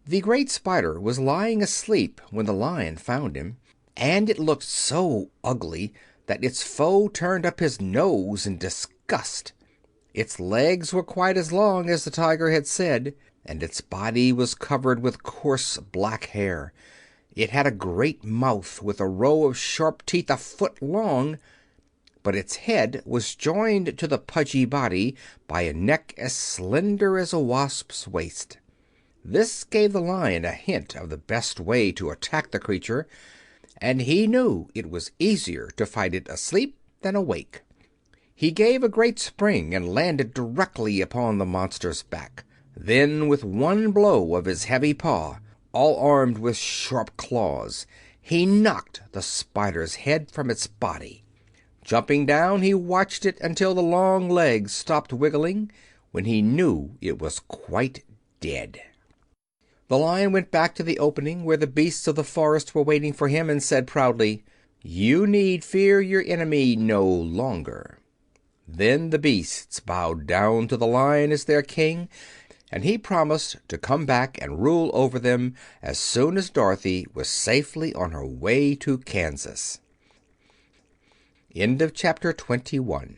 The great spider was lying asleep when the Lion found him, and it looked so ugly that its foe turned up his nose in disgust. Its legs were quite as long as the tiger had said, and its body was covered with coarse black hair. It had a great mouth with a row of sharp teeth a foot long, but its head was joined to the pudgy body by a neck as slender as a wasp's waist. This gave the Lion a hint of the best way to attack the creature, and he knew it was easier to fight it asleep than awake. He gave a great spring and landed directly upon the monster's back. Then, with one blow of his heavy paw, all armed with sharp claws, he knocked the spider's head from its body. Jumping down, he watched it until the long legs stopped wiggling, when he knew it was quite dead. The Lion went back to the opening where the beasts of the forest were waiting for him, and said proudly, "You need fear your enemy no longer." Then the beasts bowed down to the Lion as their king, and he promised to come back and rule over them as soon as Dorothy was safely on her way to Kansas. End of chapter 21.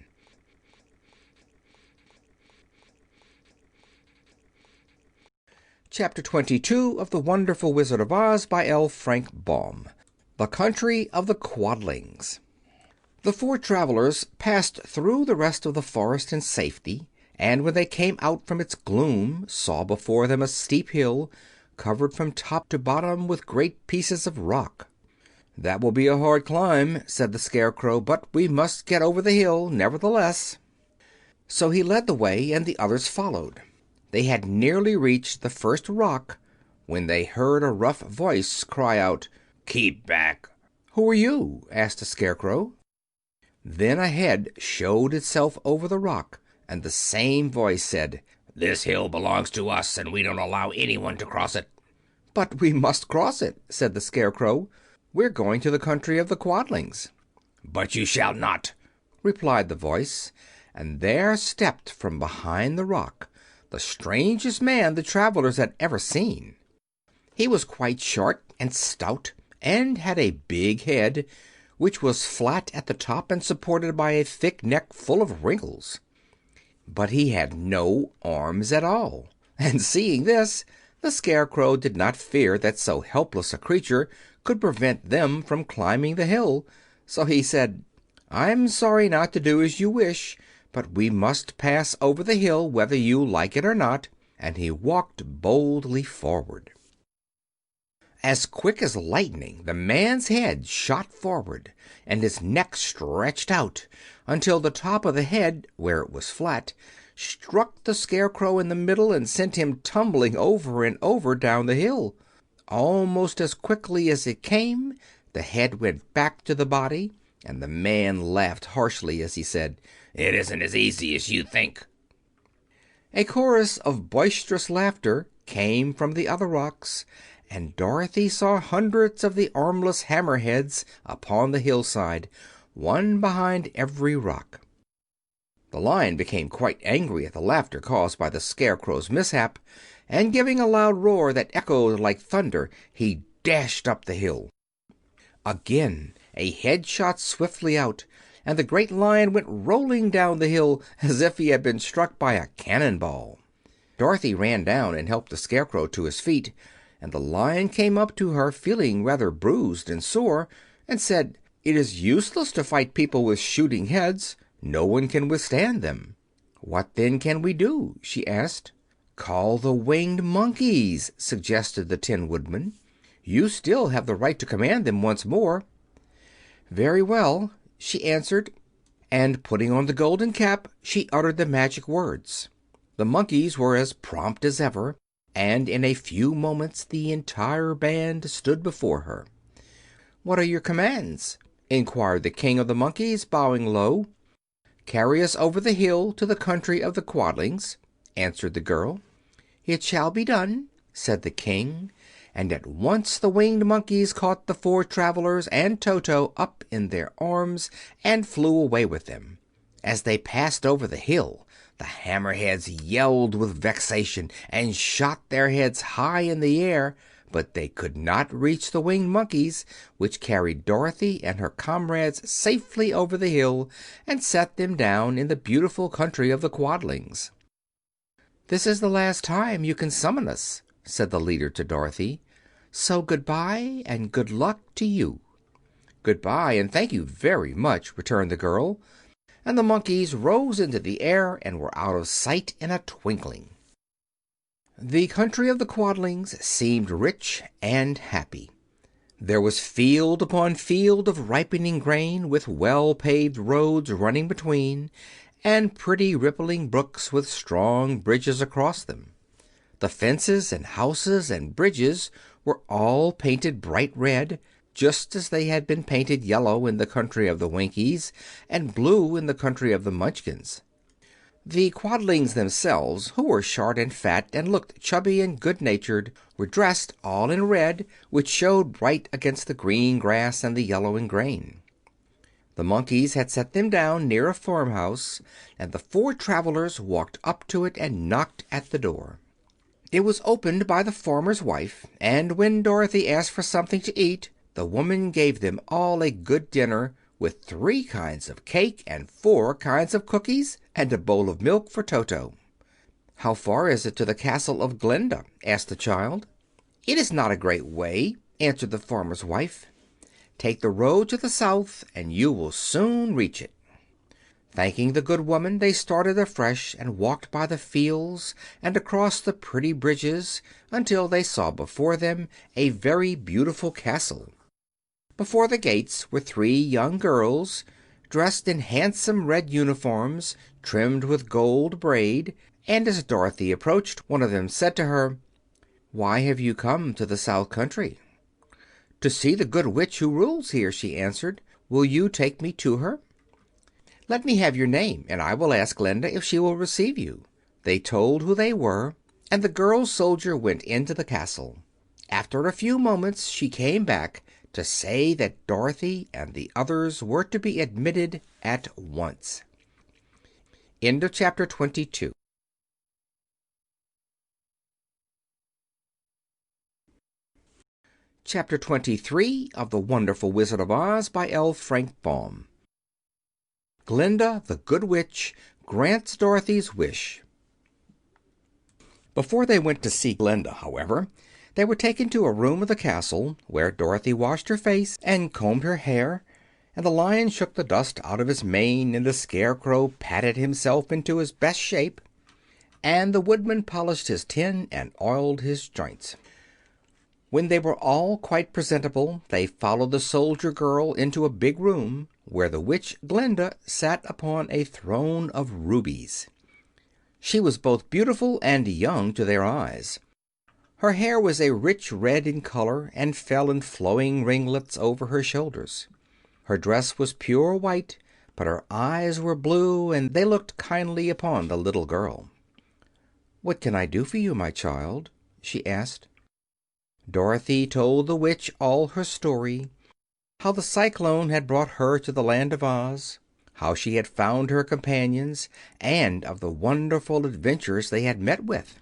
Chapter 22 of The Wonderful Wizard of Oz by L. Frank Baum. The Country of the Quadlings. The 4 travelers passed through the rest of the forest in safety, and when they came out from its gloom saw before them a steep hill, covered from top to bottom with great pieces of rock. "That will be a hard climb," said the Scarecrow, "but we must get over the hill, nevertheless." So he led the way, and the others followed. They had nearly reached the first rock when they heard a rough voice cry out, "Keep back!" "Who are you?" asked the Scarecrow. Then a head showed itself over the rock, and the same voice said, "This hill belongs to us, and we don't allow anyone to cross it." "But we must cross it," said the Scarecrow. "We're going to the country of the Quadlings." "But you shall not," replied the voice, and there stepped from behind the rock the strangest man the travelers had ever seen. He was quite short and stout, and had a big head, which was flat at the top and supported by a thick neck full of wrinkles. But he had no arms at all, and seeing this, the Scarecrow did not fear that so helpless a creature could prevent them from climbing the hill. So he said, "I'm sorry not to do as you wish, but we must pass over the hill whether you like it or not," and he walked boldly forward. As quick as lightning the man's head shot forward, and his neck stretched out until the top of the head, where it was flat, struck the Scarecrow in the middle and sent him tumbling over and over down the hill. Almost as quickly as it came, the head went back to the body, and the man laughed harshly as he said, "It isn't as easy as you think." A chorus of boisterous laughter came from the other rocks, and Dorothy saw hundreds of the armless hammerheads upon the hillside, one behind every rock. The Lion became quite angry at the laughter caused by the Scarecrow's mishap, and giving a loud roar that echoed like thunder, he dashed up the hill. Again a head shot swiftly out, and the great Lion went rolling down the hill as if he had been struck by a cannon ball. Dorothy ran down and helped the Scarecrow to his feet, and the Lion came up to her feeling rather bruised and sore, and said, "It is useless to fight people with shooting heads. No one can withstand them." "What then can we do?" she asked. "Call the Winged Monkeys," suggested the Tin Woodman. "You still have the right to command them once more." "Very well," she answered, and putting on the golden cap, she uttered the magic words. The monkeys were as prompt as ever, and in a few moments the entire band stood before her. "What are your commands?" inquired the King of the Monkeys, bowing low. "Carry us over the hill to the country of the Quadlings," answered the girl. "It shall be done," said the King, and at once the Winged Monkeys caught the four travelers and Toto up in their arms and flew away with them. As they passed over the hill, the hammerheads yelled with vexation and shot their heads high in the air, but they could not reach the Winged Monkeys, which carried Dorothy and her comrades safely over the hill and set them down in the beautiful country of the Quadlings. "This is the last time you can summon us," said the leader to Dorothy, "so goodbye and good luck to you." "Goodbye, and thank you very much," returned the girl, and the monkeys rose into the air and were out of sight in a twinkling. The country of the Quadlings seemed rich and happy. There was field upon field of ripening grain, with well-paved roads running between, and pretty rippling brooks with strong bridges across them. The fences and houses and bridges were all painted bright red, just as they had been painted yellow in the country of the Winkies and blue in the country of the Munchkins. The Quadlings themselves, who were short and fat and looked chubby and good-natured, were dressed all in red, which showed bright against the green grass and the yellowing grain. The Monkeys had set them down near a farmhouse, and the four travelers walked up to it and knocked at the door. It was opened by the farmer's wife, and when Dorothy asked for something to eat, the woman gave them all a good dinner, with 3 kinds of cake and 4 kinds of cookies and a bowl of milk for Toto. "How far is it to the castle of Glinda?" asked the child. "It is not a great way," answered the farmer's wife. "Take the road to the south, and you will soon reach it." Thanking the good woman, they started afresh and walked by the fields and across the pretty bridges until they saw before them a very beautiful castle. Before the gates were 3 young girls, dressed in handsome red uniforms trimmed with gold braid, and as Dorothy approached, one of them said to her, "Why have you come to the South Country?" "To see the good witch who rules here," she answered. "Will you take me to her?" "Let me have your name, and I will ask Glinda if she will receive you." They told who they were, and the girl soldier went into the castle. After a few moments she came back to say that Dorothy and the others were to be admitted at once. End of chapter 22. Chapter 23 of The Wonderful Wizard of Oz by L. Frank Baum. Glinda the Good Witch grants Dorothy's wish. Before they went to see Glinda, however, they were taken to a room of the castle where Dorothy washed her face and combed her hair, and the Lion shook the dust out of his mane, and the Scarecrow patted himself into his best shape, and the Woodman polished his tin and oiled his joints. When they were all quite presentable, they followed the soldier girl into a big room where the witch Glinda sat upon a throne of rubies. She was both beautiful and young to their eyes. Her hair was a rich red in color and fell in flowing ringlets over her shoulders. Her dress was pure white, but her eyes were blue, and they looked kindly upon the little girl. "What can I do for you, my child?" she asked. Dorothy told the witch all her story: how the cyclone had brought her to the land of Oz, how she had found her companions, and of the wonderful adventures they had met with.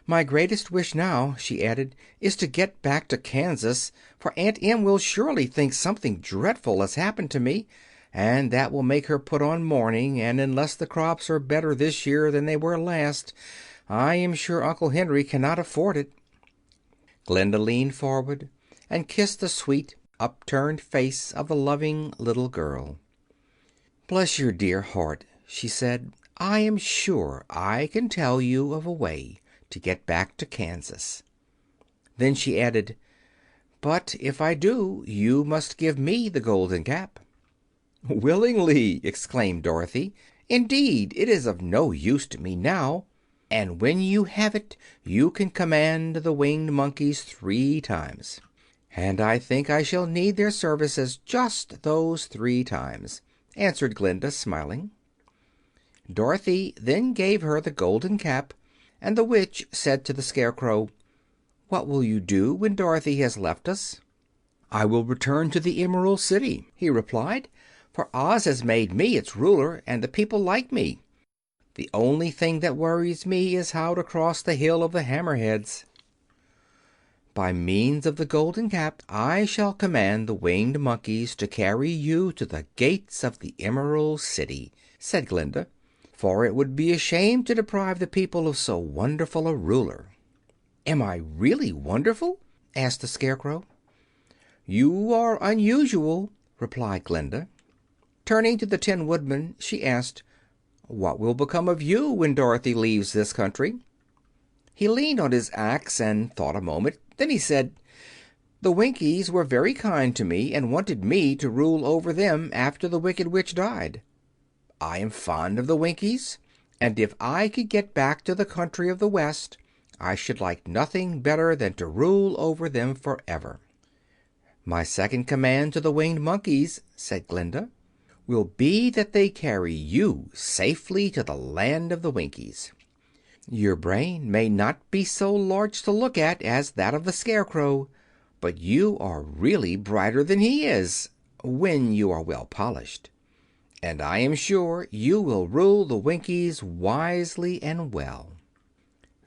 "My greatest wish now," she added, "is to get back to Kansas, for Aunt Em will surely think something dreadful has happened to me, and that will make her put on mourning, and unless the crops are better this year than they were last, I am sure Uncle Henry cannot afford it." Glinda leaned forward and kissed the sweet, upturned face of the loving little girl. "Bless your dear heart," she said, "I am sure I can tell you of a way to get back to Kansas." Then she added, "But if I do, you must give me the golden cap." "Willingly!" exclaimed Dorothy. "Indeed, it is of no use to me now, and when you have it you can command the winged monkeys 3 times. And I think I shall need their services just those 3 times," answered Glinda, smiling. Dorothy then gave her the golden cap, and the witch said to the Scarecrow, "What will you do when Dorothy has left us?" "I will return to the Emerald City," he replied, "for Oz has made me its ruler, and the people like me. The only thing that worries me is how to cross the Hill of the Hammerheads." "By means of the golden cap I shall command the winged monkeys to carry you to the gates of the Emerald City," said Glinda, "for it would be a shame to deprive the people of so wonderful a ruler." "Am I really wonderful?" asked the Scarecrow. "You are unusual," replied Glinda. Turning to the Tin Woodman, she asked, "What will become of you when Dorothy leaves this country?" He leaned on his axe and thought a moment. Then he said, "The Winkies were very kind to me and wanted me to rule over them after the Wicked Witch died. I am fond of the Winkies, and if I could get back to the country of the West I should like nothing better than to rule over them forever." "My second command to the winged monkeys," said Glinda, "will be that they carry you safely to the land of the Winkies. Your brain may not be so large to look at as that of the Scarecrow, but you are really brighter than he is, when you are well polished. And I am sure you will rule the Winkies wisely and well."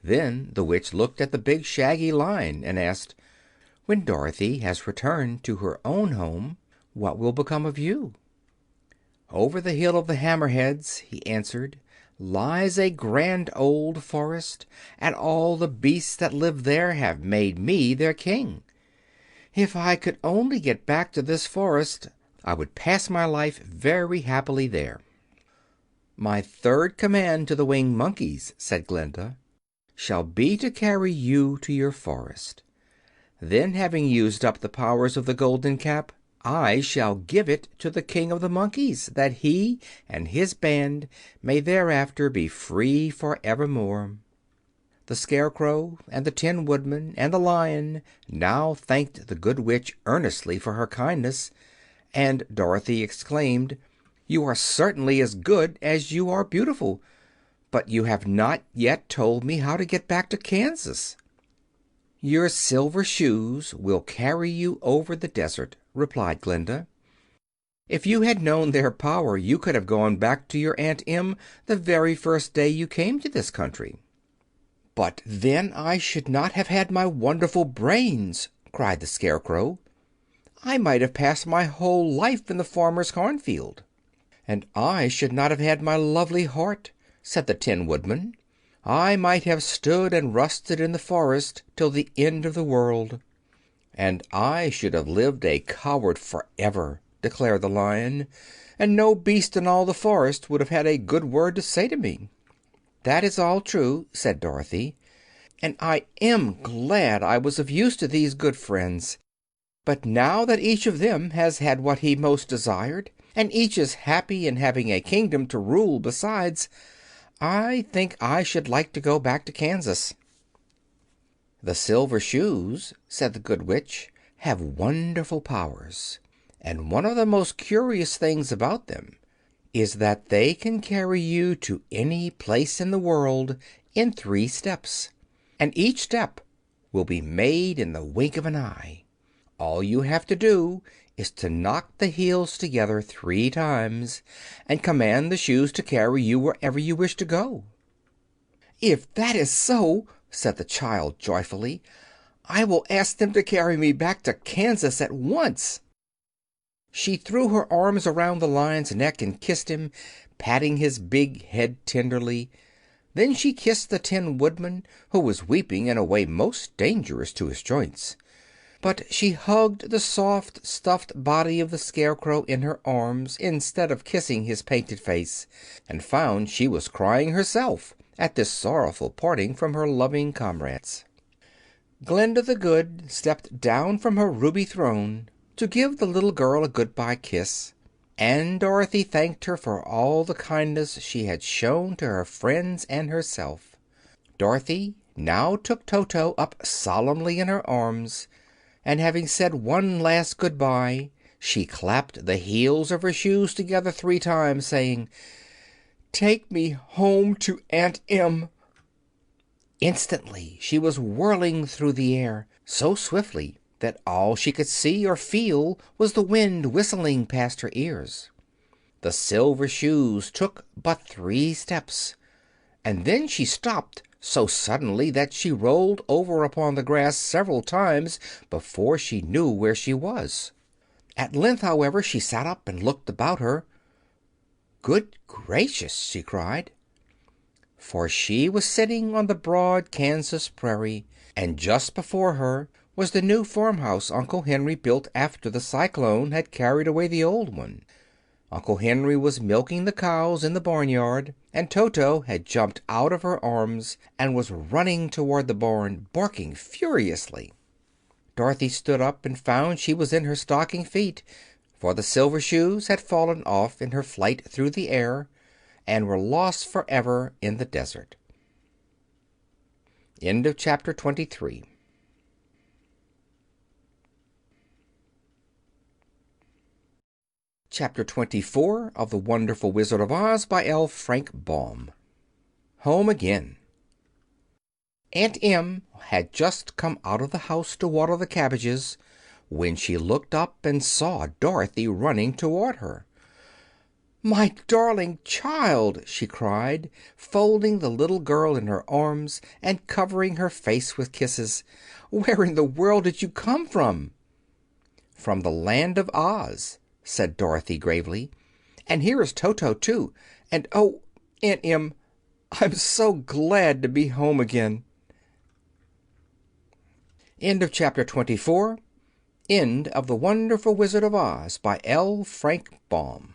Then the witch looked at the big shaggy Lion and asked, "When Dorothy has returned to her own home, what will become of you?" "Over the Hill of the Hammerheads," he answered, "lies a grand old forest, and all the beasts that live there have made me their king. If I could only get back to this forest I would pass my life very happily there." "My third command to the winged monkeys," said Glinda, "shall be to carry you to your forest. Then, having used up the powers of the golden cap, I shall give it to the King of the Monkeys, that he and his band may thereafter be free for evermore." The Scarecrow and the Tin Woodman and the Lion now thanked the Good Witch earnestly for her kindness, and Dorothy exclaimed, "You are certainly as good as you are beautiful. But you have not yet told me how to get back to Kansas." "Your silver shoes will carry you over the desert," replied Glinda. "If you had known their power you could have gone back to your Aunt Em the very first day you came to this country." "But then I should not have had my wonderful brains!" cried the Scarecrow. "I might have passed my whole life in the farmer's cornfield." "And I should not have had my lovely heart," said the Tin Woodman. "I might have stood and rusted in the forest till the end of the world." "And I should have lived a coward forever," declared the Lion, "and no beast in all the forest would have had a good word to say to me." "That is all true," said Dorothy, "and I am glad I was of use to these good friends. But now that each of them has had what he most desired, and each is happy in having a kingdom to rule besides, I think I should like to go back to Kansas." "The Silver Shoes," said the Good Witch, "have wonderful powers, and one of the most curious things about them is that they can carry you to any place in the world in 3 steps, and each step will be made in the wink of an eye. All you have to do is to knock the heels together 3 times and command the shoes to carry you wherever you wish to go." "If that is so," said the child joyfully, "I will ask them to carry me back to Kansas at once." She threw her arms around the Lion's neck and kissed him, patting his big head tenderly. Then she kissed the Tin Woodman, who was weeping in a way most dangerous to his joints. But she hugged the soft, stuffed body of the Scarecrow in her arms instead of kissing his painted face, and found she was crying herself at this sorrowful parting from her loving comrades. Glinda the Good stepped down from her ruby throne to give the little girl a good-bye kiss, and Dorothy thanked her for all the kindness she had shown to her friends and herself. Dorothy now took Toto up solemnly in her arms, and having said one last good-bye, she clapped the heels of her shoes together 3 times, saying, "Take me home to Aunt Em." Instantly she was whirling through the air, so swiftly that all she could see or feel was the wind whistling past her ears. The Silver Shoes took but 3 steps, and then she stopped so suddenly that she rolled over upon the grass several times before she knew where she was. At length, however, she sat up and looked about her. "Good gracious!" she cried. For she was sitting on the broad Kansas prairie, and just before her was the new farmhouse Uncle Henry built after the cyclone had carried away the old one. Uncle Henry was milking the cows in the barnyard, and Toto had jumped out of her arms and was running toward the barn, barking furiously. Dorothy stood up and found she was in her stocking feet, for the Silver Shoes had fallen off in her flight through the air and were lost forever in the desert. End of chapter 23. Chapter 24 of The Wonderful Wizard of Oz by L. Frank Baum. Home again. Aunt Em had just come out of the house to water the cabbages when she looked up and saw Dorothy running toward her. "My darling child!" she cried, folding the little girl in her arms and covering her face with kisses. "Where in the world did you come from?" "From the Land of Oz," said Dorothy gravely. "And here is Toto, too. And oh, Aunt Em, I'm so glad to be home again." End of chapter 24. End of The Wonderful Wizard of Oz by L. Frank Baum.